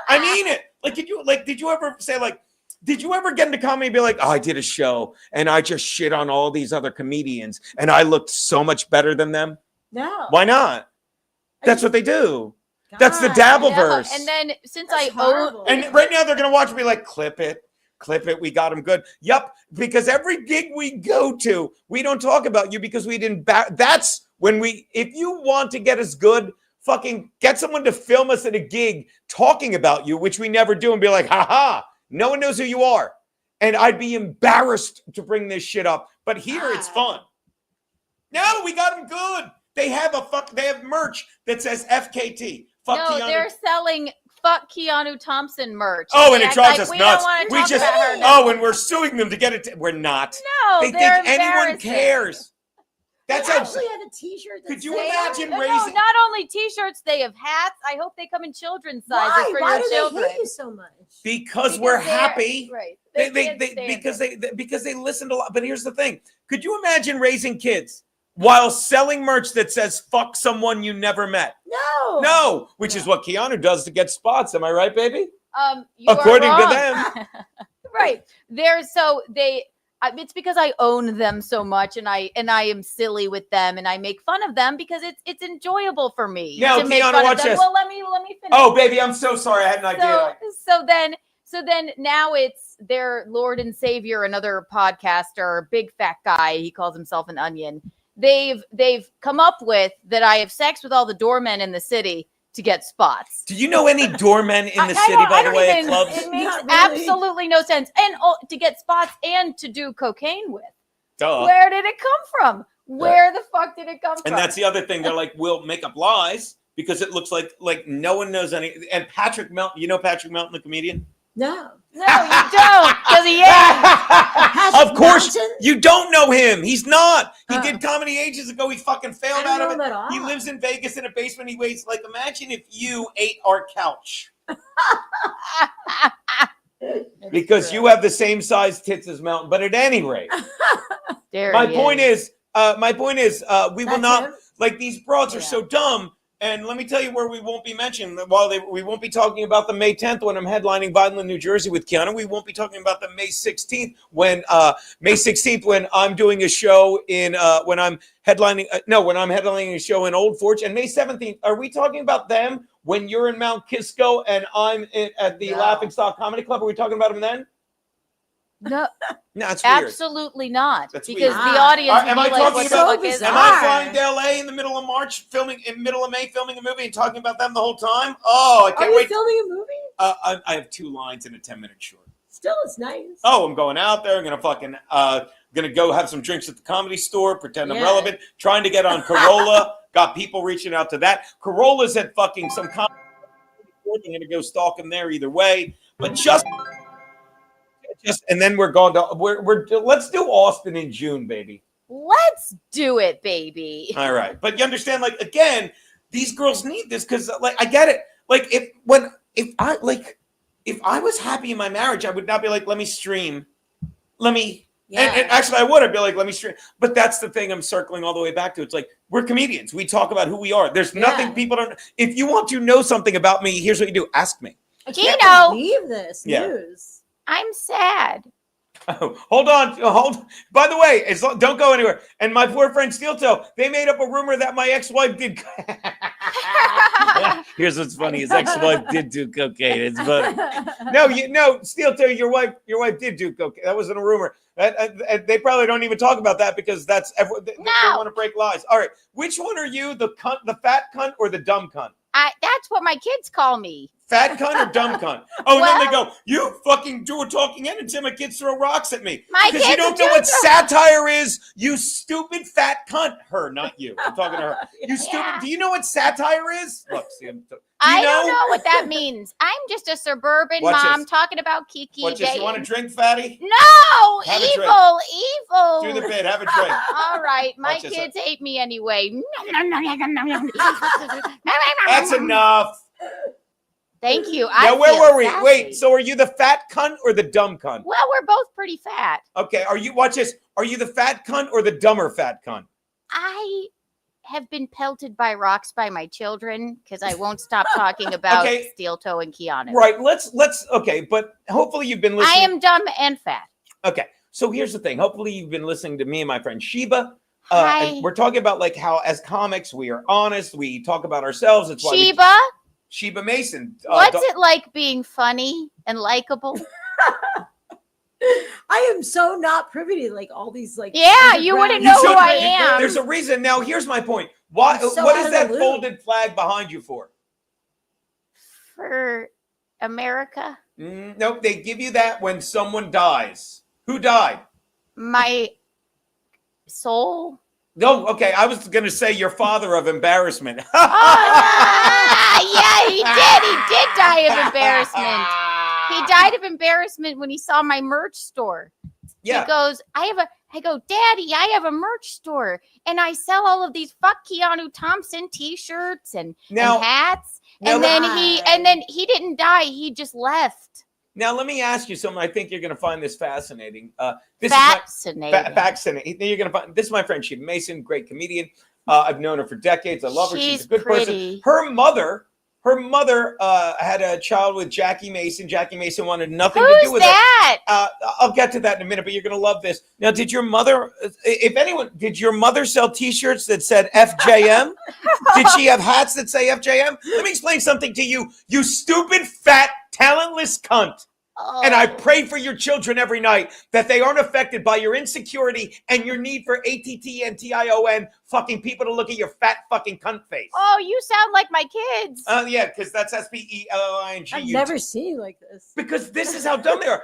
S2: I mean it. Like, did you ever say like, did you ever get into comedy and be like, oh, I did a show and I just shit on all these other comedians and I looked so much better than them?
S4: No.
S2: Why not? That's what they do. That's the
S4: God.
S2: Dabbleverse.
S3: And then since
S4: That's
S3: I own
S4: horrible.
S2: And right now they're going to watch me like, clip it. We got him good. Yup. Because every gig we go to, we don't talk about you because we didn't. That's when if you want to get us good, fucking get someone to film us at a gig talking about you, which we never do, and be like, haha, no one knows who you are. And I'd be embarrassed to bring this shit up. But here it's fun. No, we got him good. They have merch that says FKT. Fuck
S3: no,
S2: Keanu.
S3: they're selling fuck Keanu Thompson merch.
S2: Oh, and it drives us
S3: we
S2: nuts.
S3: Don't
S2: We
S3: talk
S2: just
S3: about her now.
S2: and we're suing them to get it. We're not.
S3: No,
S2: They
S3: they're
S2: think anyone
S3: embarrassing.
S2: cares. That's
S4: They
S2: how.
S4: actually had a T-shirt. That
S2: Could you
S4: said-
S2: imagine
S3: No,
S2: raising?
S3: not only T-shirts, they have hats. I hope they come in children's sizes
S4: Why?
S3: for
S4: Why
S3: your
S4: do
S3: children.
S4: they hate you so much?
S2: Because we're
S3: they're-
S2: happy.
S3: Right.
S2: They
S3: can't stand it.
S2: because they listen to a lot. But here's the thing: could you imagine raising kids while selling merch that says "fuck someone you never met"? No, which is what Keanu does to get spots. Am I right, baby?
S3: You
S2: According
S3: are
S2: to
S3: wrong.
S2: them.
S3: Right. it's because I own them so much, and I am silly with them, and I make fun of them because it's enjoyable for me
S2: Now,
S3: to make
S2: Kiana,
S3: fun
S2: watch
S3: of them.
S2: this.
S3: Well, let me finish.
S2: Oh, baby, I'm so sorry. I had an idea.
S3: So then now it's their Lord and Savior, another podcaster, big fat guy. He calls himself an onion. They've come up with that I have sex with all the doormen in the city to get spots.
S2: Do you know any doormen in the
S3: I
S2: city,
S3: don't-
S2: by
S3: I
S2: the
S3: don't
S2: way, at
S3: even-
S2: clubs?
S3: It makes
S4: Not really.
S3: absolutely no sense. And to get spots and to do cocaine with.
S2: Duh.
S3: Where did it come from? Where the fuck did it come from?
S2: And that's the other thing. They're like, we'll make up lies because it looks like no one knows any. And Patrick Melton, you know Patrick Melton, the comedian?
S4: No.
S3: No, you don't, because he is.
S2: Of course,
S4: Mountain?
S2: you don't know him. He's not. He
S4: Oh.
S2: did comedy ages ago. He fucking
S4: I
S2: failed
S4: don't
S2: out
S4: know
S2: of
S4: him
S2: it.
S4: at all.
S2: He lives in Vegas in a basement. He waits like, imagine if you ate our couch. Because you have the same size tits as Melton. But at any rate, my point is, we will
S4: That's
S2: not,
S4: him?
S2: like, these broads are
S3: Yeah.
S2: so dumb. And let me tell you where we won't be mentioned. We won't be talking about the May 10th when I'm headlining Vineland, New Jersey with Kiana. We won't be talking about the May 16th when I'm doing a show when I'm headlining a show in Old Forge. And May 17th, are we talking about them when you're in Mount Kisco and I'm at the
S3: No.
S2: Laughing Stock Comedy Club? Are we talking about them then?
S3: No,
S2: No, it's weird.
S3: absolutely not.
S2: That's
S3: because
S2: weird.
S3: the audience
S2: Am
S3: would
S2: I
S3: be like,
S2: talking
S3: what the
S2: about?
S3: fuck is
S2: Am
S3: that?
S2: I flying to LA in the middle of March, middle of May, filming a movie and talking about them the whole time? Oh, I
S4: Are
S2: can't
S4: you
S2: wait.
S4: filming a movie?
S2: I have 2 lines in a 10-minute short.
S4: Still, it's nice.
S2: Oh, I'm going out there. I'm gonna fucking gonna go have some drinks at the Comedy Store, pretend I'm
S4: Yeah.
S2: relevant, trying to get on Corolla. Got people reaching out to that. Corolla's at fucking some comedy. I'm gonna go stalk him there either way. But just and then we're going to let's do Austin in June, baby.
S3: Let's do it, baby.
S2: All right. But you understand, like, again, these girls need this because, like, I get it. Like, if I was happy in my marriage, I would not be like, let me stream. And actually, I would. I'd be like, let me stream. But that's the thing I'm circling all the way back to. It's like, we're comedians. We talk about who we are. There's nothing people don't. If you want to know something about me, here's what you do. Ask me.
S4: I can't
S3: Gino.
S4: believe this
S2: Yeah.
S4: news.
S3: I'm sad.
S2: Oh, hold on. By the way, don't go anywhere. And my poor friend Steel Toe, they made up a rumor that my ex-wife did. Here's what's funny: his ex-wife did do cocaine. It's funny. No, Steel Toe, your wife did do cocaine. That wasn't a rumor. They probably don't even talk about that because they want to break lies. All right, which one are you, the fat cunt or the dumb cunt?
S3: That's what my kids call me.
S2: Fat cunt or dumb cunt? Oh, and then they
S3: Well-
S2: go, you fucking do a talking head until my kids throw rocks at me.
S3: My
S2: Because you
S3: kids
S2: don't
S3: do
S2: know what
S3: throw-
S2: satire is, you stupid fat cunt. Her, not you. I'm talking to her. You stupid.
S3: Yeah.
S2: Do you know what satire is? Look, see,
S3: I don't know what that means. I'm just a suburban
S2: Watch
S3: mom
S2: this.
S3: talking about Kiki.
S2: Watch this. You want a drink, fatty?
S3: No,
S2: Have a drink.
S3: evil.
S2: Do the bit. Have a drink.
S3: All right, my
S2: Watch this.
S3: kids hate me anyway.
S2: That's enough.
S3: Thank you.
S2: Now, where were we? Wait, so are you the fat cunt or the dumb cunt?
S3: Well, we're both pretty fat.
S2: Okay, watch this. Are you the fat cunt or the dumber fat cunt?
S3: I have been pelted by rocks by my children because I won't stop talking about
S2: Okay.
S3: Steel Toe and Keanu.
S2: Right, okay, but hopefully you've been listening.
S3: I am dumb and fat.
S2: Okay, so here's the thing. Hopefully you've been listening to me and my friend Sheba.
S3: Hi.
S2: And we're talking about like how as comics we are honest. We talk about ourselves. It's why
S3: Sheba,
S2: Sheba Mason.
S3: what's it like being funny and likable?
S4: I am so not privy to like all these like.
S3: Yeah, you wouldn't know who I am.
S2: There's a reason. Now here's my point. Why?
S4: I'm so
S2: What
S4: out
S2: is
S4: of
S2: that
S4: the loop.
S2: folded flag behind you for?
S3: For America,
S2: Nope. They give you that when someone dies. Who died?
S3: my soul.
S2: No. Okay. I was gonna say your father of embarrassment.
S3: Yeah, he did. He did die of embarrassment. He died of embarrassment when he saw my merch store.
S2: Yeah.
S3: He goes, I go, Daddy, I have a merch store and I sell all of these fuck Keanu Thompson t-shirts and hats.
S2: now
S3: And then he didn't die. He just left.
S2: Now let me ask you something. I think you're gonna find this fascinating.
S3: Fascinating.
S2: Fascinating. You're gonna find this is my friend Sheba Mason, great comedian. I've known her for decades. I love her. She's a good
S3: pretty.
S2: person. Her Her mother had a child with Jackie Mason. Jackie Mason wanted nothing to do
S3: Who's
S2: with
S3: that?
S2: it. I'll get to that in a minute, but you're going to love this. Now, did your mother, if anyone, did your mother sell T-shirts that said FJM? Did she have hats that say FJM? Let me explain something to you, you stupid, fat, talentless cunt. And I pray for your children every night that they aren't affected by your insecurity and your need for ATTNTION fucking people to look at your fat fucking cunt face.
S3: Oh, you sound like my kids.
S2: Yeah, because that's SPELLING.
S4: I've never seen you like this.
S2: Because this is how dumb they are.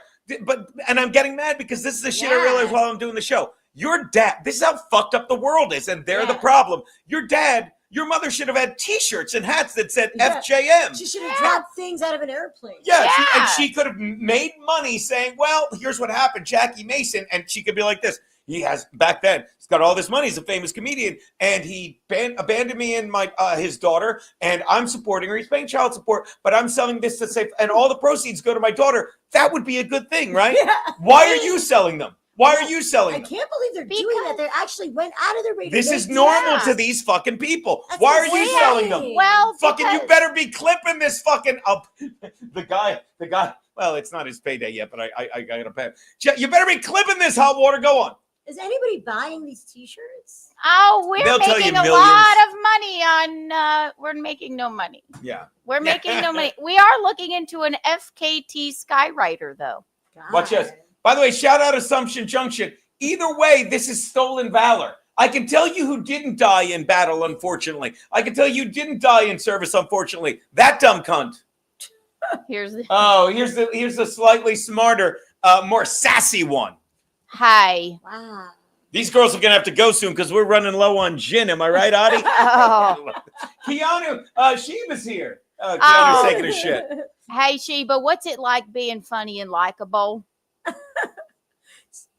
S2: And I'm getting mad because this is the shit I realized while I'm doing the show. Your dad, this is how fucked up the world is, and they're the problem. Your dad, your mother should have had T-shirts and hats that said FJM.
S4: She should have dropped things out of an airplane.
S2: Yeah, and she could have made money saying, well, here's what happened, Jackie Mason, and she could be like this. He has, back then, he's got all this money, he's a famous comedian, and he abandoned me and my his daughter, and I'm supporting her, he's paying child support, but I'm selling this to save, and all the proceeds go to my daughter. That would be a good thing, right? Yeah. Why are you selling them? Why are you selling them?
S4: I can't believe they're doing that. They actually went out of their way.
S2: This is normal to these fucking people.
S4: That's
S2: Why are you selling them?
S3: Well,
S2: fucking, you better be clipping this fucking up. The guy. Well, it's not his payday yet, but I gotta pay him. You better be clipping this hot water. Go on.
S4: Is anybody buying these T-shirts?
S3: Oh, we're
S2: They'll tell
S3: making
S2: you
S3: a
S2: millions.
S3: lot of money on. We're making no money.
S2: Yeah.
S3: We're making no money. We are looking into an FKT Skywriter, though.
S4: God.
S2: Watch this. By the way, shout out Assumption Junction. Either way, this is stolen valor. I can tell you who didn't die in battle, unfortunately. I can tell you didn't die in service, unfortunately. That dumb cunt.
S3: Here's
S2: the slightly smarter, more sassy one.
S3: Hi.
S4: Wow.
S2: These girls are gonna have to go soon because we're running low on gin. Am I right, Adi?
S3: Oh.
S2: Keanu, Sheba's here. Keanu's taking a shit.
S3: Hey, Sheba, what's it like being funny and likable?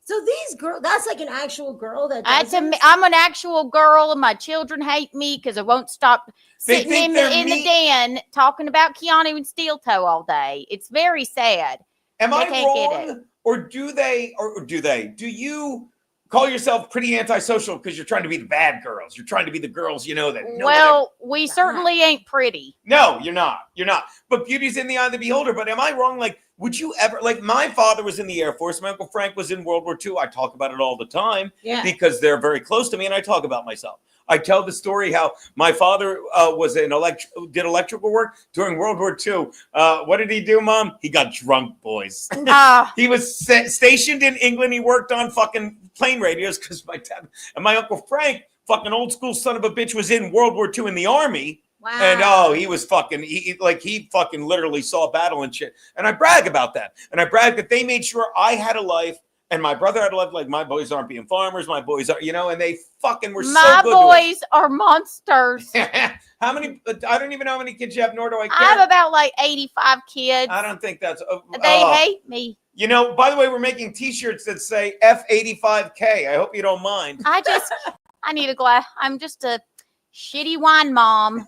S4: So these girls, that's like an actual girl that does this?
S3: I'm an actual girl, and my children hate me because I won't stop sitting in the den talking about Keanu and Steel Toe all day. It's very sad.
S2: Am I
S3: can't get
S2: wrong? Or do you call yourself pretty antisocial because you're trying to be the bad girls? You're trying to be the girls, you know that.
S3: Well, we certainly ain't pretty.
S2: No, you're not. You're not. But beauty's in the eye of the beholder. But am I wrong? Like, would you ever, like, my father was in the Air Force. My Uncle Frank was in World War II. I talk about it all the time because they're very close to me, and I talk about myself. I tell the story how my father did electrical work during World War II. What did he do, Mom? He got drunk, boys. He was stationed in England. He worked on fucking plane radios because my dad and my Uncle Frank, fucking old school son of a bitch, was in World War II in the Army.
S4: Wow.
S2: And he was fucking, he fucking literally saw battle and shit. And I brag about that. And I brag that they made sure I had a life and my brother had a life. Like, my boys aren't being farmers. My boys are, and they fucking were so good.
S3: My boys are monsters.
S2: How many, I don't even know how many kids you have, nor do I care.
S3: I have about like 85 kids.
S2: I don't think that's.
S3: They hate me.
S2: By the way, we're making T-shirts that say F85K. I hope you don't mind.
S3: I need a glass. I'm just a shitty wine mom.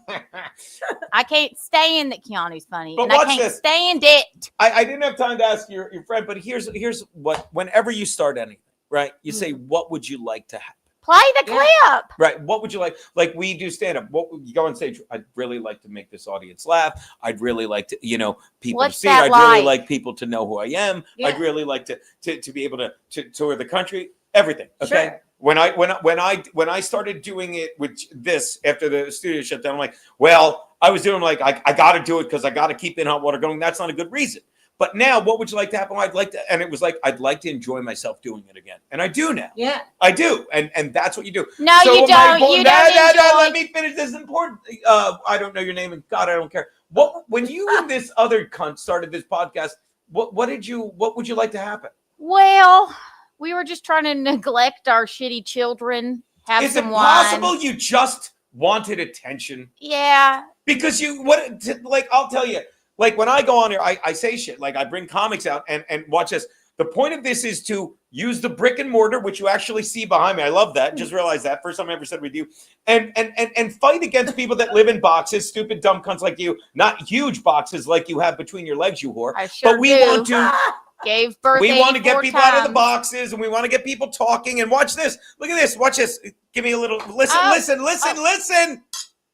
S3: I can't stand that Keanu's funny.
S2: But
S3: and I can't stand it.
S2: I didn't have time to ask your friend, but here's what, whenever you start anything, right? You say, what would you like to happen?
S3: Play the clip.
S2: Right. What would you like? Like, we do stand up. What would you go on stage? I'd really like to make this audience laugh. I'd really like to, people
S3: What's
S2: to see it.
S3: that
S2: I'd
S3: like?
S2: really like people to know who I am.
S4: Yeah.
S2: I'd really like to be able to tour the country. Everything. Okay.
S4: Sure.
S2: When I started doing it with this after the studio shut down, I'm like, well, I was doing like I got to do it because I got to keep in hot water going. That's not a good reason. But now, what would you like to happen? I'd like to, and it was like, I'd like to enjoy myself doing it again, and I do now.
S4: Yeah,
S2: I do, and that's what you do.
S3: No, you don't. You don't enjoy.
S2: Let me finish. This is important. I don't know your name, and God, I don't care. When you and this other cunt started this podcast, what would you like to happen?
S3: Well, we were just trying to neglect our shitty children. Have
S2: Is
S3: some
S2: it
S3: wine.
S2: possible you just wanted attention?
S3: Yeah.
S2: Because I'll tell you, like, when I go on here, I say shit. Like, I bring comics out and watch this. The point of this is to use the brick and mortar, which you actually see behind me. I love that. Just realized that. First time I ever said we do. And fight against people that live in boxes, stupid, dumb cunts like you. Not huge boxes like you have between your legs, you whore.
S3: I sure
S2: but we
S3: do.
S2: want to.
S3: Gave birth.
S2: We want to get people
S3: times.
S2: out of the boxes, and we want to get people talking. And watch this. Look at this. Watch this. Give me a little. Listen.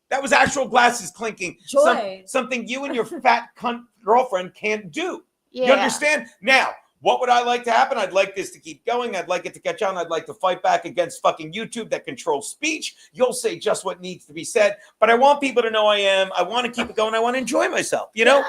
S2: That was actual glasses clinking.
S4: Joy.
S2: Something you and your fat cunt girlfriend can't do.
S3: Yeah.
S2: You understand? Now, what would I like to happen? I'd like this to keep going. I'd like it to catch on. I'd like to fight back against fucking YouTube that controls speech. You'll say just what needs to be said, but I want people to know I am. I want to keep it going. I want to enjoy myself. You know?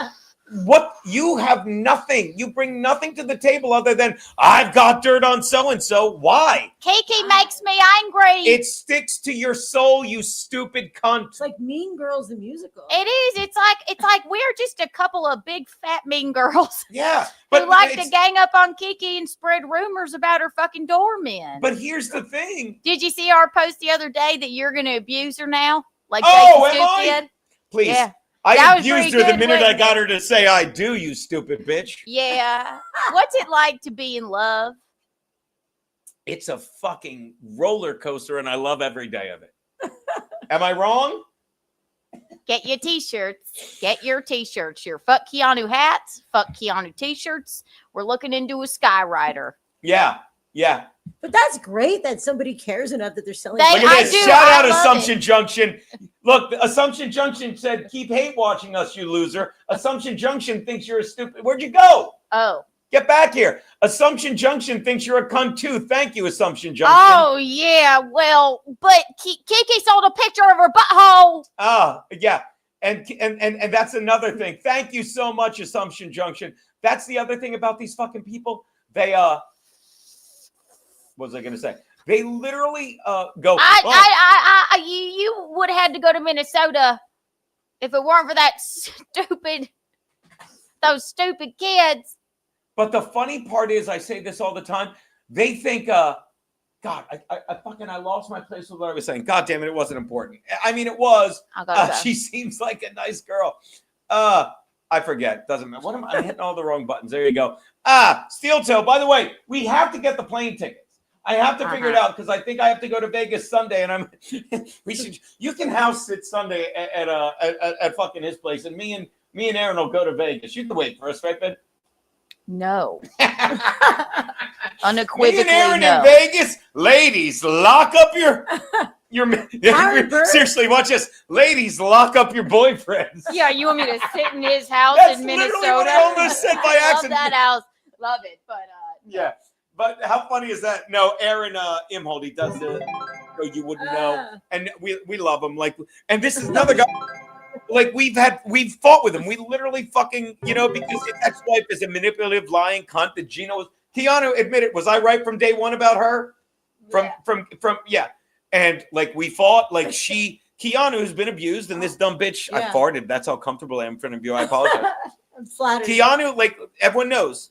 S2: What you have nothing. You bring nothing to the table other than I've got dirt on so-and-so. Why?
S3: Kiki makes me angry.
S2: It sticks to your soul, you stupid cunt.
S4: It's like Mean Girls the musical.
S3: It is. It's like we're just a couple of big fat mean girls
S2: Yeah.
S3: who like to gang up on Kiki and spread rumors about her fucking doorman.
S2: But here's the thing.
S3: Did you see our post the other day that you're going to abuse her now? Like
S2: Oh,
S3: Jason
S2: am
S3: Scoop
S2: I?
S3: did?
S2: Please.
S3: Yeah.
S2: I
S3: That was
S2: abused her
S3: pretty
S2: the
S3: good,
S2: minute I
S3: wasn't
S2: got her to say I do, you stupid bitch.
S3: Yeah. What's it like to be in love?
S2: It's a fucking roller coaster, and I love every day of it. Am I wrong?
S3: Get your t-shirts. Get your t-shirts. Your fuck Keanu hats. Fuck Keanu t-shirts. We're looking into a Skyrider.
S2: Yeah. Yeah.
S4: But that's great that somebody cares enough that they're selling.
S3: They-
S2: Look at
S3: I
S2: this.
S3: do.
S2: Shout
S3: I
S2: out
S3: love
S2: Assumption Junction. Look, Assumption Junction said, keep hate watching us, you loser. Assumption Junction thinks you're a stupid. Where'd you go?
S3: Oh.
S2: Get back here. Assumption Junction thinks you're a cunt too. Thank you, Assumption Junction.
S3: Oh, yeah. Well, but Kiki sold a picture of her butthole.
S2: Ah, yeah. And that's another thing. Thank you so much, Assumption Junction. That's the other thing about these fucking people. They what was I gonna say? They literally go.
S3: You would have had to go to Minnesota if it weren't for those stupid kids.
S2: But the funny part is, I say this all the time. They think, God, I lost my place with what I was saying. God damn it, it wasn't important. I mean, it was.
S3: I gotta go.
S2: She seems like a nice girl. I forget. Doesn't matter. What am I hitting all the wrong buttons? There you go. Steel Toe. By the way, we have to get the plane tickets. I have to figure it out because I think I have to go to Vegas Sunday, and we should. You can house sit Sunday at fucking his place, and me and Aaron will go to Vegas. You can wait for us, right, Ben?
S3: No.
S2: Me
S3: Unequivocally,
S2: and Aaron
S3: no.
S2: in Vegas, ladies, lock up your seriously. Watch this, ladies, lock up your boyfriends.
S3: Yeah, you want me to sit in his house
S2: That's
S3: in
S2: literally
S3: Minnesota?
S2: what I almost said by
S3: I
S2: accident.
S3: love that house. Love it, but
S2: Yeah, but how funny is that? No, Aaron Imhold, he does the you wouldn't know, and we love him. Like, and this is another guy. Like we've fought with him. We literally fucking, because his ex-wife is a manipulative, lying cunt. That Gina was. Keanu admitted, was I right from day one about her? From yeah. And like we fought. Like Keanu's been abused, and this dumb bitch. I farted. That's how comfortable I am in front of you. I apologize.
S4: I'm flattered.
S2: Keanu, like everyone knows.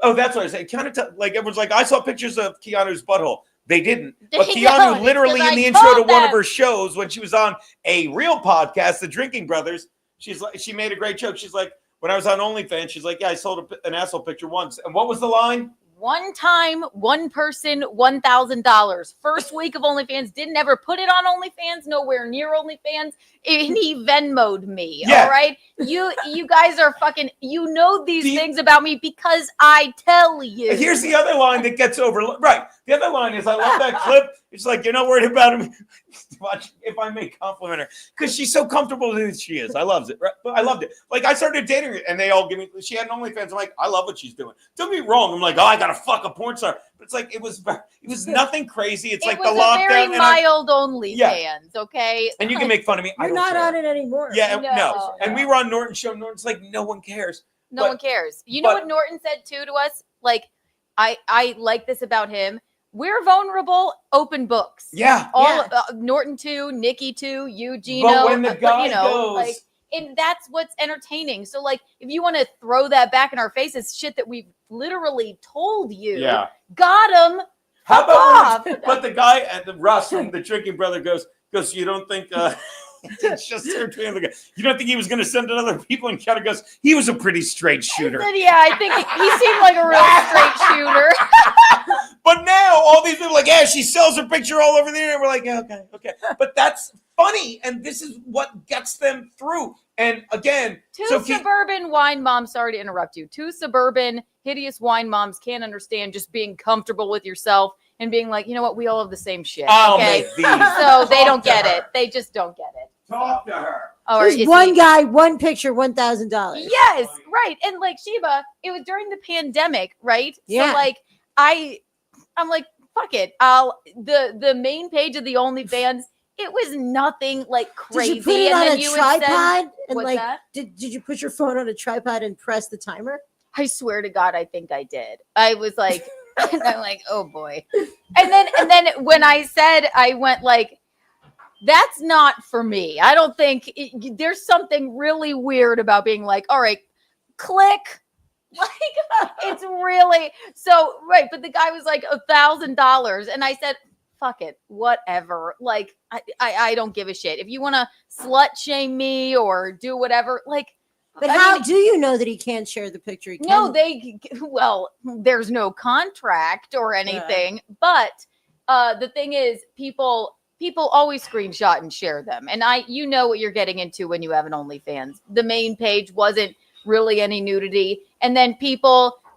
S2: Oh, that's what I say. Keanu, like everyone's like, I saw pictures of Keanu's butthole. They didn't. But
S3: They
S2: Keanu
S3: don't,
S2: literally
S3: because
S2: in the
S3: I
S2: intro to
S3: told
S2: one of
S3: them.
S2: her shows when she was on a real podcast, The Drinking Brothers, she made a great joke. She's like, when I was on OnlyFans, she's like, yeah, I sold an asshole picture once. And what was the line?
S3: one time, one person, $1,000. First week of OnlyFans, didn't ever put it on OnlyFans, nowhere near OnlyFans, and he Venmo'd me.
S2: Yeah.
S3: All right, you guys are fucking. You know these things about me because I tell you.
S2: Here's the other line that gets overlooked. Right. The other line is, I love that clip. It's like, you're not worried about him. Watch if I may compliment her because she's so comfortable with who she is. I loved it. Right? I loved it. Like I started dating her and they all give me. She had an OnlyFans. I'm like, I love what she's doing. Don't be wrong. I'm like, oh, I gotta fuck a porn star. But it's like it was nothing crazy. It's like the lockdown.
S3: Very
S2: and
S3: mild OnlyFans. Okay.
S2: And you can make fun of me. I
S4: You're
S2: don't
S4: not
S2: care.
S4: on it anymore.
S2: Yeah,
S3: No.
S2: no. And we were on Norton's show. Norton's like, no one cares.
S3: No
S2: But-
S3: one cares. You know
S2: but-
S3: what Norton said too to us? Like, I like this about him. We're vulnerable, open books.
S2: Yeah.
S3: All Norton too, Nikki too, you, Gino.
S2: But when the guy goes,
S3: like, and that's what's entertaining. So, like, if you want to throw that back in our faces, shit that we've literally told you, got him.
S2: How
S3: Fuck
S2: about
S3: off.
S2: but the guy at the Russ from the Drinking Brother goes, you don't think it's just you don't think he was going to send it to other people? And Keanu goes, he was a pretty straight shooter.
S3: Said, yeah, I think he seemed like a real straight shooter.
S2: But now all these people are like, yeah, she sells her picture all over the internet. We're like, yeah, okay. But that's funny, and this is what gets them through. And again,
S3: Suburban wine moms, sorry to interrupt you. Two suburban hideous wine moms can't understand just being comfortable with yourself and being like, you know what, we all have the same shit.
S2: I'll
S3: Okay.
S2: make these.
S3: So they don't get it. They just don't get it.
S2: Talk to her.
S3: Or
S4: There's
S3: is
S4: one
S3: he-
S4: guy, one picture, $1,000.
S3: Yes, right. And like Sheba, it was during the pandemic, right?
S4: Yeah.
S3: So like I'm like, fuck it. I'll the main page of the OnlyFans, it was nothing like crazy.
S4: Did you put it
S3: and
S4: on
S3: then
S4: a
S3: you would send-
S4: tripod? And
S3: what's
S4: like,
S3: that?
S4: did you put your phone on a tripod and press the timer?
S3: I swear to God, I think I did. I was like, and I'm like, oh boy. And then when I said, I went like, that's not for me. I don't think there's something really weird about being like, all right, click. Like it's really so right. But the guy was like $1,000, and I said, fuck it, whatever. Like I don't give a shit. If you want to slut shame me or do whatever, like.
S4: But
S3: I
S4: how
S3: mean,
S4: do you know that he can't share the picture? He
S3: no,
S4: can-
S3: well, there's no contract or anything, but the thing is, people always screenshot and share them, and you know what you're getting into when you have an OnlyFans. The main page wasn't really any nudity, and then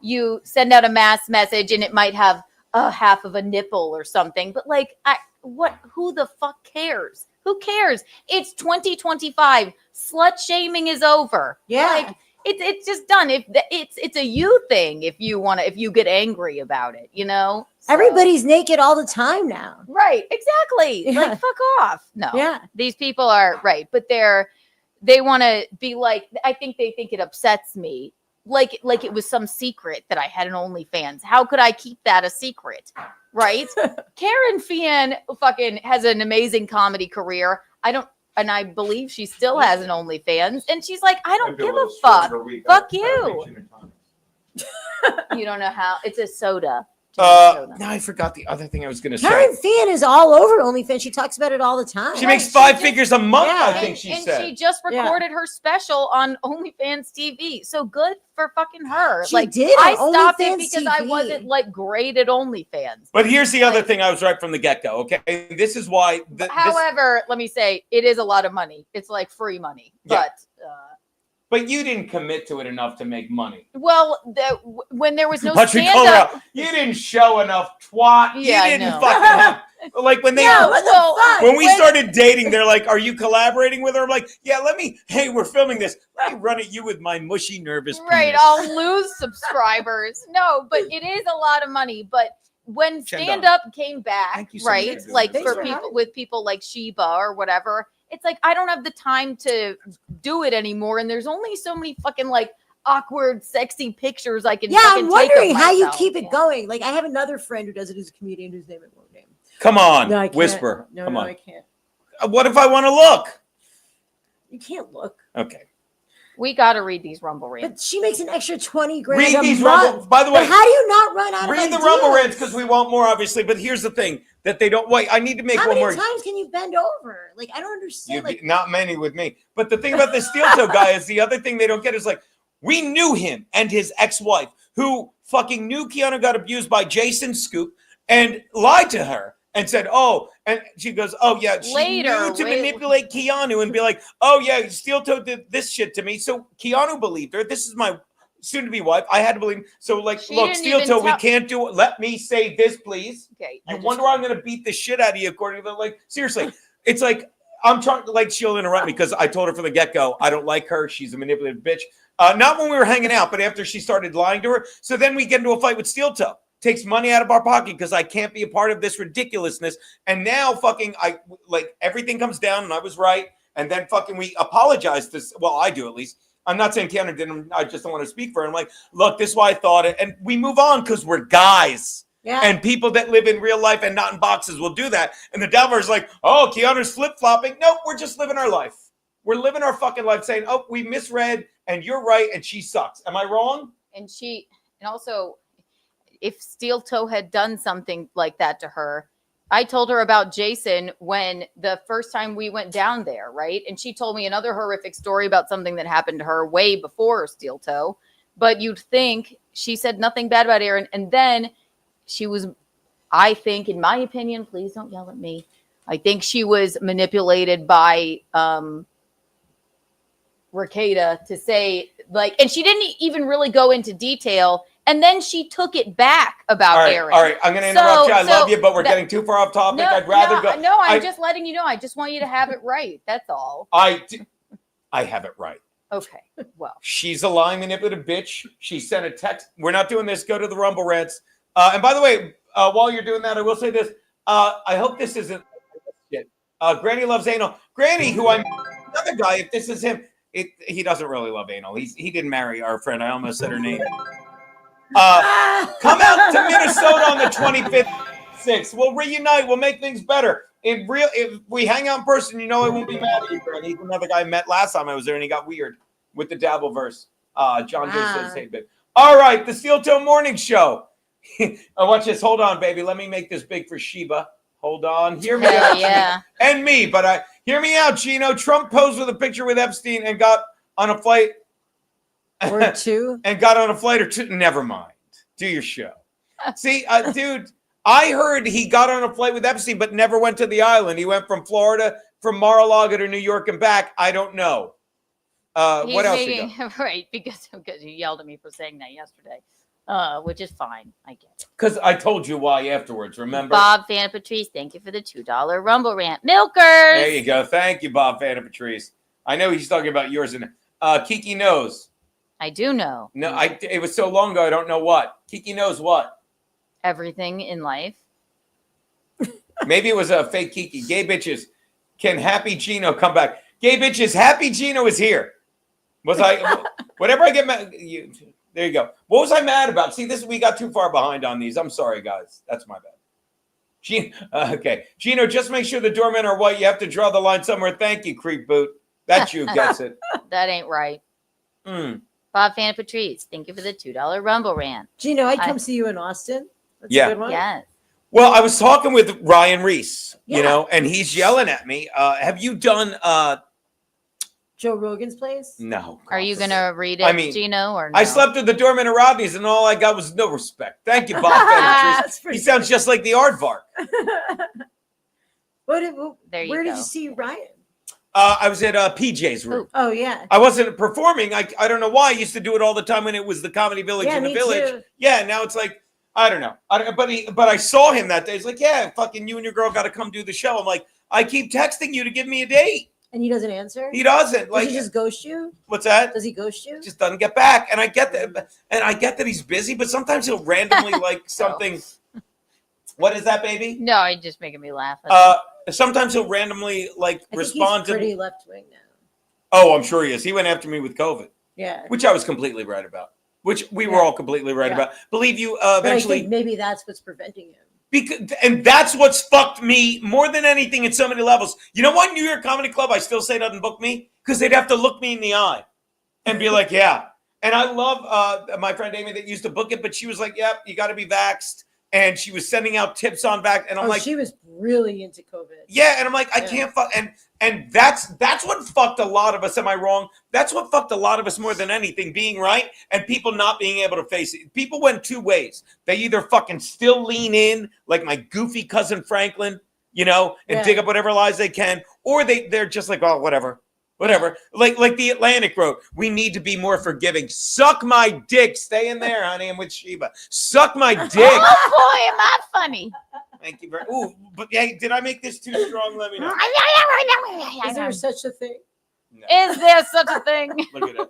S3: you send out a mass message, and it might have a half of a nipple or something, but like, who the fuck cares? Who cares? It's 2025. Slut shaming is over.
S4: Yeah.
S3: Like, it's just done. It's a you thing if you get angry about it, you know? So-
S4: Everybody's naked all the time now.
S3: right, exactly.
S4: Yeah.
S3: Like fuck off. No.
S4: Yeah.
S3: These people are right, but they want to be like, I think they think it upsets me. Like it was some secret that I had an OnlyFans. How could I keep that a secret? Right? Karen Fian fucking has an amazing comedy career. I believe she still has an OnlyFans. And she's like, I don't give a fuck. Fuck you. You don't know how. It's a soda.
S2: Now I forgot the other thing I was going to say.
S4: Karen Fian is all over OnlyFans. She talks about it all the time.
S2: She makes 5 figures a month,
S4: Yeah.
S2: I think she
S3: and
S2: said.
S3: she just
S4: Yeah.
S3: recorded her special on OnlyFans TV. So good for fucking her.
S4: She
S3: like
S4: did
S3: I
S4: on
S3: stopped it
S4: OnlyFans
S3: because I
S4: TV.
S3: wasn't like great at OnlyFans.
S2: But here's the other
S3: Like-
S2: thing I was right from the get-go, okay? This is why...
S3: However, let me say it is a lot of money. It's like free money.
S2: Yeah.
S3: But
S2: But you didn't commit to it enough to make money.
S3: well, when there was no
S2: But you
S3: stand
S2: call her
S3: up,
S2: out. You didn't show enough twat.
S3: Yeah, I
S2: You didn't
S3: know.
S2: fucking have... Like when they...
S3: No,
S4: what the
S3: well,
S4: fuck?
S2: When we started dating, they're like, are you collaborating with her? I'm like, yeah, hey, we're filming this. Let me run at you with my mushy, nervous
S3: right,
S2: penis.
S3: I'll lose subscribers. No, but it is a lot of money. But when
S2: Chen
S3: stand up came back,
S2: Thank you so much
S3: right,
S2: for doing
S3: like
S2: that.
S4: Thanks
S3: for
S4: for
S3: people
S4: having
S3: with people like Sheba or whatever, it's like I don't have the time to do it anymore. And there's only so many fucking like awkward, sexy pictures I can.
S4: Yeah,
S3: fucking
S4: I'm
S3: take of
S4: wondering how you
S3: myself.
S4: keep it
S3: Yeah.
S4: going. Like, I have another friend who does it, who's a comedian whose name I won't name.
S2: Come on,
S4: No, I can't.
S2: whisper.
S4: No,
S2: Come
S4: no,
S2: on.
S4: I can't.
S2: What if I want to look?
S4: You can't look.
S2: Okay.
S3: We got to read these Rumble rants.
S4: But she makes an extra 20 grand
S2: Read
S4: a
S2: these
S4: month.
S2: Rumble. By the
S4: But
S2: way,
S4: how do you not run out of
S2: read the
S4: ideas?
S2: Rumble rants because we want more, obviously. But here's the thing that they don't. Wait, I need to make
S4: How
S2: one
S4: many
S2: more.
S4: times can you bend over? Like, I don't understand. Like,
S2: Not many with me. But the thing about the steel toe guy is the other thing they don't get is like we knew him and his ex-wife who fucking knew Keanu got abused by Jason Scoop and lied to her and said, "Oh," and she goes, "Oh yeah." She
S3: Later,
S2: knew to
S3: wait.
S2: manipulate Keanu and be like, "Oh yeah, steel toe did this shit to me." So Keanu believed her. This is my soon-to-be wife. I had to believe. So like,
S3: She
S2: look,
S3: didn't
S2: steel
S3: even
S2: toe, we
S3: tell-
S2: can't do it. Let me say this, please.
S3: Okay.
S2: You wonder why I'm going to beat the shit out of you, according to the, like, seriously. It's like, I'm trying to, like, she'll interrupt me because I told her from the get-go, I don't like her. She's a manipulative bitch. Not when we were hanging out, but after she started lying to her. So then we get into a fight with Steel Toe. Takes money out of our pocket because I can't be a part of this ridiculousness. And now fucking, everything comes down and I was right. And then fucking we apologize to, well, I do at least. I'm not saying Keanu didn't. I just don't want to speak for her. I'm like, look, this is why I thought it. And we move on because we're guys.
S4: yeah.
S2: And people that live in real life and not in boxes will do that. And the Delver's like, oh, Keanu's flip-flopping. Nope, we're just living our life. We're living our fucking life saying, oh, we misread and you're right and she sucks. Am I wrong?
S3: And also, if Steel Toe had done something like that to her, I told her about Jason when the first time we went down there, right? And she told me another horrific story about something that happened to her way before Steel Toe. But you'd think she said nothing bad about Aaron. And then she was, I think, in my opinion, please don't yell at me. I think she was manipulated by Rakeda to say, like, and she didn't even really go into detail And then she took it back about Aaron.
S2: All right. I'm going to interrupt you. I love you, but we're
S3: that-
S2: getting too far off topic.
S3: No,
S2: I'd rather go.
S3: No, I'm just letting you know. I just want you to have it right. That's all.
S2: I have it right.
S3: Okay. Well,
S2: She's a lying, manipulative bitch. She sent a text. We're not doing this. Go to the Rumble rants. And by the way, while you're doing that, I will say this. I hope this isn't shit. Granny loves anal. Granny, who I'm another guy. If this is him, he doesn't really love anal. He didn't marry our friend. I almost said her name. Come out to Minnesota on the 25th, 6th. We'll reunite. We'll make things better. If we hang out in person, you know I won't be mad at you, Granny. He's another guy I met last time I was there, and he got weird with the Dabbleverse. John J says, "Hey, babe." All right, the Steel Toe Morning Show. Watch this. Hold on, baby. Let me make this big for Sheba. Hold on. Hear me out.
S3: yeah.
S2: And me, but hear me out, Gino. Trump posed with a picture with Epstein and got on a flight.
S4: Or two.
S2: And got on a flight or two. Never mind. Do your show. See, dude, I heard he got on a flight with Epstein, but never went to the island. He went from Florida, from Mar-a-Lago to New York and back. I don't know. What else?
S3: Right, because you yelled at me for saying that yesterday, which is fine. I get it.
S2: Because I told you why afterwards, remember?
S3: Bob Fan Patrice, thank you for the $2 Rumble rant. Milkers!
S2: There you go. Thank you, Bob Fan Patrice. I know he's talking about yours. And Kiki knows.
S3: I do know.
S2: No, it was so long ago, I don't know what. Kiki knows what.
S3: Everything in life.
S2: Maybe it was a fake Kiki. Gay bitches, can Happy Gino come back? Gay bitches, Happy Gino is here. Whatever I get mad, there you go. What was I mad about? See, we got too far behind on these. I'm sorry, guys. That's my bad. Okay. Gino, just make sure the doormen are white. You have to draw the line somewhere. Thank you, creep boot. That's you, gets it.
S3: That ain't right. Bob Fan Patrice, thank you for the $2 Rumble rant.
S4: Gino, I'd come see you in Austin. That's
S2: Yeah.
S4: a good one.
S3: Yes.
S2: Well, I was talking with Ryan Reese,
S4: Yeah.
S2: you know, and he's yelling at me. Have you done
S4: Joe Rogan's place?
S2: no.
S3: Are you going to read it,
S2: I mean,
S3: Gino, or no?
S2: I slept with the doorman at Rodney's, and all I got was no respect. Thank you, Bob.
S4: That's
S2: He
S4: pretty
S2: sounds just like the aardvark.
S3: There you
S4: Where did
S3: go.
S4: you see Ryan?
S2: I was at PJ's room.
S4: Oh, yeah.
S2: I wasn't performing. I don't know why. I used to do it all the time when it was the Comedy Village
S4: Yeah,
S2: in the
S4: me
S2: Village.
S4: too.
S2: Yeah, now it's like, I don't know. But I saw him that day. He's like, yeah, fucking you and your girl got to come do the show. I'm like, I keep texting you to give me a date.
S4: And he doesn't answer?
S2: He doesn't.
S4: Does
S2: Like,
S4: he just ghost you?
S2: what's that?
S4: Does he ghost you?
S2: Just doesn't get back. And I get that. And I get that he's busy, but sometimes he'll randomly like something. What is that, baby?
S3: No, it's just making me laugh.
S2: Sometimes he'll randomly like
S4: I
S2: respond
S4: think he's pretty
S2: to.
S4: left wing now.
S2: Oh, I'm sure he is. He went after me with COVID,
S4: Yeah.
S2: which I was completely right about. Which we were
S4: Yeah.
S2: all completely right
S4: Yeah.
S2: about. Believe you,
S4: But I
S2: eventually.
S4: think maybe that's what's preventing him.
S2: And that's what's fucked me more than anything in so many levels. You know what? New York Comedy Club, I still say doesn't book me because they'd have to look me in the eye and be like, yeah. And I love my friend Amy that used to book it, but she was like, yep, you got to be vaxxed. And she was sending out tips on vax. And I'm like,
S4: she was really into COVID.
S2: yeah. And I'm like, I
S4: Yeah.
S2: can't fuck. And that's what fucked a lot of us. Am I wrong? That's what fucked a lot of us more than anything, being right and people not being able to face it. People went two ways. They either fucking still lean in like my goofy cousin Franklin, you know, and
S4: Yeah.
S2: dig up whatever lies they can, or they're just like, oh, whatever. Like the Atlantic wrote, we need to be more forgiving. Suck my dick. Stay in there, honey. I'm with Sheba. Suck my dick.
S3: Oh boy, am I funny.
S2: Thank you very much. Ooh, but hey, did I make this too strong? Let me know.
S4: Is there such a thing?
S2: No.
S3: Is there such a thing?
S2: Look at it.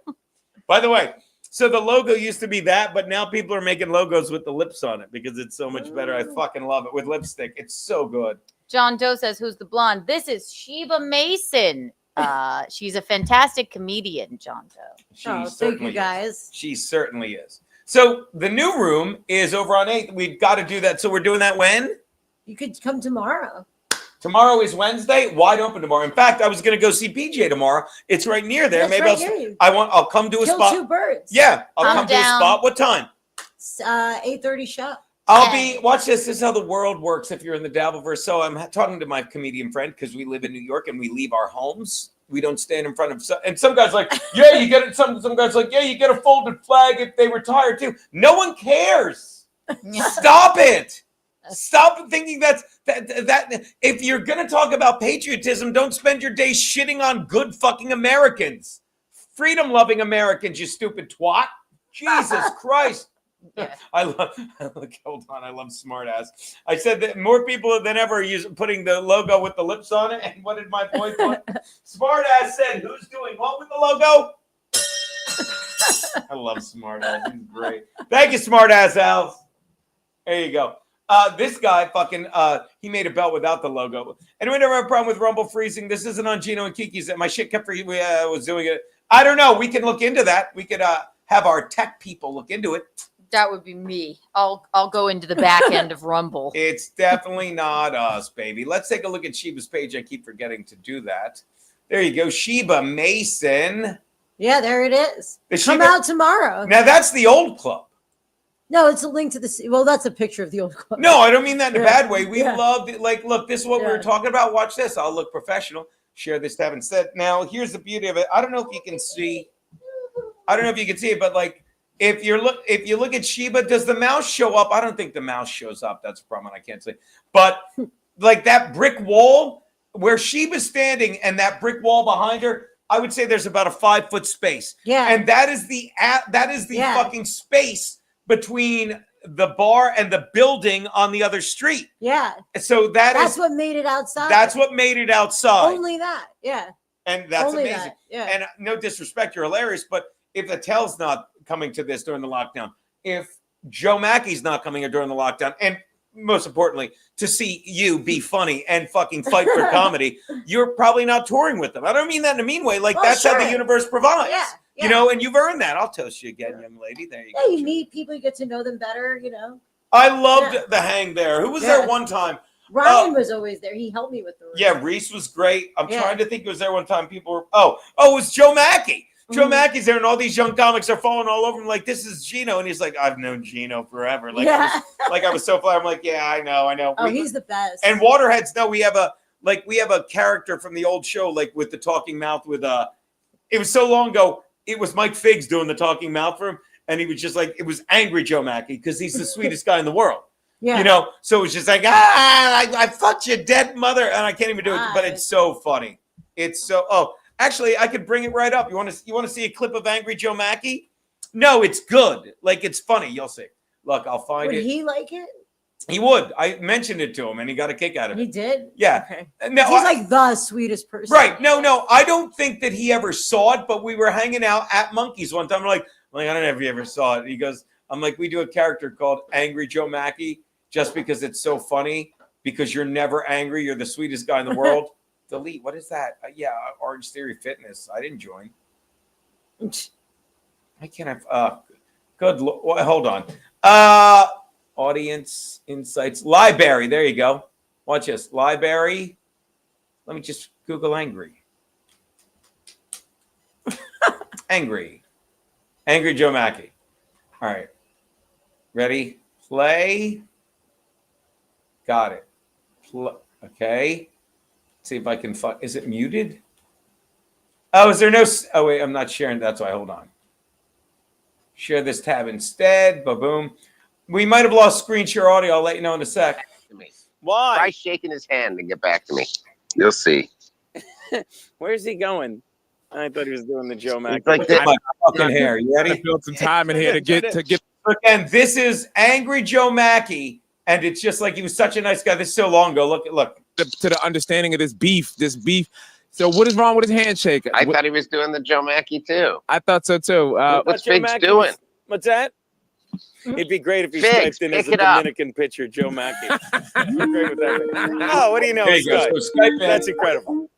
S2: By the way, so the logo used to be that, but now people are making logos with the lips on it because it's so much better. I fucking love it with lipstick. It's so good.
S3: John Doe says, who's the blonde? This is Sheba Mason. She's a fantastic comedian, John Doe.
S4: Thank
S2: certainly
S4: you guys.
S2: is. She certainly is. So the new room is over on 8th. We've got to do that. So we're doing that when?
S4: You could come tomorrow.
S2: Tomorrow is Wednesday. Wide open tomorrow. In fact, I was going to go see PJ tomorrow. It's right near there.
S4: That's
S2: Maybe
S4: right near you.
S2: I'll come to a
S4: Kill
S2: spot.
S4: two birds.
S2: Yeah, I'll
S3: I'm
S2: come to a
S3: down.
S2: spot. What time?
S4: 8:30 show.
S2: I'll be, watch this. This is how the world works if you're in the Dabbleverse. So I'm talking to my comedian friend because we live in New York and we leave our homes. We don't stand in front of, and some guys like, yeah, you get it. Some guys like, yeah, you get a folded flag if they retire too. No one cares. Stop it. Stop thinking that if you're going to talk about patriotism, don't spend your day shitting on good fucking Americans. Freedom loving Americans, you stupid twat. Jesus Christ.
S3: Yeah.
S2: I love. Look, hold on. I love smartass. I said that more people than ever use putting the logo with the lips on it. And what did my boy put? Smartass said, "Who's doing what with the logo?" I love smartass. He's great. Thank you, smartass Al. There you go. This guy fucking he made a belt without the logo. Anyone ever have a problem with Rumble freezing? This isn't on Gino and Kiki's. My shit kept was doing it. I don't know. We can look into that. We could have our tech people look into it.
S3: That would be me. I'll go into the back end of Rumble.
S2: It's definitely not us, baby. Let's take a look at Sheba's page. I keep forgetting to do that. There you go, Sheba Mason.
S4: Yeah, there it is.
S2: The
S4: Come
S2: Sheba-
S4: out tomorrow.
S2: Now that's the old club.
S4: No, it's a link to the. Well, that's a picture of the old club.
S2: No, I don't mean that in a
S4: Yeah.
S2: bad way. We loved it. Like, look, this is what we were talking about. Watch this. I'll look professional. Share this tab instead. Now, here's the beauty of it. I don't know if you can see. I don't know if you can see it, but like, if you look at Sheba, does the mouse show up? I don't think the mouse shows up. That's a problem. I can't see. But like that brick wall where Sheba's standing and that brick wall behind her, I would say there's about a 5-foot space.
S4: Yeah.
S2: And that is the fucking space between the bar and the building on the other street.
S4: Yeah.
S2: So
S4: That's what made it outside.
S2: That's what made it outside.
S4: Only that. Yeah.
S2: And that's
S4: Only
S2: amazing.
S4: that, yeah.
S2: And no disrespect, you're hilarious, but if Attell's not coming to this during the lockdown, if Joe Mackey's not coming during the lockdown, and most importantly, to see you be funny and fucking fight for comedy, you're probably not touring with them. I don't mean that in a mean way. Like,
S4: Well,
S2: that's how
S4: sure.
S2: the universe provides.
S4: Yeah.
S2: You know, and you've earned that. I'll toast you again, young lady. There you
S4: Yeah,
S2: go.
S4: you meet people, you get to know them better, you know.
S2: I loved the hang there. Who was there one time?
S4: Ryan was always there. He helped me with the room.
S2: Yeah, Reese was great. I'm trying to think who was there one time. People were, it was Joe Mackey. Joe Mackey's there, and all these young comics are falling all over him like, this is Gino. And he's like, I've known Gino forever. Like, I was so fly. I'm like, yeah, I know.
S4: Oh, he's the best.
S2: And Waterheads, no, we have a character from the old show, like with the talking mouth with it was so long ago, it was Mike Figs doing the talking mouth for him. And he was just like, it was angry Joe Mackey because he's the sweetest guy in the world.
S4: Yeah.
S2: You know, so it was just like, I fucked your dead mother. And I can't even do it, but it's so funny. It's so, actually, I could bring it right up. You want to see a clip of angry Joe Mackey? No, it's good. Like, it's funny. You'll see. Look, I'll find it.
S4: Would he like it?
S2: He would. I mentioned it to him, and he got a kick out of it.
S4: He did?
S2: Yeah.
S4: Okay.
S2: No,
S4: he's like the sweetest person.
S2: Right. No. I don't think that he ever saw it, but we were hanging out at Monkey's one time. I'm like, I don't know if he ever saw it. He goes, I'm like, we do a character called Angry Joe Mackey just because it's so funny, because you're never angry. You're the sweetest guy in the world. Delete. What is that? Orange Theory Fitness. I didn't join. I can't have. Good. Hold on. Audience insights. Library. There you go. Watch this. Library. Let me just Google angry. Angry Joe Mackey. All right. Ready? Play. Got it. Okay. See if I can find. Is it muted? Oh, is there no? Oh, wait. I'm not sharing. That's why. Hold on. Share this tab instead. Ba-boom. We might have lost screen share audio. I'll let you know in a sec.
S5: Why? Try shaking his hand and get back to me. You'll see.
S6: Where's he going? I thought he was doing the Joe Mackey.
S5: Like that.
S2: My fucking hair. You
S7: I
S2: ready?
S7: built some time in here to get.
S2: Again, this is Angry Joe Mackey, and it's just like he was such a nice guy. This is so long ago. Look.
S7: To the understanding of this beef. So what is wrong with his handshake?
S5: I thought he was doing the Joe Mackey too.
S7: I thought so too.
S5: What's Figs doing?
S6: What's that? It'd be great if he
S5: Figs,
S6: typed in as a
S5: pick it up.
S6: Dominican pitcher, Joe Mackey. Great with that. Oh, what do you know?
S2: There you go.
S6: Skype.
S2: So Skype, man.
S6: That's incredible.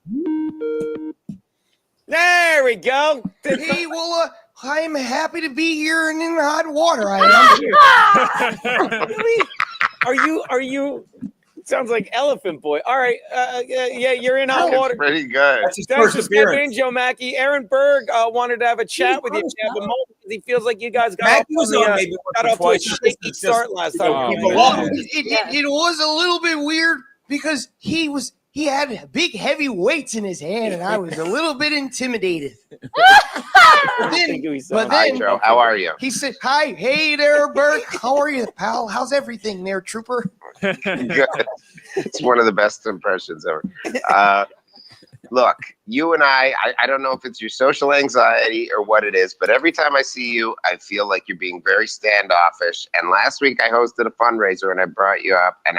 S6: There we go.
S8: Hey, well, I'm happy to be here and in the hot water. I am.
S6: Really? Are you? Sounds like Elephant Boy. All right. Yeah, you're in hot
S5: That's
S6: water.
S5: pretty good.
S2: That's his
S6: Thanks
S2: first
S6: for stepping in,
S2: appearance.
S6: Joe Mackey. Aaron Berg wanted to have a chat with you. If you have a moment, because he feels like you guys got
S2: Mackey was on maybe
S6: got
S2: once
S6: off
S2: or
S6: to a
S2: twice.
S6: shaky
S2: It's
S6: start
S2: just-
S6: last time.
S7: Oh,
S6: People
S7: man.
S6: loved it.
S8: It was a little bit weird because he had big heavy weights in his hand, and I was a little bit intimidated.
S6: I think we saw
S8: But
S6: him.
S5: Hi,
S8: then-
S5: Joe. How are you?
S8: He said, "Hi, hey there, Bert. How are you, pal? How's everything there, Trooper?"
S5: Good. It's one of the best impressions ever. Look, you and I don't know if it's your social anxiety or what it is, but every time I see you, I feel like you're being very standoffish. And last week I hosted a fundraiser and I brought you up, and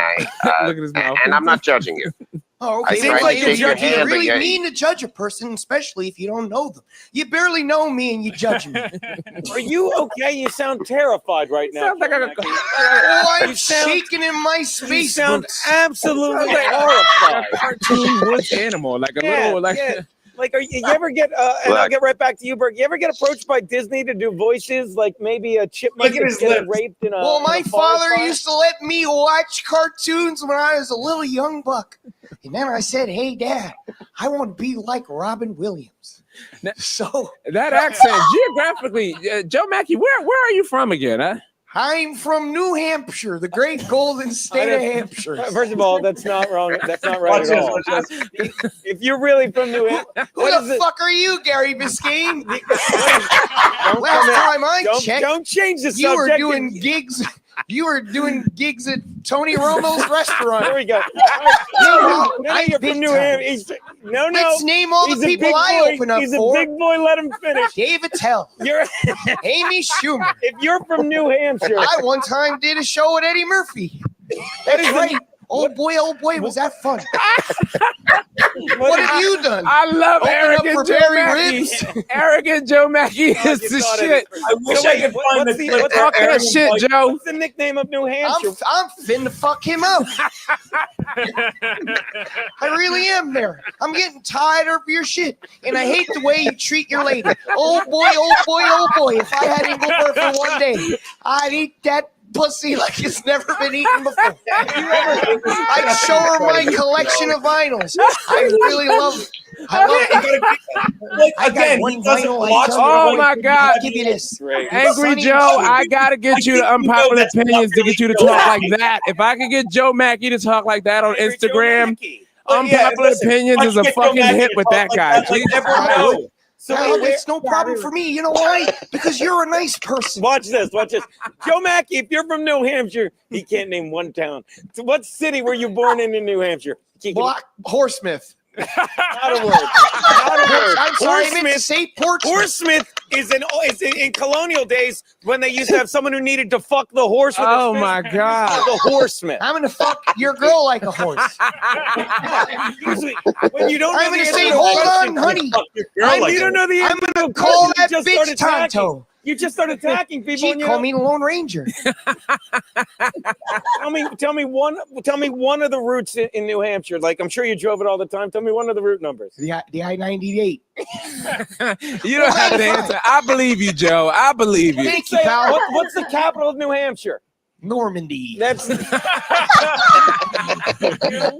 S7: Look at his mouth.
S5: and I'm not judging you.
S8: Oh,
S5: I
S8: okay.
S5: tried
S8: Well,
S5: to shake your
S8: it's
S5: hand, but
S8: really
S5: yeah,
S8: mean to judge a person, especially if you don't know them. You barely know me and you judge me.
S6: Are you okay? You sound terrified right now.
S7: Sounds like
S6: Joe
S7: a-
S6: Mackey.
S8: Oh, I'm
S6: You sound-
S8: shaking in my
S6: You
S8: space
S6: sound
S8: boots.
S6: absolutely
S7: Like a
S6: horrified.
S7: cartoon woods animal, like a little, like.
S6: yeah. Like, you ever get, and I'll get right back to you, Berg. You ever get approached by Disney to do voices, like maybe a chipmunk
S2: Look at his
S6: is getting
S2: lips.
S6: raped in a
S8: Well,
S6: in
S8: my
S6: a forest
S8: father
S6: fire?
S8: used to let me watch cartoons when I was a little young buck. And then I said, hey, Dad, I want to be like Robin Williams.
S7: Now-
S8: So
S7: That accent, geographically, Joe Mackey, where are you from again? Huh?
S8: I'm from New Hampshire, the great golden state of Hampshire.
S6: First of all, that's not wrong. That's not right
S2: Watch
S6: at
S2: this,
S6: all.
S2: watch this.
S6: If you're really from New Hampshire,
S8: Who the fuck are you, Gary Biscayne? Last time I checked,
S6: don't change the
S8: you were
S6: subject.
S8: doing gigs. You were doing gigs at Tony Romo's
S6: There
S8: restaurant.
S6: we go.
S8: No,
S6: No, you're
S8: big
S6: from New
S8: time.
S6: Hampshire. No.
S8: Let's name all
S6: He's
S8: the
S6: a
S8: people
S6: big
S8: I
S6: boy.
S8: open up
S6: He's a
S8: for.
S6: big boy. Let him finish.
S8: Dave Attell,
S6: You're
S8: Amy Schumer.
S6: if you're from New Hampshire.
S8: I one time did a show with Eddie Murphy. That's right. Oh boy, was that fun. What have you done?
S7: I love
S8: Open
S7: Eric
S8: up for
S7: and Joe
S8: Barry
S7: Mackey.
S8: Ribs.
S7: Eric and Joe Mackey is
S6: you
S7: the
S6: thought
S7: shit.
S2: I wish I could find
S6: what's
S2: the
S6: the-
S2: clip
S6: what's
S2: where
S7: Talk that
S2: Aaron
S7: shit,
S2: was like,
S7: Joe.
S6: What's the nickname of New Hampshire?
S8: I'm finna fuck him up. I really am there. I'm getting tired of your shit. And I hate the way you treat your lady. Oh boy, oh boy, oh boy. If I had Engelbert for one day, I'd eat that pussy like it's never been eaten before. I'd show her my collection of vinyls. I really love
S2: Like,
S8: I got
S2: again,
S8: one
S2: he doesn't
S8: vinyl I
S2: watch
S8: tell
S2: the
S8: you,
S7: Oh
S2: voice.
S7: my God.
S8: give you this.
S6: Great.
S7: Angry
S8: Sonny
S7: Joe,
S8: and
S7: I gotta get you to
S2: think you know
S7: unpopular
S2: that's not
S7: opinions to
S2: really
S7: get you to
S2: Joe
S7: talk like
S2: Mackey.
S7: that. If I could get Joe Mackey to talk like that on
S6: Angry Joe
S7: Instagram,
S6: Mackey.
S7: unpopular
S2: listen,
S7: opinions
S2: why
S7: is
S2: don't
S7: a
S2: you get Joe
S7: fucking
S2: Mackey
S7: hit
S2: to
S7: with
S2: talk
S7: that
S2: like
S7: guy.
S2: that? Like,
S7: Please.
S2: never
S8: I
S2: know.
S8: would.
S6: So
S8: Well,
S6: wait,
S8: it's no problem for me. You know why? Because you're a nice person.
S6: watch this. Watch this. Joe Mackey, if you're from New Hampshire, he can't name one town. So what city were you born in New Hampshire? Can't give
S8: Block Horsesmith.
S6: not a word. Not a word.
S8: I'm sorry, I meant to
S6: Horsesmith.
S8: say Portsmouth.
S6: Horsesmith is in colonial days when they used to have someone who needed to fuck the horse with
S7: Oh
S6: his
S7: my
S6: fist.
S7: God.
S6: The horseman.
S8: I'm gonna fuck your girl like a horse.
S6: Usually, when you don't know
S8: I'm
S6: the
S8: gonna
S6: answer
S8: say,
S6: to the
S8: hold
S6: question,
S8: on, honey.
S2: Fuck your girl
S8: I'm
S2: like
S6: you
S2: that.
S6: don't know the answer
S8: I'm
S6: to
S8: gonna
S6: the
S8: call
S6: question,
S8: that
S6: you just started
S8: bitch
S6: attacking.
S8: Tonto.
S6: You just started attacking people.
S8: She
S6: and you
S8: called
S6: know-
S8: me the Lone Ranger.
S6: Tell me one of the routes in New Hampshire. Like, I'm sure you drove it all the time. Tell me one of the route numbers.
S8: The I-98.
S7: You don't have to answer. I believe you, Joe. I believe you.
S8: Thank you,
S6: Say,
S8: pal.
S6: what's the capital of New Hampshire?
S8: Normandy.
S6: That's you're the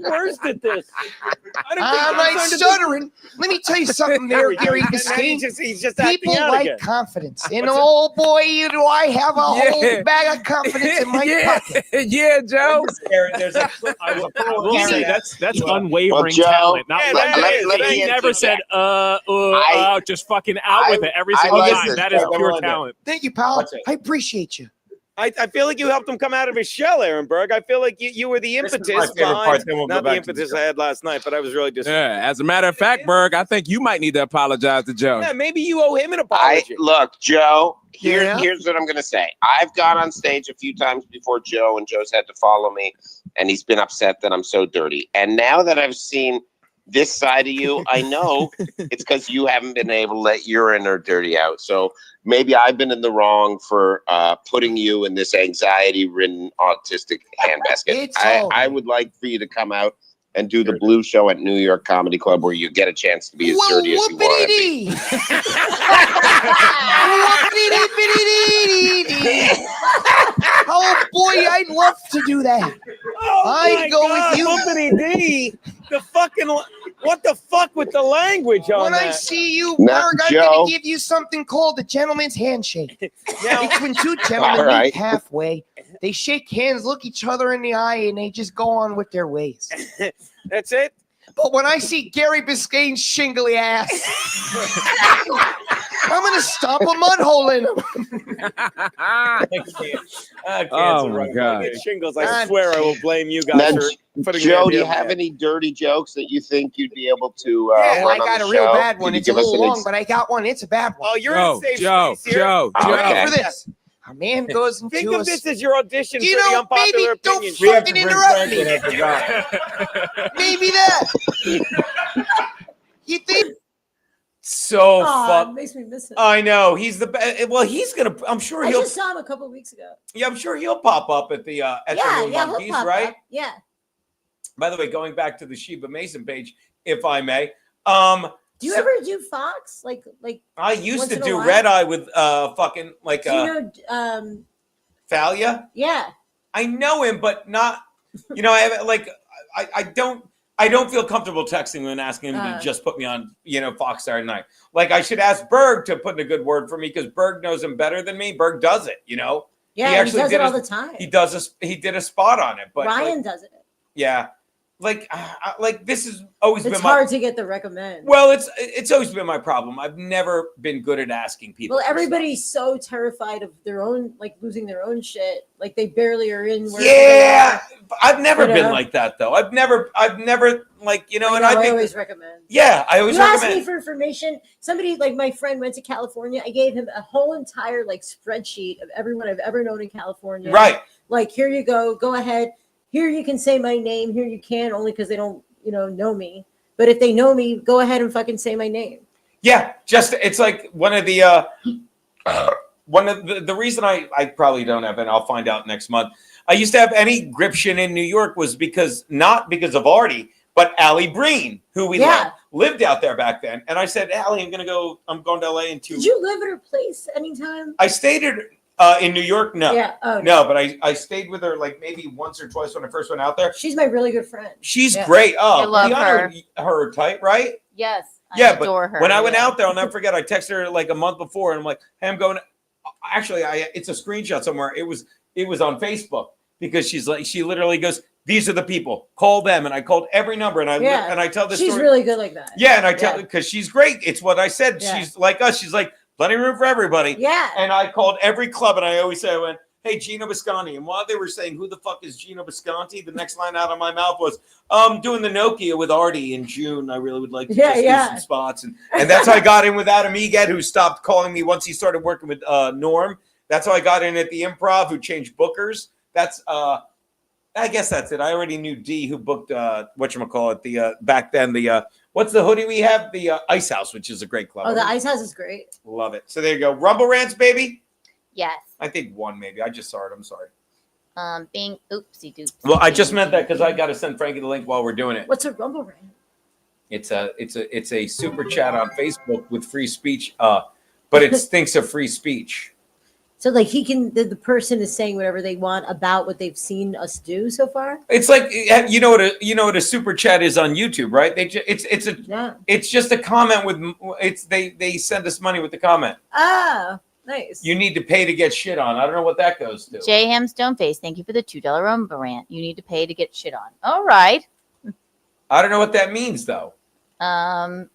S6: worst at this. I don't
S8: I'm
S6: think
S8: not
S6: you're trying to do-
S8: stuttering. Let me tell you something there, Gary
S6: Now
S8: Biscayne.
S6: he's just acting
S8: People
S6: out
S8: like
S6: again.
S8: confidence. And oh boy, do I have a
S7: Yeah.
S8: whole bag of confidence in my
S7: Yeah,
S8: pocket.
S7: yeah, Joe.
S2: There's a clip.
S9: I will say that's unwavering
S5: Well, Joe,
S9: talent. Not
S6: Yeah,
S9: like
S6: that is.
S5: let me
S9: he
S5: answer
S9: never said
S5: that.
S9: just fucking out with it every
S5: I
S9: single
S5: like
S9: time.
S5: this,
S9: That is
S5: Joe.
S9: pure
S2: Come on,
S9: talent.
S8: Thank you, pal.
S2: Watch it.
S8: I appreciate you.
S6: I feel like you helped him come out of his shell, Aaron Berg. I feel like you were the
S2: This is
S6: impetus
S2: my favorite part,
S6: behind,
S2: then we'll go
S6: not the
S2: back to the
S6: impetus
S2: show.
S6: I had last night, but I was really disappointed.
S7: Yeah, as a matter of fact, Berg, I think you might need to apologize to Joe.
S6: Yeah, maybe you owe him an apology.
S5: Look, Joe,
S8: Yeah?
S5: here's what I'm going to say. I've gone on stage a few times before Joe, and Joe's had to follow me, and he's been upset that I'm so dirty. And now that I've seen this side of you, I know it's because you haven't been able to let your inner dirty out. So maybe I've been in the wrong for putting you in this anxiety-ridden autistic handbasket.
S8: It's all
S5: I
S8: right.
S5: would like for you to come out and do the Blue Show at New York Comedy Club, where you get a chance to be as
S8: Well,
S5: dirty as you want to be.
S8: Whoopity-dee. Oh boy, I'd love to do that.
S6: Oh
S8: I'd
S6: my
S8: go
S6: God,
S8: with you.
S6: Whoopity dee. The fucking what the fuck with the language on
S8: When I
S6: that?
S8: see you,
S5: Now,
S8: Berg, I'm
S5: Joe.
S8: going to give you something called the gentleman's handshake.
S6: Now,
S8: It's when two gentlemen
S5: All right.
S8: meet halfway. They shake hands, look each other in the eye, and they just go on with their ways.
S6: that's it.
S8: But when I see Gary Biscayne's shingly ass, I'm gonna stomp a mud hole in him.
S2: I can't.
S7: Oh, my God.
S6: Get shingles.
S8: God.
S6: I swear I will blame you
S5: Now,
S6: guys for putting the
S5: Joe, do
S6: idea
S5: you
S6: in my
S5: have
S6: head.
S5: any dirty jokes that you think you'd be able to
S8: Yeah,
S5: run
S8: I got
S5: on
S8: a
S5: the
S8: real
S5: show?
S8: bad one.
S5: Could you
S8: It's a
S5: give us
S8: little
S5: an
S8: long, but I got one. It's a bad one.
S6: Oh, you're
S7: Joe,
S6: in safe
S7: Joe,
S6: space here.
S7: Joe,
S5: Oh,
S7: Joe.
S8: Ready
S5: okay.
S8: for this? A man goes into
S6: Think
S8: a
S6: of this as your audition
S8: You
S6: for the
S8: know,
S6: unpopular
S8: maybe don't
S6: opinion.
S2: We have to
S8: fucking
S2: bring
S8: interrupt
S2: Frank in,
S8: me.
S2: I forgot.
S8: Maybe that. You think?
S2: So
S4: Aw, it
S2: fuck.
S4: makes me miss him.
S2: I know he's the best. Well, he's gonna. I'm sure
S4: I
S2: he'll.
S4: just saw him a couple weeks ago.
S2: Yeah, I'm sure he'll pop up at the
S4: Yeah,
S2: New
S4: he'll
S2: Monkeys,
S4: pop
S2: right?
S4: up. Yeah.
S2: By the way, going back to the Sheba Mason page, if I may,
S4: Do you
S2: so-
S4: ever do Fox? Like
S2: I used
S4: once
S2: to
S4: in a
S2: do
S4: while?
S2: Red Eye with fucking like
S4: do you know?
S2: Thalia.
S4: Yeah.
S2: I know him, but not. You know, I have like I don't feel comfortable texting him and asking him to just put me on, Fox Saturday Night. Like I should ask Berg to put in a good word for me because Berg knows him better than me. Berg does it,
S4: Yeah, he
S2: actually
S4: does
S2: did
S4: it all
S2: a-
S4: the time.
S2: He did a spot on it, but
S4: Ryan
S2: like,
S4: does it.
S2: yeah, like this has always
S4: It's
S2: been my.
S4: hard to get the recommend.
S2: Well, it's always been my problem. I've never been good at asking people.
S4: Well,
S2: for stuff.
S4: everybody's so terrified of their own, like losing their own shit. Like they barely are in. wherever
S2: Yeah, I've never
S4: You
S2: been
S4: know?
S2: like that though. I've never like
S4: they are.
S2: and
S4: I
S2: I think
S4: always recommend.
S2: yeah, I always
S4: You asked me
S2: recommend.
S4: for information. Somebody like my friend went to California. I gave him a whole entire like spreadsheet of everyone I've ever known in California.
S2: Right.
S4: Like here you go. Go ahead. Here you can say my name. Here you can only because they don't know me. But if they know me, go ahead and fucking say my name.
S2: Yeah, just it's like one of the reason I probably don't have, and I'll find out next month. I used to have any gription in New York was not because of Artie, but Allie Breen, who we lived out there back then. And I said, Allie, I'm going to LA in 2
S4: Did you live at her place anytime?
S2: I stayed in New York. No.
S4: Yeah. Oh
S2: No, but I stayed with her like maybe once or twice when I first went out there.
S4: She's my really good friend.
S2: She's
S4: Yeah.
S2: great. Oh,
S3: I love
S2: Deanna and her type, right?
S3: Yes. I
S2: Yeah, but
S3: adore her.
S2: when I went
S3: yeah.
S2: out there, I'll never forget. I texted her like a month before, and I'm like, "Hey, I'm going." Actually, it's a screenshot somewhere. It was on Facebook because she literally goes, "These are the people. Call them." And I called every number, and I tell this
S4: She's
S2: story.
S4: really good like that.
S2: Yeah, and I tell because she's great. It's what I said.
S4: Yeah.
S2: She's like us. She's like plenty of room for everybody.
S4: Yeah.
S2: And I called every club, and I always say, I went, "Hey, Gino Bisconti." And while they were saying, "Who the fuck is Gino Bisconti?" the next line out of my mouth was, doing the Nokia with Artie in June. I really would like to just do some spots." And that's how I got in with Adam Egad, who stopped calling me once he started working with Norm. That's how I got in at the Improv, who changed bookers. That's, I guess that's it. I already knew D, who booked, whatchamacallit, back then, what's the hoodie we have? The Ice House, which is a great club.
S4: Oh, the Ice House is great.
S2: Love it. So there you go. Rumble Rants, baby.
S3: Yes.
S2: I think one, maybe. I just saw it. I'm sorry.
S3: Being oopsie doopsie.
S2: Well, I just meant that because I got to send Frankie the link while we're doing it.
S4: What's a Rumble Rant?
S2: It's a super chat on Facebook with free speech, but it stinks of free speech.
S4: So like the person is saying whatever they want about what they've seen us do so far.
S2: It's like you know what a super chat is on YouTube, right? It's just a comment with they send us money with the comment.
S4: Oh, nice.
S2: You need to pay to get shit on. I don't know what that goes to.
S3: J Ham Stoneface, thank you for the $2 Rumble rant. You need to pay to get shit on. All right.
S2: I don't know what that means though.
S3: I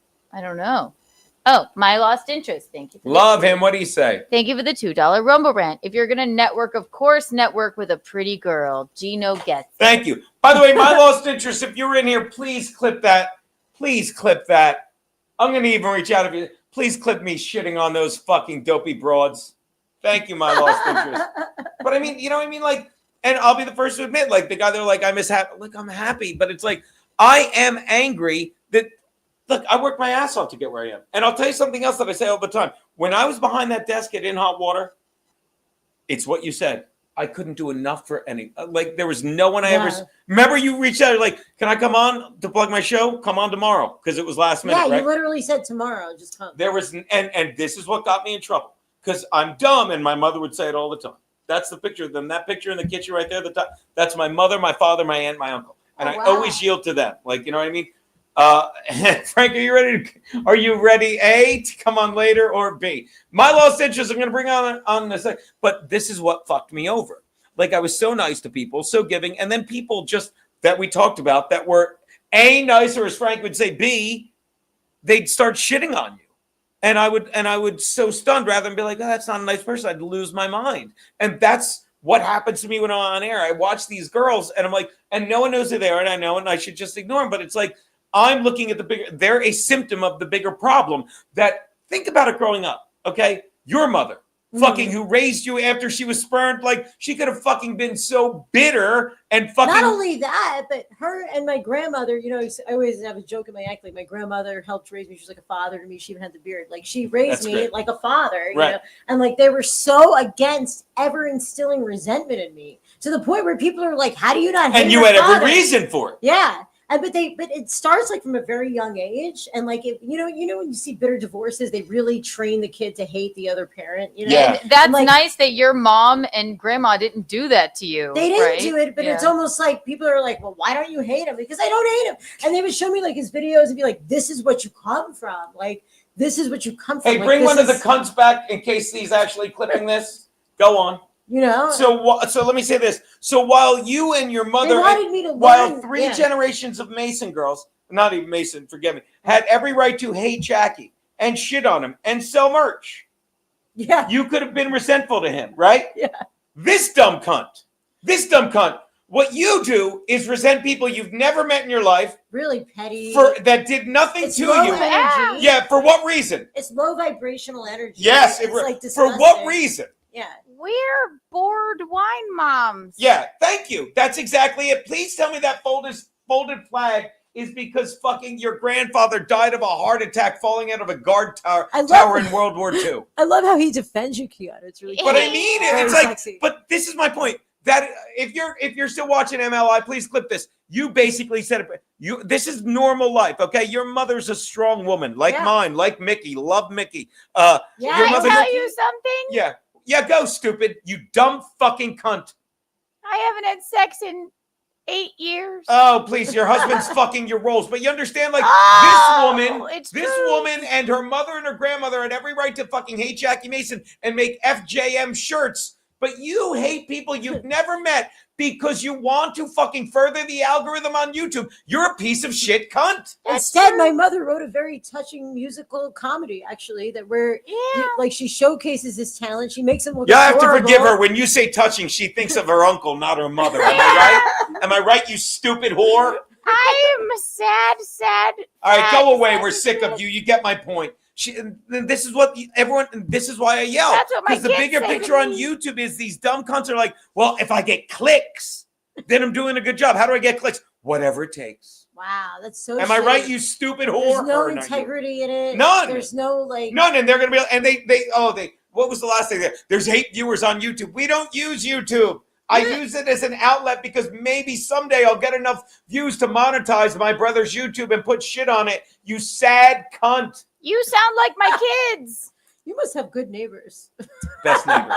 S3: don't know. Oh, My Lost Interest. Thank you.
S2: Love him. What do you say?
S3: Thank you for the $2 Rumble rant. If you're gonna network, of course, network with a pretty girl. Gino gets.
S2: Thank you. By the way, My Lost Interest, if you're in here, please clip that. Please clip that. I'm going to even reach out if you. Please clip me shitting on those fucking dopey broads. Thank you, My Lost Interest. But I mean, you know what I mean? Like, and I'll be the first to admit, like, the guy they're like, I'm happy. But it's like, I am angry that, look, I worked my ass off to get where I am. And I'll tell you something else that I say all the time. When I was behind that desk at In Hot Water, it's what you said. I couldn't do enough for any. Like, there was no one I ever. Remember, you reached out like, "Can I come on to plug my show? Come on tomorrow," because it was last minute.
S4: Yeah,
S2: right?
S4: you literally said tomorrow. Just come.
S2: There was, and this is what got me in trouble because I'm dumb, and my mother would say it all the time. That's the picture of them. That picture in the kitchen right there at the top. That's my mother, my father, my aunt, my uncle, and I always yield to them. Like, you know what I mean? Frank, are you ready? A, to come on later, or B? My Lost Interest, I'm going to bring on this, but this is what fucked me over. Like, I was so nice to people, so giving, and then people just that we talked about that were A, nice, or as Frank would say, B, they'd start shitting on you. And I would so stunned rather than be like, oh, that's not a nice person. I'd lose my mind. And that's what happens to me when I'm on air. I watch these girls and I'm like, and no one knows who they are. And I know, and I should just ignore them. But it's like, I'm looking at the bigger, they're a symptom of the bigger problem that think about it growing up. Okay. Your mother fucking who raised you after she was spurned. Like she could have fucking been so bitter and fucking.
S4: Not only that, but her and my grandmother, you know, I always have a joke in my act. Like my grandmother helped raise me. She was like a father to me. She even had the beard. Like she raised
S2: That's
S4: me
S2: great.
S4: like a father,
S2: Right.
S4: you know? And like they were so against ever instilling resentment in me to the point where people are like, how do you not hate
S2: And you
S4: your
S2: had
S4: father?
S2: every reason for it.
S4: Yeah. And but it starts like from a very young age. And like if you know when you see bitter divorces, they really train the kid to hate the other parent, you know?
S2: Yeah.
S3: And that's
S4: like-
S3: nice that your mom and grandma didn't do that to you.
S4: They didn't
S3: right?
S4: do it, but it's
S3: Yeah.
S4: almost like people are like, well, why don't you hate him? Because I don't hate him. And they would show me like his videos and be like, this is what you come from. Like, this is what you come from.
S2: Hey,
S4: Like,
S2: bring
S4: this
S2: one of the
S4: is-
S2: cunts back in case he's actually clipping this. Go on.
S4: You know?
S2: So let me say this. So while you and your
S4: They
S2: mother,
S4: wanted me to
S2: while
S4: learn.
S2: three
S4: Yeah.
S2: generations of Mason girls, not even Mason, forgive me, had every right to hate Jackie and shit on him and sell merch,
S4: Yeah.
S2: you could have been resentful to him, right?
S4: Yeah.
S2: This dumb cunt. What you do is resent people you've never met in your life
S4: Really petty.
S2: for that did nothing
S4: it's
S2: to
S4: low
S2: you.
S4: energy.
S2: Yeah, for what reason?
S4: It's low vibrational energy.
S2: Yes,
S4: It's like
S2: for
S4: disgusting.
S2: what reason?
S4: Yeah.
S3: We're bored wine moms.
S2: Yeah, thank you. That's exactly it. Please tell me that folded flag is because fucking your grandfather died of a heart attack falling out of a guard tower in World War II.
S4: I love how he defends you, Kiana. It's really
S2: But
S4: cool.
S2: I mean,
S4: Very
S2: it's like,
S4: sexy.
S2: but this is my point. That if you're still watching MLI, please clip this. You basically said it. This is normal life, okay? Your mother's a strong woman, like
S4: Yeah.
S2: mine, like Mickey. Love Mickey.
S4: Yeah,
S2: your
S3: Can I
S2: mother-
S3: tell you something?
S2: Yeah, go stupid. You dumb fucking cunt.
S3: I haven't had sex in 8 years.
S2: Oh, please, your husband's fucking your roles. But you understand, like,
S3: Oh, it's
S2: this
S3: true.
S2: woman and her mother and her grandmother had every right to fucking hate Jackie Mason and make FJM shirts. But you hate people you've never met because you want to fucking further the algorithm on YouTube. You're a piece of shit cunt.
S4: Instead, my mother wrote a very touching musical comedy, actually, that where like she showcases his talent. She makes him look.
S2: You have to
S4: adorable.
S2: forgive her. When you say touching, she thinks of her uncle, not her mother. Am I right? Am I right, you stupid whore?
S3: I am sad.
S2: All right, go away.
S3: sad
S2: We're sick of you. You get my point. This is what everyone. This is why I yell.
S3: That's what my
S2: Because the
S3: kids
S2: bigger
S3: say to
S2: picture on
S3: me.
S2: YouTube is these dumb cunts are like, well, if I get clicks, then I'm doing a good job. How do I get clicks? Whatever it takes.
S4: Wow, that's so.
S2: Am I
S4: shitty.
S2: right, you stupid whore?
S4: There's no
S2: Or not you?
S4: integrity in it.
S2: None.
S4: There's no like.
S2: None, and they're gonna be. And they. What was the last thing there? There's 8 viewers on YouTube. We don't use YouTube. I use it as an outlet because maybe someday I'll get enough views to monetize my brother's YouTube and put shit on it. You sad cunt.
S3: You sound like my kids.
S4: You must have good neighbors.
S2: Best neighbors.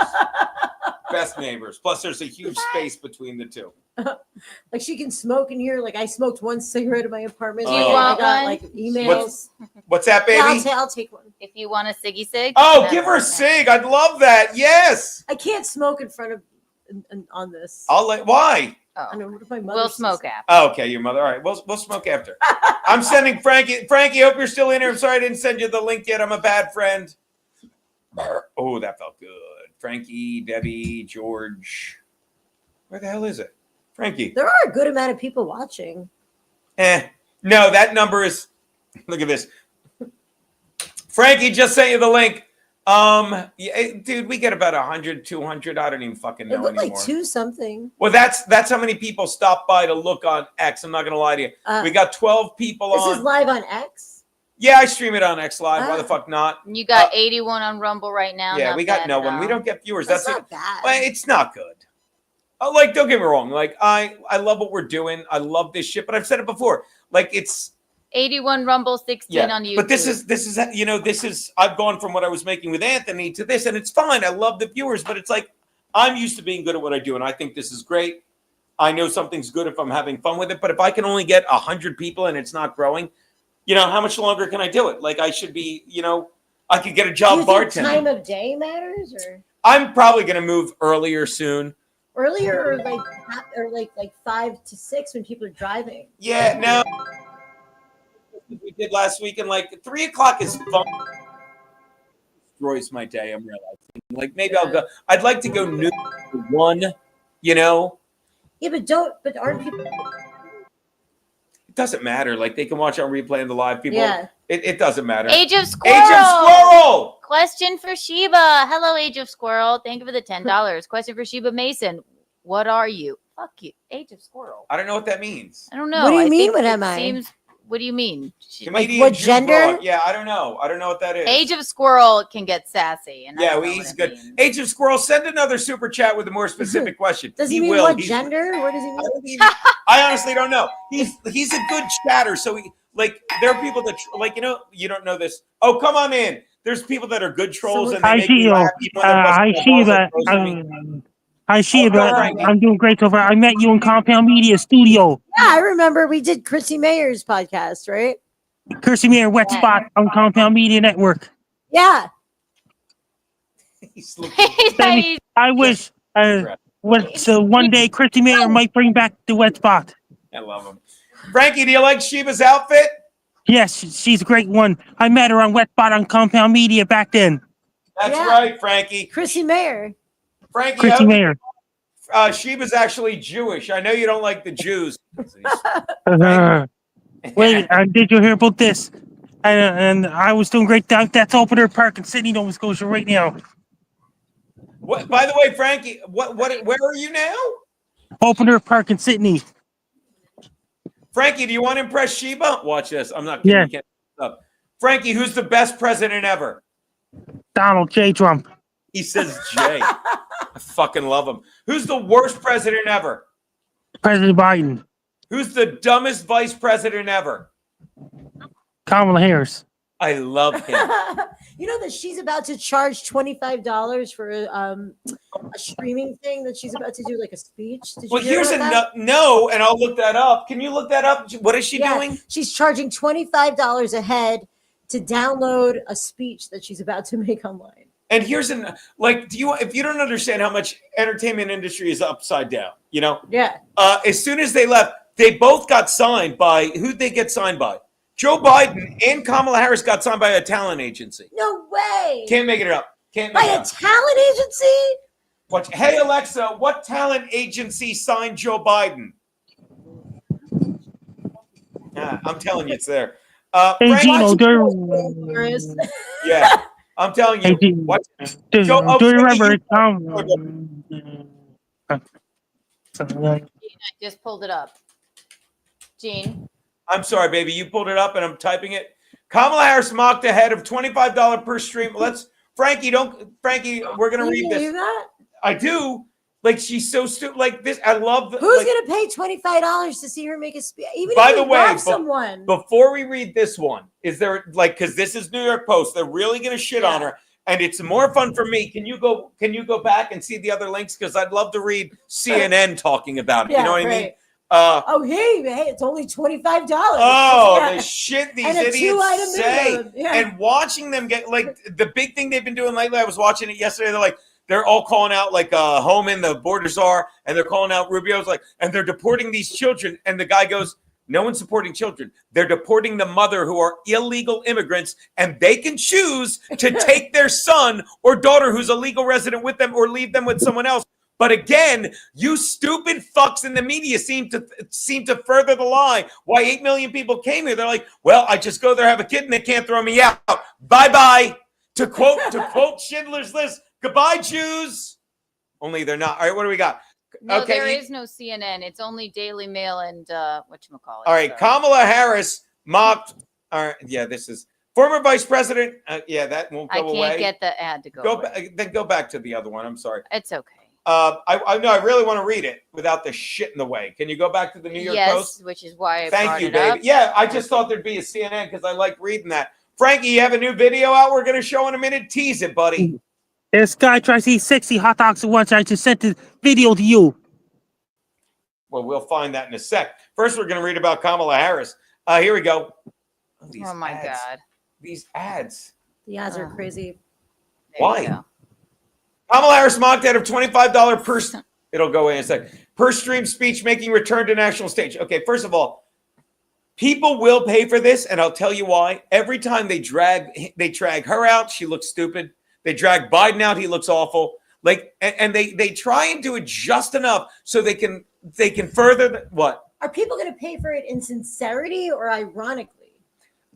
S2: Best neighbors. Plus, there's a huge space between the two.
S4: Like she can smoke in here. Like I smoked one cigarette in my apartment.
S2: Do you
S4: and
S3: want
S4: I got
S3: one?
S4: like emails.
S2: What's that, baby?
S4: Yeah, I'll take one.
S3: If you want a ciggy cig.
S2: Oh,
S3: that's
S2: give her a
S3: okay.
S2: cig. I'd love that. Yes.
S4: I can't smoke in front of on this.
S2: I'll let. Why?
S4: I don't know what if my mother
S3: We'll
S4: sees
S3: smoke
S4: it.
S3: after.
S2: Oh, okay, your mother. All right, we'll smoke after. I'm sending Frankie. Frankie, hope you're still in here. I'm sorry I didn't send you the link yet. I'm a bad friend. Oh, that felt good. Frankie, Debbie, George. Where the hell is it? Frankie.
S4: There are a good amount of people watching.
S2: No, that number is. Look at this. Frankie just sent you the link. Yeah, dude, we get about 100, 200. I don't even fucking know
S4: It looked
S2: anymore.
S4: like 2 something.
S2: Well, that's how many people stopped by to look on X. I'm not gonna lie to you. We got 12 people
S4: This
S2: on.
S4: is live on X.
S2: Yeah, I stream it on X Live. Why the
S4: Ah.
S2: fuck not?
S3: You got 81 on Rumble right now.
S2: Yeah,
S3: Not
S2: we got
S3: bad
S2: no
S3: at
S2: one. We
S3: all.
S2: don't get viewers.
S4: That's
S2: That's
S4: not bad.
S2: Well, it's not good. Like, don't get me wrong. Like, I love what we're doing. I love this shit. But I've said it before. Like, it's
S3: 81 Rumble, 16 on YouTube.
S2: But this is I've gone from what I was making with Anthony to this, and it's fine. I love the viewers, but it's like I'm used to being good at what I do, and I think this is great. I know something's good if I'm having fun with it, but if I can only get 100 people and it's not growing, how much longer can I do it? Like I should be, I could get a
S4: Do
S2: job
S4: you think
S2: bartending.
S4: time of day matters, or
S2: I'm probably gonna move earlier soon.
S4: earlier, or like 5 to 6 when people are driving?
S2: Yeah, no. We did last week, and like 3 o'clock is fun. destroys my day. I'm realizing. Like maybe I'll go. I'd like to go new one. You know,
S4: Yeah, but aren't people?
S2: it doesn't matter. Like they can watch on replay and the live people.
S4: Yeah.
S2: It doesn't matter.
S3: Age of Squirrel.
S2: Age of Squirrel.
S3: Question for Sheba. Hello, Age of Squirrel. Thank you for the $10. Question for Sheba Mason. What are you? Fuck you. Age of Squirrel.
S2: I don't know what that means.
S3: I don't know.
S4: What do you
S3: I
S4: mean,
S3: think
S4: what
S3: it
S4: am I?
S3: Seems, what do you mean?
S2: Comedian
S4: what
S2: Jew
S4: gender?
S2: broad. Yeah, I don't know. I don't know what that is.
S3: Age of Squirrel can get sassy. And I
S2: Yeah,
S3: don't know
S2: he's
S3: what it
S2: good.
S3: means.
S2: Age of Squirrel, send another super chat with a more specific question.
S4: Does he mean
S2: will.
S4: what
S2: He's-
S4: gender? What does he
S2: I
S4: mean?
S2: don't even- I honestly don't know. He's a good chatter. So there are people that like you don't know this. Oh, come on in. There's people that are good trolls and they
S10: Hi,
S2: make me
S10: Gio.
S2: laugh. Even when they're
S10: Hi,
S2: busting my balls,
S10: Sheba.
S2: like roasting me.
S10: Hi, Sheba.
S2: Frankie.
S10: I'm doing great so far. I met you in Compound Media Studio.
S4: Yeah, I remember we did Chrissy Mayer's podcast, right?
S10: Kirsty Mayer, Wet Spot on Compound Media Network.
S4: Yeah.
S2: He's looking-
S10: I wish one day Kirsty Mayer might bring back the Wet Spot.
S2: I love him. Frankie, do you like Sheba's outfit?
S10: Yes, she's a great one. I met her on Wet Spot on Compound Media back then.
S2: That's
S4: Yeah.
S2: right, Frankie.
S4: Chrissy Mayer.
S2: Frankie,
S10: Kirsty Mayer.
S2: Sheba's actually Jewish. I know you don't like the Jews.
S10: Wait, did you hear about this? And I was doing great. That's Opener Park in Sydney, Nova Scotia right now.
S2: What, by the way, Frankie, where are you now?
S10: Opener Park in Sydney.
S2: Frankie, do you want to impress Sheba? Watch this. I'm not kidding.
S10: Yeah.
S2: You can't stop. Frankie, who's the best president ever?
S10: Donald J. Trump.
S2: He says Jay. I fucking love him. Who's the worst president ever?
S10: President Biden.
S2: Who's the dumbest vice president ever?
S10: Kamala Harris.
S2: I love him.
S4: You know that she's about to charge $25 for a streaming thing that she's about to do, like a speech. Did you
S2: Well,
S4: hear
S2: here's
S4: about that?
S2: no, and I'll look that up. Can you look that up? What is she
S4: Yeah,
S2: doing?
S4: she's charging $25 a head to download a speech that she's about to make online.
S2: And here's if you don't understand how much entertainment industry is upside down,
S4: Yeah.
S2: as soon as they left, they both got signed by who'd they get signed by? Joe Biden and Kamala Harris got signed by a talent agency.
S4: No way.
S2: Can't make it up. Can't
S4: By
S2: make it
S4: a
S2: up.
S4: talent agency?
S2: Watch. Hey Alexa, what talent agency signed Joe Biden? I'm telling you, it's there.
S10: Hey,
S2: Frank-
S10: Gino,
S2: yeah, I'm telling you.
S10: Hey, Gino,
S2: What?
S10: do you remember
S3: I just pulled it up. Gene.
S2: I'm sorry, baby. You pulled it up and I'm typing it. Kamala Harris mocked ahead of $25 per stream. Frankie, we're going to read
S4: You
S2: this.
S4: do that?
S2: I do. Like, she's so stupid. Like this, I love.
S4: Who's gonna pay $25 to see her make a speech? Even
S2: By
S4: if
S2: the
S4: you
S2: way,
S4: love someone.
S2: Before we read this one, is there because this is New York Post, they're really going to shit on her, and it's more fun for me. Can you go back and see the other links? Because I'd love to read CNN talking about it.
S4: Yeah,
S2: You know what I mean?
S4: right.
S2: Oh,
S4: hey, it's only $25.
S2: the shit these
S4: And a
S2: idiots
S4: two-item
S2: say,
S4: minimum, yeah.
S2: and watching them get like the big thing they've been doing lately. I was watching it yesterday. They're all calling out Homan, the border czar, and they're calling out Rubio's and they're deporting these children. And the guy goes, no one's supporting children. They're deporting the mother who are illegal immigrants, and they can choose to take their son or daughter who's a legal resident with them or leave them with someone else. But again, you stupid fucks in the media seem to further the lie. Why 8 million people came here? They're like, well, I just go there, have a kid, and they can't throw me out. Bye bye. To quote Schindler's List. Goodbye, Jews. This they're not. All right, what do we got?
S3: No,
S2: Okay,
S3: there is no CNN. It's only Daily Mail and whatchamacallit.
S2: All right, Kamala Harris mocked. All right, yeah, this is former vice president. Yeah, that won't go
S3: I
S2: away.
S3: can't get the ad to go. away.
S2: Then go back to the other one. I'm sorry.
S3: It's okay.
S2: I know. I really want to read it without the shit in the way. Can you go back to the New York Post?
S3: Which is why I
S2: Thank
S3: brought
S2: you,
S3: it
S2: baby.
S3: up.
S2: Yeah, I just thought there'd be a CNN because I like reading that. Frankie, you have a new video out we're going to show in a minute. Tease it, buddy.
S10: This guy tries to eat 60 hot dogs at once. I just sent the video to you.
S2: Well, we'll find that in a sec. First, we're going to read about Kamala Harris. Here we go.
S3: Oh my God.
S2: These ads.
S4: The ads are crazy.
S3: There you
S2: Why?
S3: go.
S2: Kamala Harris mocked out of $25 per. It'll go in a sec. Per stream speech making return to national stage. Okay, first of all, people will pay for this, and I'll tell you why. Every time they drag her out, she looks stupid. They drag Biden out. He looks awful. Like, and they try and do it just enough so they can further what?
S4: Are people going to pay for it in sincerity or ironically?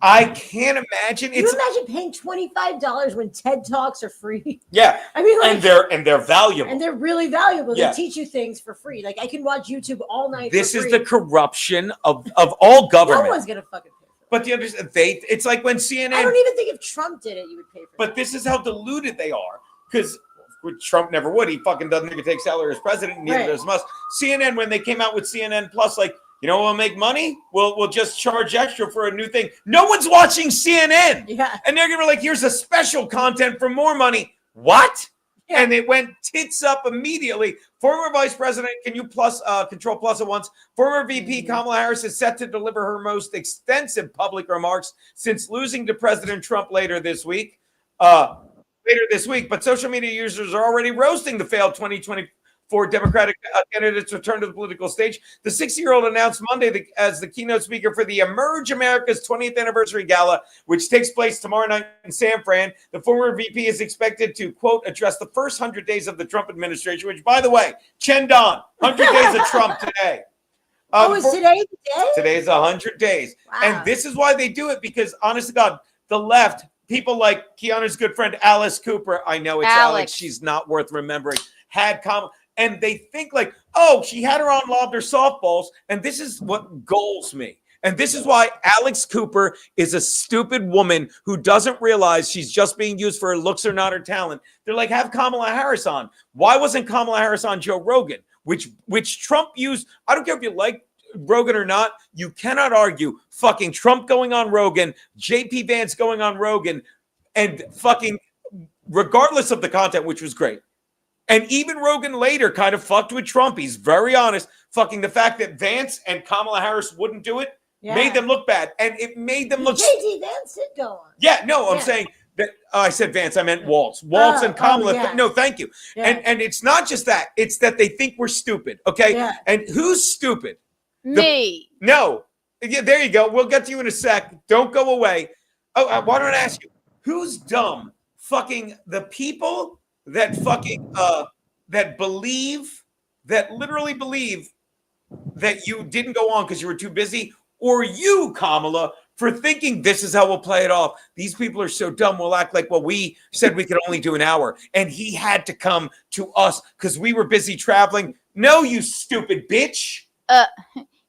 S2: I can't imagine.
S4: Can you imagine paying $25 when TED Talks are free?
S2: Yeah,
S4: I mean, like,
S2: and they're valuable,
S4: and they're really valuable.
S2: Yeah.
S4: They teach you things for free. Like I can watch YouTube all night.
S2: This
S4: for
S2: is
S4: free.
S2: the corruption of all government.
S4: No one's gonna fucking pay for it.
S2: But you understand, it's like when CNN.
S4: I don't even think if Trump did it, you would pay for it.
S2: But this is how deluded they are, because Trump never would. He fucking doesn't think it takes salary as president. Neither does Musk. CNN, when they came out with CNN Plus, like, you know, we'll make money. We'll just charge extra for a new thing. No one's watching CNN.
S4: Yeah.
S2: And they're gonna be like, here's a special content for more money. What? Yeah. And it went tits up immediately. Former Vice President, can you control plus at once? Former VP Kamala Harris is set to deliver her most extensive public remarks since losing to President Trump later this week. But social media users are already roasting the failed 2024 Democratic candidates return to the political stage. The 60-year-old announced Monday as the keynote speaker for the Emerge America's 20th anniversary gala, which takes place tomorrow night in San Fran. The former VP is expected to, quote, address the first 100 days of the Trump administration, which, by the way, Chen Don, 100 days of Trump today.
S4: Is today the day?
S2: Today's 100 days. Wow. And this is why they do it, because, honest to God, the left, people like Keanu's good friend Alice Cooper, I know it's Alex, she's not worth remembering, had Kamala. And they think like, oh, she had her on, lobbed her softballs. And this is what goals me. And this is why Alex Cooper is a stupid woman who doesn't realize she's just being used for her looks or not her talent. They're like, have Kamala Harris on. Why wasn't Kamala Harris on Joe Rogan? Which Trump used. I don't care if you like Rogan or not. You cannot argue fucking Trump going on Rogan, JP Vance going on Rogan, and fucking regardless of the content, which was great. And even Rogan later kind of fucked with Trump. He's very honest. Fucking the fact that Vance and Kamala Harris wouldn't do it made them look bad. And it made them look...
S4: JD Vance did go on.
S2: Yeah, no, I'm saying that... I said Vance, I meant Waltz. Waltz and Kamala. No, thank you. Yeah. And it's not just that. It's that they think we're stupid, okay? Yeah. And who's stupid?
S3: Me.
S2: No. Yeah, there you go. We'll get to you in a sec. Don't go away. Oh, why don't I ask you? Who's dumb? Fucking the people... that fucking that literally believe that you didn't go on because you were too busy, or you, Kamala, for thinking this is how we'll play it off. These people are so dumb. We'll act like, well, we said we could only do an hour, and he had to come to us because we were busy traveling. No, you stupid bitch.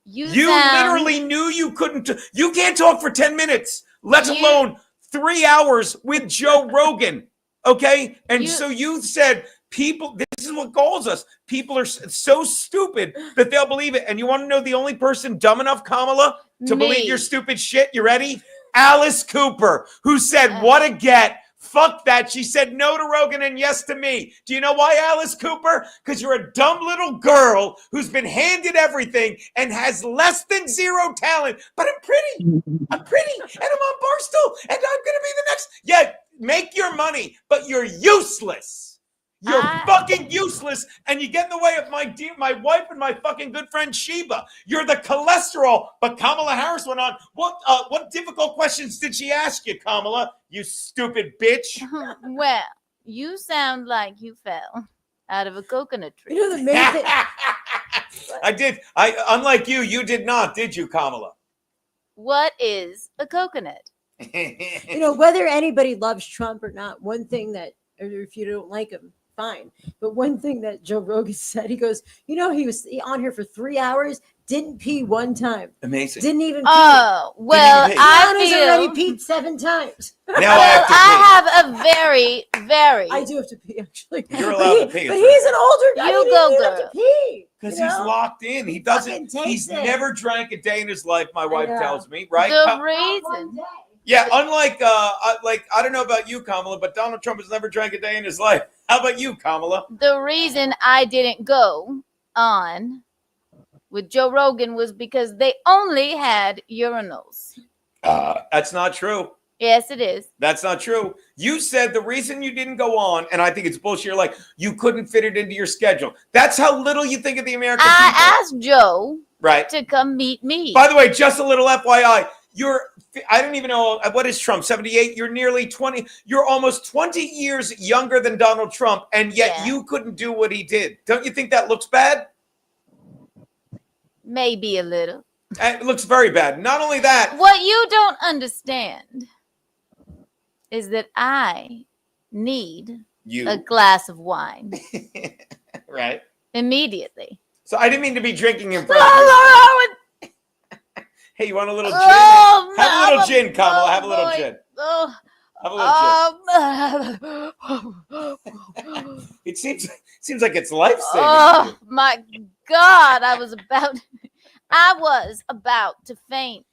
S3: You
S2: literally knew you couldn't. You can't talk for 10 minutes, let alone 3 hours with Joe Rogan. Okay. And so you said people, this is what galls us. People are so stupid that they'll believe it. And you want to know the only person dumb enough, Kamala, to believe your stupid shit? You ready? Alice Cooper, who said, what a get. Fuck that. She said no to Rogan and yes to me. Do you know why, Alice Cooper? Because you're a dumb little girl who's been handed everything and has less than zero talent. But I'm pretty. And I'm on Barstool. And I'm going to be the next. Yeah, make your money, but you're useless. You're fucking useless, and you get in the way of my wife and my fucking good friend Sheba. You're the cholesterol. But Kamala Harris went on. What difficult questions did she ask you, Kamala? You stupid bitch.
S3: Well, you sound like you fell out of a coconut tree.
S4: You know the main thing.
S2: I did. Unlike you did not, did you, Kamala?
S3: What is a coconut?
S4: You know, whether anybody loves Trump or not, one thing that, or if you don't like him, fine. But one thing that Joe Rogan said, he goes, you know, he was on here for 3 hours, didn't pee one time.
S2: Amazing.
S4: Didn't even pee.
S3: Oh, well,
S4: Donna's already peed 7 times.
S2: Now
S3: I have a very, very...
S4: I do have to pee, actually.
S2: You're allowed to pee.
S4: But he's an older guy.
S3: You
S4: he
S3: go,
S4: didn't
S3: girl.
S4: have to pee.
S2: Because he's locked in. He doesn't. He's never drank a day in his life, my wife tells me, right?
S3: The reason...
S2: Yeah, unlike, I don't know about you, Kamala, but Donald Trump has never drank a day in his life. How about you, Kamala?
S3: The reason I didn't go on with Joe Rogan was because they only had urinals.
S2: That's not true.
S3: Yes, it is.
S2: That's not true. You said the reason you didn't go on, and I think it's bullshit, you're like, you couldn't fit it into your schedule. That's how little you think of the American people.
S3: I asked Joe
S2: to
S3: come meet me.
S2: By the way, just a little FYI, I don't even know, what is Trump, 78? You're nearly 20. You're almost 20 years younger than Donald Trump, and yet
S3: Yeah.
S2: you couldn't do what he did. Don't you think that looks bad?
S3: Maybe a little.
S2: It looks very bad. Not only that,
S3: What you don't understand is that I need a glass of wine
S2: right?
S3: immediately.
S2: So I didn't mean to be drinking in front of you. Hey, you want a little gin?
S3: Oh,
S2: Have a little
S3: I'm
S2: gin, Kamala. Have a little
S3: boy.
S2: gin.
S3: Oh,
S2: Have a little gin. It seems like it's life-saving.
S3: oh my God! I was about to faint.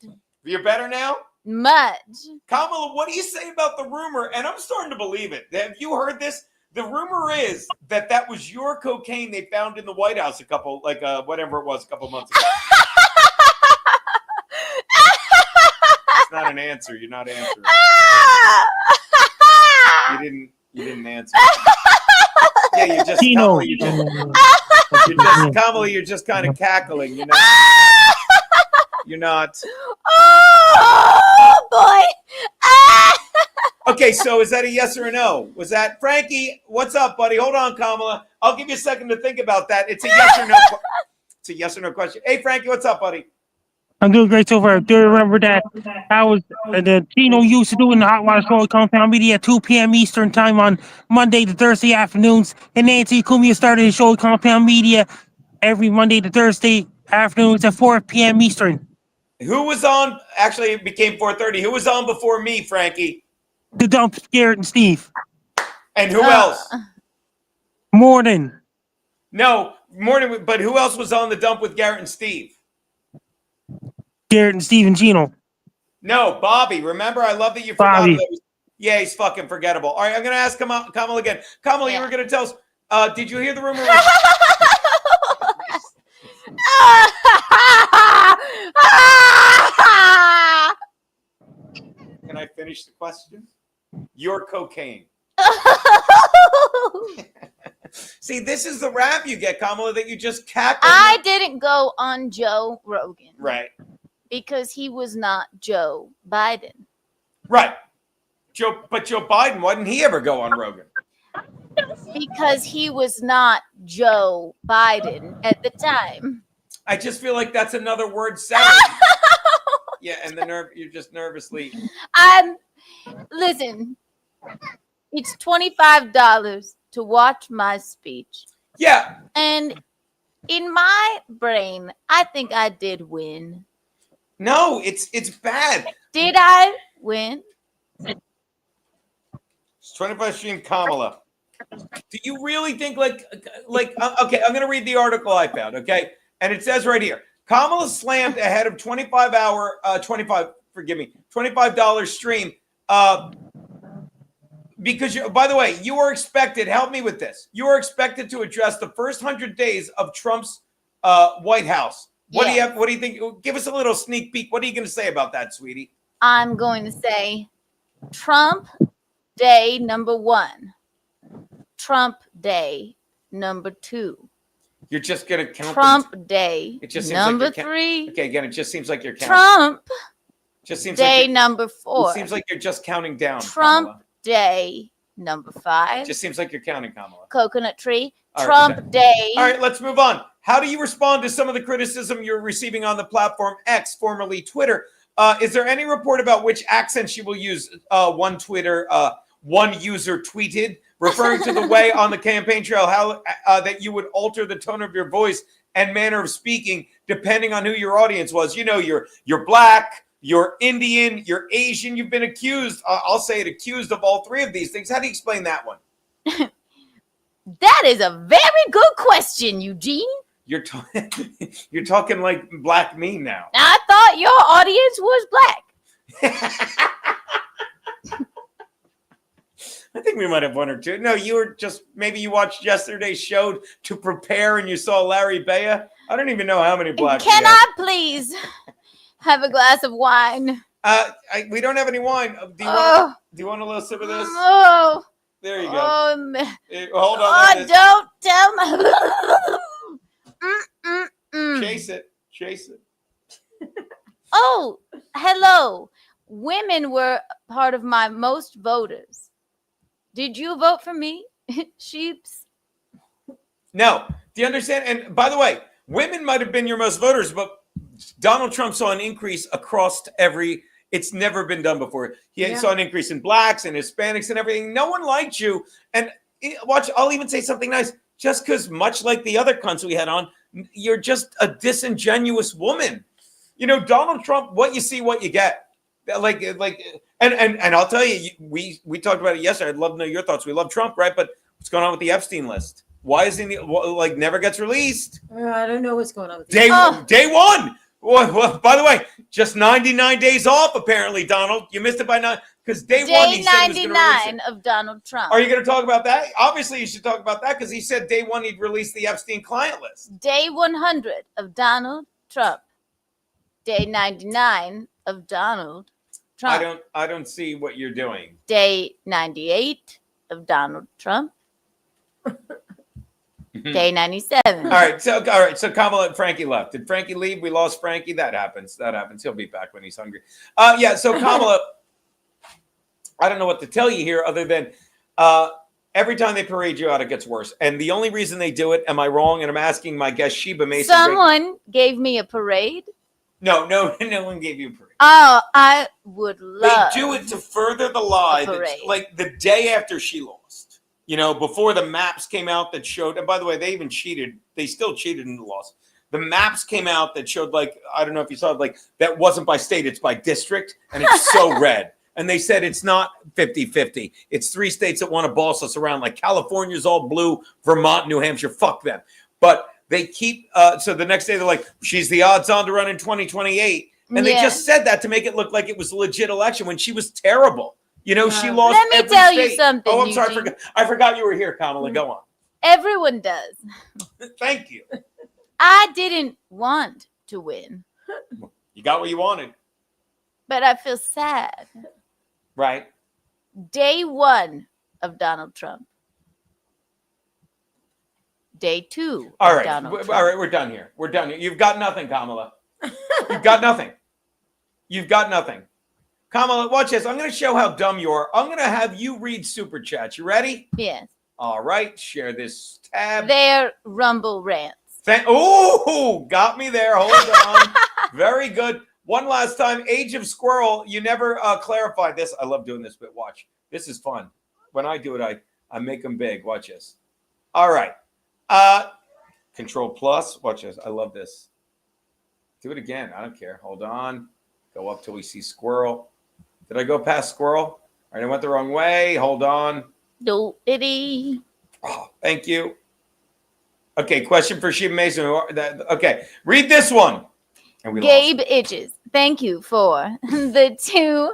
S2: You're better now?
S3: Much.
S2: Kamala, what do you say about the rumor? And I'm starting to believe it. Have you heard this? The rumor is that was your cocaine they found in the White House whatever it was, a couple months ago. It's not an answer. You're not answering. You didn't answer. Yeah, you're just
S10: Tino.
S2: Kamala, you're just kind of cackling, you know. You're not.
S3: Oh boy!
S2: Okay, so is that a yes or a no? Was that Frankie? What's up, buddy? Hold on, Kamala. I'll give you a second to think about that. It's a yes or no. It's a yes or no question. Hey, Frankie, what's up, buddy?
S10: I'm doing great so far. Do you remember that I was the Tino used to do in the Hot Water Show Compound Media at 2 p.m. Eastern time on Monday to Thursday afternoons, and Nancy Cumia started his show at Compound Media every Monday to Thursday afternoons at 4 p.m. Eastern.
S2: Who was on? Actually, it became 4:30. Who was on before me, Frankie?
S10: The Dump, Garrett and Steve.
S2: And who else?
S10: Morning.
S2: No, Morning. But who else was on the Dump with Garrett and Steve?
S10: Garrett and Steve and Gino.
S2: No, Bobby. Remember, I love that you forgot.
S10: Bobby.
S2: Yeah, he's fucking forgettable. All right, I'm going to ask Kamala again. Kamala, you were going to tell us, did you hear the rumor? Can I finish the question? Your cocaine. See, this is the rap you get, Kamala, that you just cackled.
S3: I didn't go on Joe Rogan.
S2: Right.
S3: Because he was not Joe Biden.
S2: Right. But Joe Biden, why didn't he ever go on Rogan?
S3: Because he was not Joe Biden at the time.
S2: I just feel like that's another word salad. Yeah, and you're just nervously.
S3: Listen, it's $25 to watch my speech.
S2: Yeah.
S3: And in my brain, I think I did win.
S2: No, it's bad.
S3: Did I win?
S2: It's 25 stream Kamala. Do you really think okay, I'm going to read the article I found, okay? And it says right here, Kamala slammed ahead of $25 stream because by the way, you are expected, help me with this. You are expected to address the first 100 days of Trump's White House. What do you think? Give us a little sneak peek. What are you going to say about that, sweetie?
S3: I'm going to say Trump Day number 1. Trump Day number 2.
S2: You're just going to count
S3: Trump Day
S2: it just seems
S3: number
S2: like
S3: 3.
S2: Okay, again, it just seems like you're counting.
S3: Trump
S2: just seems
S3: Day
S2: like
S3: number 4.
S2: It seems like you're just counting down.
S3: Trump
S2: Kamala.
S3: Day number 5.
S2: Just seems like you're counting, Kamala.
S3: Coconut tree.
S2: All right,
S3: Trump
S2: okay.
S3: Day.
S2: All right, let's move on. How do you respond to some of the criticism you're receiving on the platform X, formerly Twitter? Is there any report about which accents you will use? One user tweeted, referring to the way on the campaign trail how that you would alter the tone of your voice and manner of speaking depending on who your audience was. You know, you're black, you're Indian, you're Asian. You've been accused. I'll say it, accused of all 3 of these things. How do you explain that one?
S3: That is a very good question, Eugene.
S2: You're talking like black me now.
S3: I thought your audience was black.
S2: I think we might have 1 or 2. No, you were just, maybe you watched yesterday's show to prepare and you saw Larry Bea. I don't even know how many black.
S3: Can I please have a glass of wine?
S2: We don't have any wine. Do you want a little sip of this?
S3: Oh.
S2: There you go.
S3: Oh,
S2: Hold on.
S3: Don't tell me.
S2: Chase it.
S3: Oh, hello. Women were part of my most voters. Did you vote for me, sheeps?
S2: No. Do you understand? And by the way, women might have been your most voters, but Donald Trump saw an increase across every. It's never been done before. He saw an increase in blacks and Hispanics and everything. No one liked you. And watch, I'll even say something nice. Just because, much like the other cunts we had on, you're just a disingenuous woman. You know, Donald Trump, what you see, what you get. And I'll tell you, we talked about it yesterday. I'd love to know your thoughts. We love Trump, right? But what's going on with the Epstein list? Why isn't he never gets released?
S4: I don't know what's going on with
S2: Day one. Well, by the way, just 99 days off, apparently, Donald. You missed it by 9 because day one he said he was going to release it.
S3: of Donald Trump.
S2: Are you going to talk about that? Obviously, you should talk about that because he said day one he'd release the Epstein client list.
S3: Day 100 of Donald Trump. Day 99 of Donald Trump.
S2: I don't see what you're doing.
S3: Day 98 of Donald Trump. Day 97.
S2: All right. So Kamala and Frankie left. Did Frankie leave? We lost Frankie. That happens. He'll be back when he's hungry. So Kamala, I don't know what to tell you here other than every time they parade you out, it gets worse. And the only reason they do it, am I wrong? And I'm asking my guest Sheba Mason.
S3: Someone gave me a parade.
S2: No one gave you a parade.
S3: Oh, I would love.
S2: They do it to further the lie. Like the day after she lost. You know, before the maps came out that showed, and by the way, they even cheated. They still cheated in the loss. The maps came out that showed, I don't know if you saw it, that wasn't by state, it's by district, and it's so red. And they said it's not 50-50. It's 3 states that want to boss us around. Like California's all blue, Vermont, New Hampshire, fuck them. But they keep, so the next day they're like, she's the odds on to run in 2028. And they just said that to make it look like it was a legit election when she was terrible. You know, she lost.
S3: Let me tell you something.
S2: Oh, I'm sorry. I forgot you were here, Kamala. Go on.
S3: Everyone does.
S2: Thank you.
S3: I didn't want to win.
S2: You got what you wanted.
S3: But I feel sad.
S2: Right.
S3: Day 1 of Donald Trump. Day 2
S2: All
S3: of
S2: right.
S3: Donald Trump.
S2: All right. We're done here. You've got nothing, Kamala. You've got nothing. You've got nothing. Kamala, watch this. I'm going to show how dumb you are. I'm going to have you read Super Chats. You ready?
S3: Yes.
S2: All right. Share this tab.
S3: They're Rumble rants.
S2: Got me there. Hold on. Very good. One last time. Age of Squirrel. You never clarified this. I love doing this, but watch. This is fun. When I do it, I make them big. Watch this. All right. Control plus. Watch this. I love this. Do it again. I don't care. Hold on. Go up till we see squirrel. Did I go past squirrel? All right, I went the wrong way. Hold on.
S3: Do-itty.
S2: Oh, thank you. Okay, question for Sheba Mason. Okay, read this one. And we
S3: Gabe
S2: lost.
S3: Itches. Thank you for the $2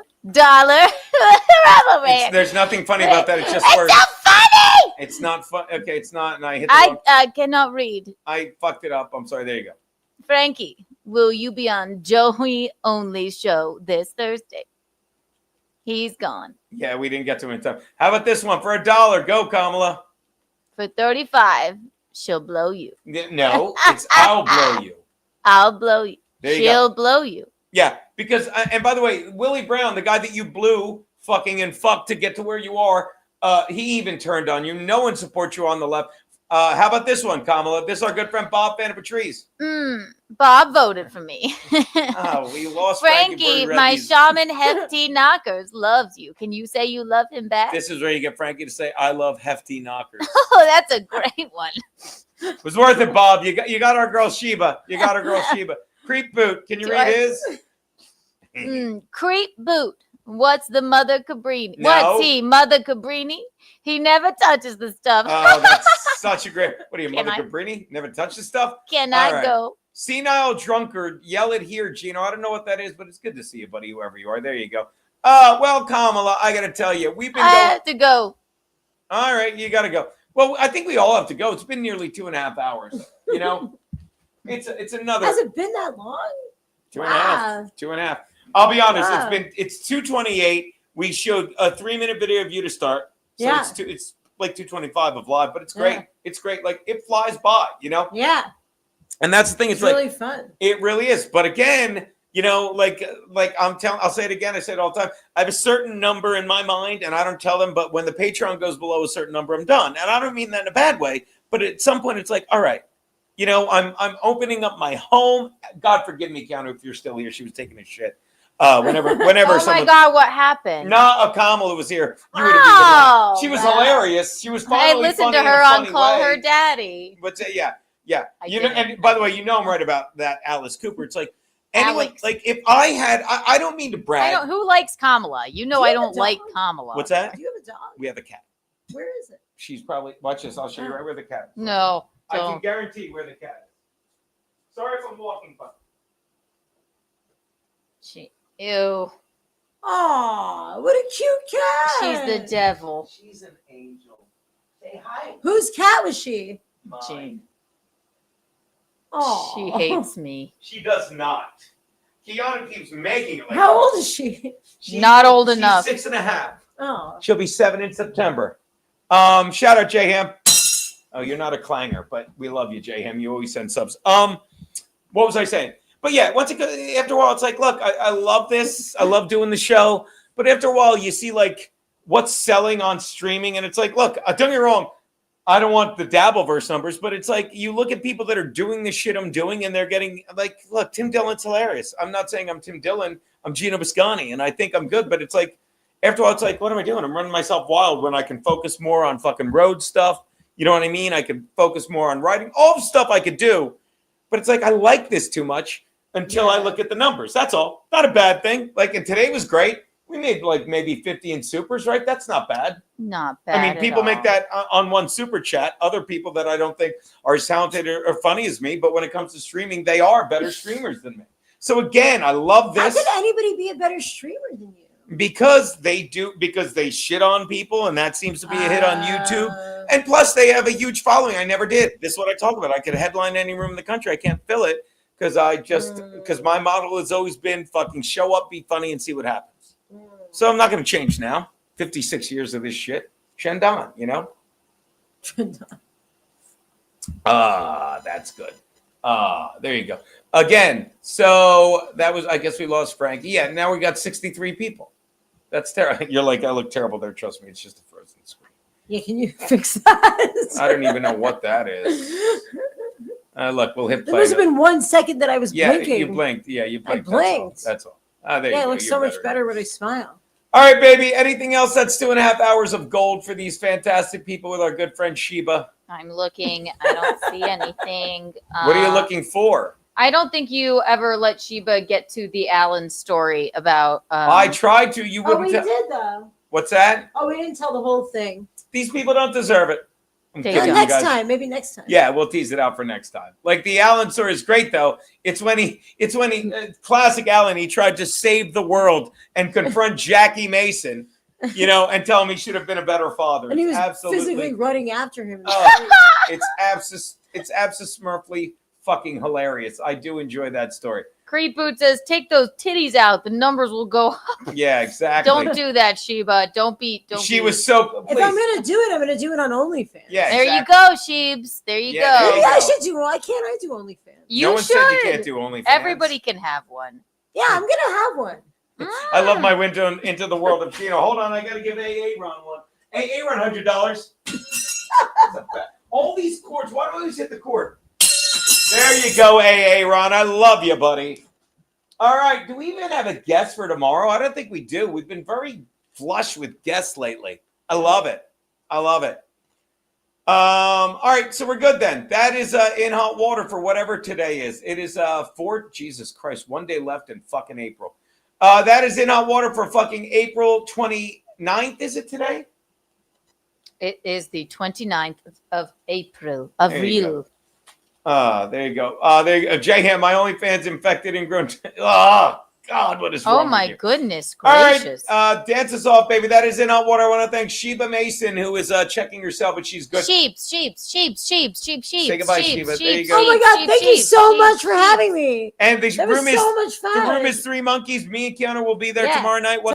S2: There's nothing funny about that. It's just
S3: it's
S2: words.
S3: so funny.
S2: It's not fun. Okay, it's not. And I hit
S3: I cannot read.
S2: I fucked it up. I'm sorry. There you go.
S3: Frankie, will you be on Joey Only's show this Thursday? He's gone.
S2: Yeah, we didn't get to him in time. How about this one for $1? Go, Kamala.
S3: For 35, she'll blow you.
S2: No, it's I'll blow you.
S3: I'll blow you.
S2: She'll
S3: blow you.
S2: Yeah, because and by the way, Willie Brown, the guy that you blew fucking and fucked to get to where you are, he even turned on you. No one supports you on the left. How about this one, Kamala? This is our good friend Bob Fan of Patrice.
S3: Bob voted for me.
S2: We lost
S3: Frankie, my shaman Hefty Knockers loves you. Can you say you love him back?
S2: This is where you get Frankie to say, I love Hefty Knockers.
S3: Oh, that's a great one.
S2: It was worth it, Bob. You got our girl Sheba. Creep Boot. Can you read his?
S3: Creep Boot. What's the Mother Cabrini?
S2: No.
S3: What's he, Mother Cabrini? He never touches the stuff.
S2: Oh, that's such a great. What are you,
S3: Can
S2: Mother
S3: I-
S2: Cabrini? Never touch the stuff?
S3: Can
S2: All
S3: I
S2: right.
S3: go?
S2: Senile drunkard, yell it here, Gino. I don't know what that is, but it's good to see you, buddy, whoever you are. There you go. Well, Kamala, I got to tell you, we've been
S3: I
S2: going.
S3: have to go.
S2: All right, you got to go. Well, I think we all have to go. It's been nearly 2.5 hours. You know, it's another
S4: Has it been that long?
S2: 2.5.
S4: Wow.
S2: 2.5. I'll be honest.
S4: Wow.
S2: It's 2:28. We showed a 3-minute video of you to start. So
S4: Yeah.
S2: it's like 2:25 of live, but it's great.
S4: Yeah.
S2: It's great. Like it flies by, you know.
S4: Yeah.
S2: And that's the thing.
S4: It's
S2: It's like
S4: really fun.
S2: it really is. But again, You know, like I'll say it again. I say it all the time. I have a certain number in my mind, and I don't tell them. But when the Patreon goes below a certain number, I'm done. And I don't mean that in a bad way. But at some point, it's like, all right, you know, I'm opening up my home. God forgive me, Keanu, if you're still here. She was taking a shit. Whenever
S3: Oh
S2: someone,
S3: my God, what happened?
S2: no, Kamala was here. You would have
S3: Oh,
S2: She was
S3: wow.
S2: hilarious. She was
S3: I
S2: finally
S3: listened
S2: funny
S3: to
S2: in a
S3: her on
S2: funny
S3: Call
S2: way.
S3: Her Daddy.
S2: But yeah.
S3: I
S2: You know,
S3: didn't.
S2: and by the way, you know I'm right about that, Alice Cooper. It's like anyone,
S3: Alex.
S2: like if I had, I don't mean to brag.
S3: Who likes Kamala? You know
S4: Do you
S3: I
S4: have a
S3: don't like
S4: dog?
S3: Kamala.
S2: What's that?
S4: Do you have a dog?
S2: We have a cat.
S4: Where is it?
S2: She's probably watch this. I'll show you right where the cat is.
S3: No,
S2: I can
S3: don't.
S2: guarantee where the cat is. Sorry if I'm walking funny.
S3: Ew.
S4: Aw, what a cute cat.
S3: She's the devil.
S2: She's an angel. Say hi.
S4: Whose cat was she?
S3: She,
S4: Oh,
S3: she hates me.
S2: She does not. Kiana keeps making it. Like
S4: How old is she?
S3: Not old enough.
S2: 6.5.
S4: Oh,
S2: She'll be 7 in September. Shout out J-Ham. Oh, you're not a clanger, but we love you, J-Ham. You always send subs. What was I saying? But yeah, after a while, it's like, look, I love this. I love doing the show. But after a while, you see like what's selling on streaming. And it's like, look, don't get me wrong. I don't want the Dabbleverse numbers, but it's like you look at people that are doing the shit I'm doing and they're getting like, look, Tim Dillon's hilarious. I'm not saying I'm Tim Dillon. I'm Gino Biscani. And I think I'm good. But it's like, after a while, it's like, what am I doing? I'm running myself wild when I can focus more on fucking road stuff. You know what I mean? I can focus more on writing, all the stuff I could do. But it's like, I like this too much until I look at the numbers. That's all. Not a bad thing. Like, and today was great. We made like maybe 50 in supers, right? That's not bad.
S3: Not bad.
S2: I mean, people
S3: at
S2: make
S3: all.
S2: that on one super chat. Other people that I don't think are as talented or funny as me, but when it comes to streaming, they are better streamers than me. So again, I love
S4: how
S2: this.
S4: could anybody be a better streamer than you?
S2: Because they shit on people, and that seems to be a hit on YouTube.
S4: Uh,
S2: And plus, they have a huge following. I never did. This is what I talk about. I could headline any room in the country. I can't fill it because my model has always been fucking show up, be funny, and see what happens. So I'm not going to change now. 56 years of this shit. Shandon, you know? That's good. There you go. Again, so that was, I guess we lost Frankie. Yeah, now we got 63 people. That's terrible. You're like, I look terrible there. Trust me, it's just a frozen screen.
S4: Yeah, can you fix that?
S2: I don't even know what that is. Look, we'll hit play.
S4: There must have been 1 second that I was blinking.
S2: You blinked. Yeah, you blinked.
S4: blinked.
S2: That's all. There you
S4: Yeah, it
S2: go.
S4: looks
S2: You're
S4: so much better when I smile.
S2: All right, baby. Anything else? That's 2.5 hours of gold for these fantastic people with our good friend Sheba.
S3: I'm looking. I don't see anything.
S2: What are you looking for?
S3: I don't think you ever let Sheba get to the Allen story about.
S2: I tried to. You
S4: Oh,
S2: wouldn't
S4: we
S2: tell.
S4: did though.
S2: What's that?
S4: Oh, we didn't tell the whole thing.
S2: These people don't deserve it. I'm
S3: They
S2: kidding
S3: don't.
S2: you
S4: Next
S2: guys.
S4: time, maybe next time.
S2: Yeah, we'll tease it out for next time. Like the Allen story is great though. It's when he classic Allen. He tried to save the world and confront Jackie Mason, you know, and tell him he should have been a better father.
S4: And he was
S2: It's absolutely,
S4: physically running after him.
S2: it's absolutely fucking hilarious. I do enjoy that story.
S3: Creep Boot says, "Take those titties out. The numbers will go up."
S2: Yeah, exactly.
S3: Don't do that, Sheba. Don't be.
S2: She was so.
S4: If I'm gonna do it, I'm gonna do it on OnlyFans.
S2: Yeah,
S3: There
S2: exactly.
S3: you go, Sheebs. There you
S2: Yeah,
S3: go.
S2: there
S4: Maybe I
S2: go.
S4: should do. Why can't I do OnlyFans?
S3: You
S2: no one
S3: should.
S2: said you can't do OnlyFans.
S3: Everybody can have one.
S4: Yeah, I'm gonna have one.
S2: I love my window into the world of Chino. Hold on, I gotta give AA Ron one. AA Ron $100. All these cords. Why do I always hit the cord? There you go, AA Ron. I love you, buddy. All right. Do we even have a guest for tomorrow? I don't think we do. We've been very flush with guests lately. I love it. I love it. All right, so we're good then. That is in hot water for whatever today is. It is Jesus Christ, 1 day left in fucking April. That is in hot water for fucking April 29th. Is it today?
S3: It is the 29th of April.
S2: There you
S3: Avril.
S2: There you go. There you go. J-Ham, my OnlyFans infected and grown. Oh, God, what is wrong
S3: Oh
S2: with
S3: my
S2: you?
S3: goodness
S2: All
S3: gracious.
S2: right, dance us off, baby. That is in hot water. I want to thank Sheba Mason, who is checking herself, but she's good.
S3: Sheep.
S2: Say goodbye, Sheba. There you go.
S4: Oh my God! Thank you so much for having me.
S2: And the
S4: That was
S2: room is
S4: so much fun.
S2: the room is 3 monkeys. Me and Keanu will be there
S3: Yeah.
S2: tomorrow night.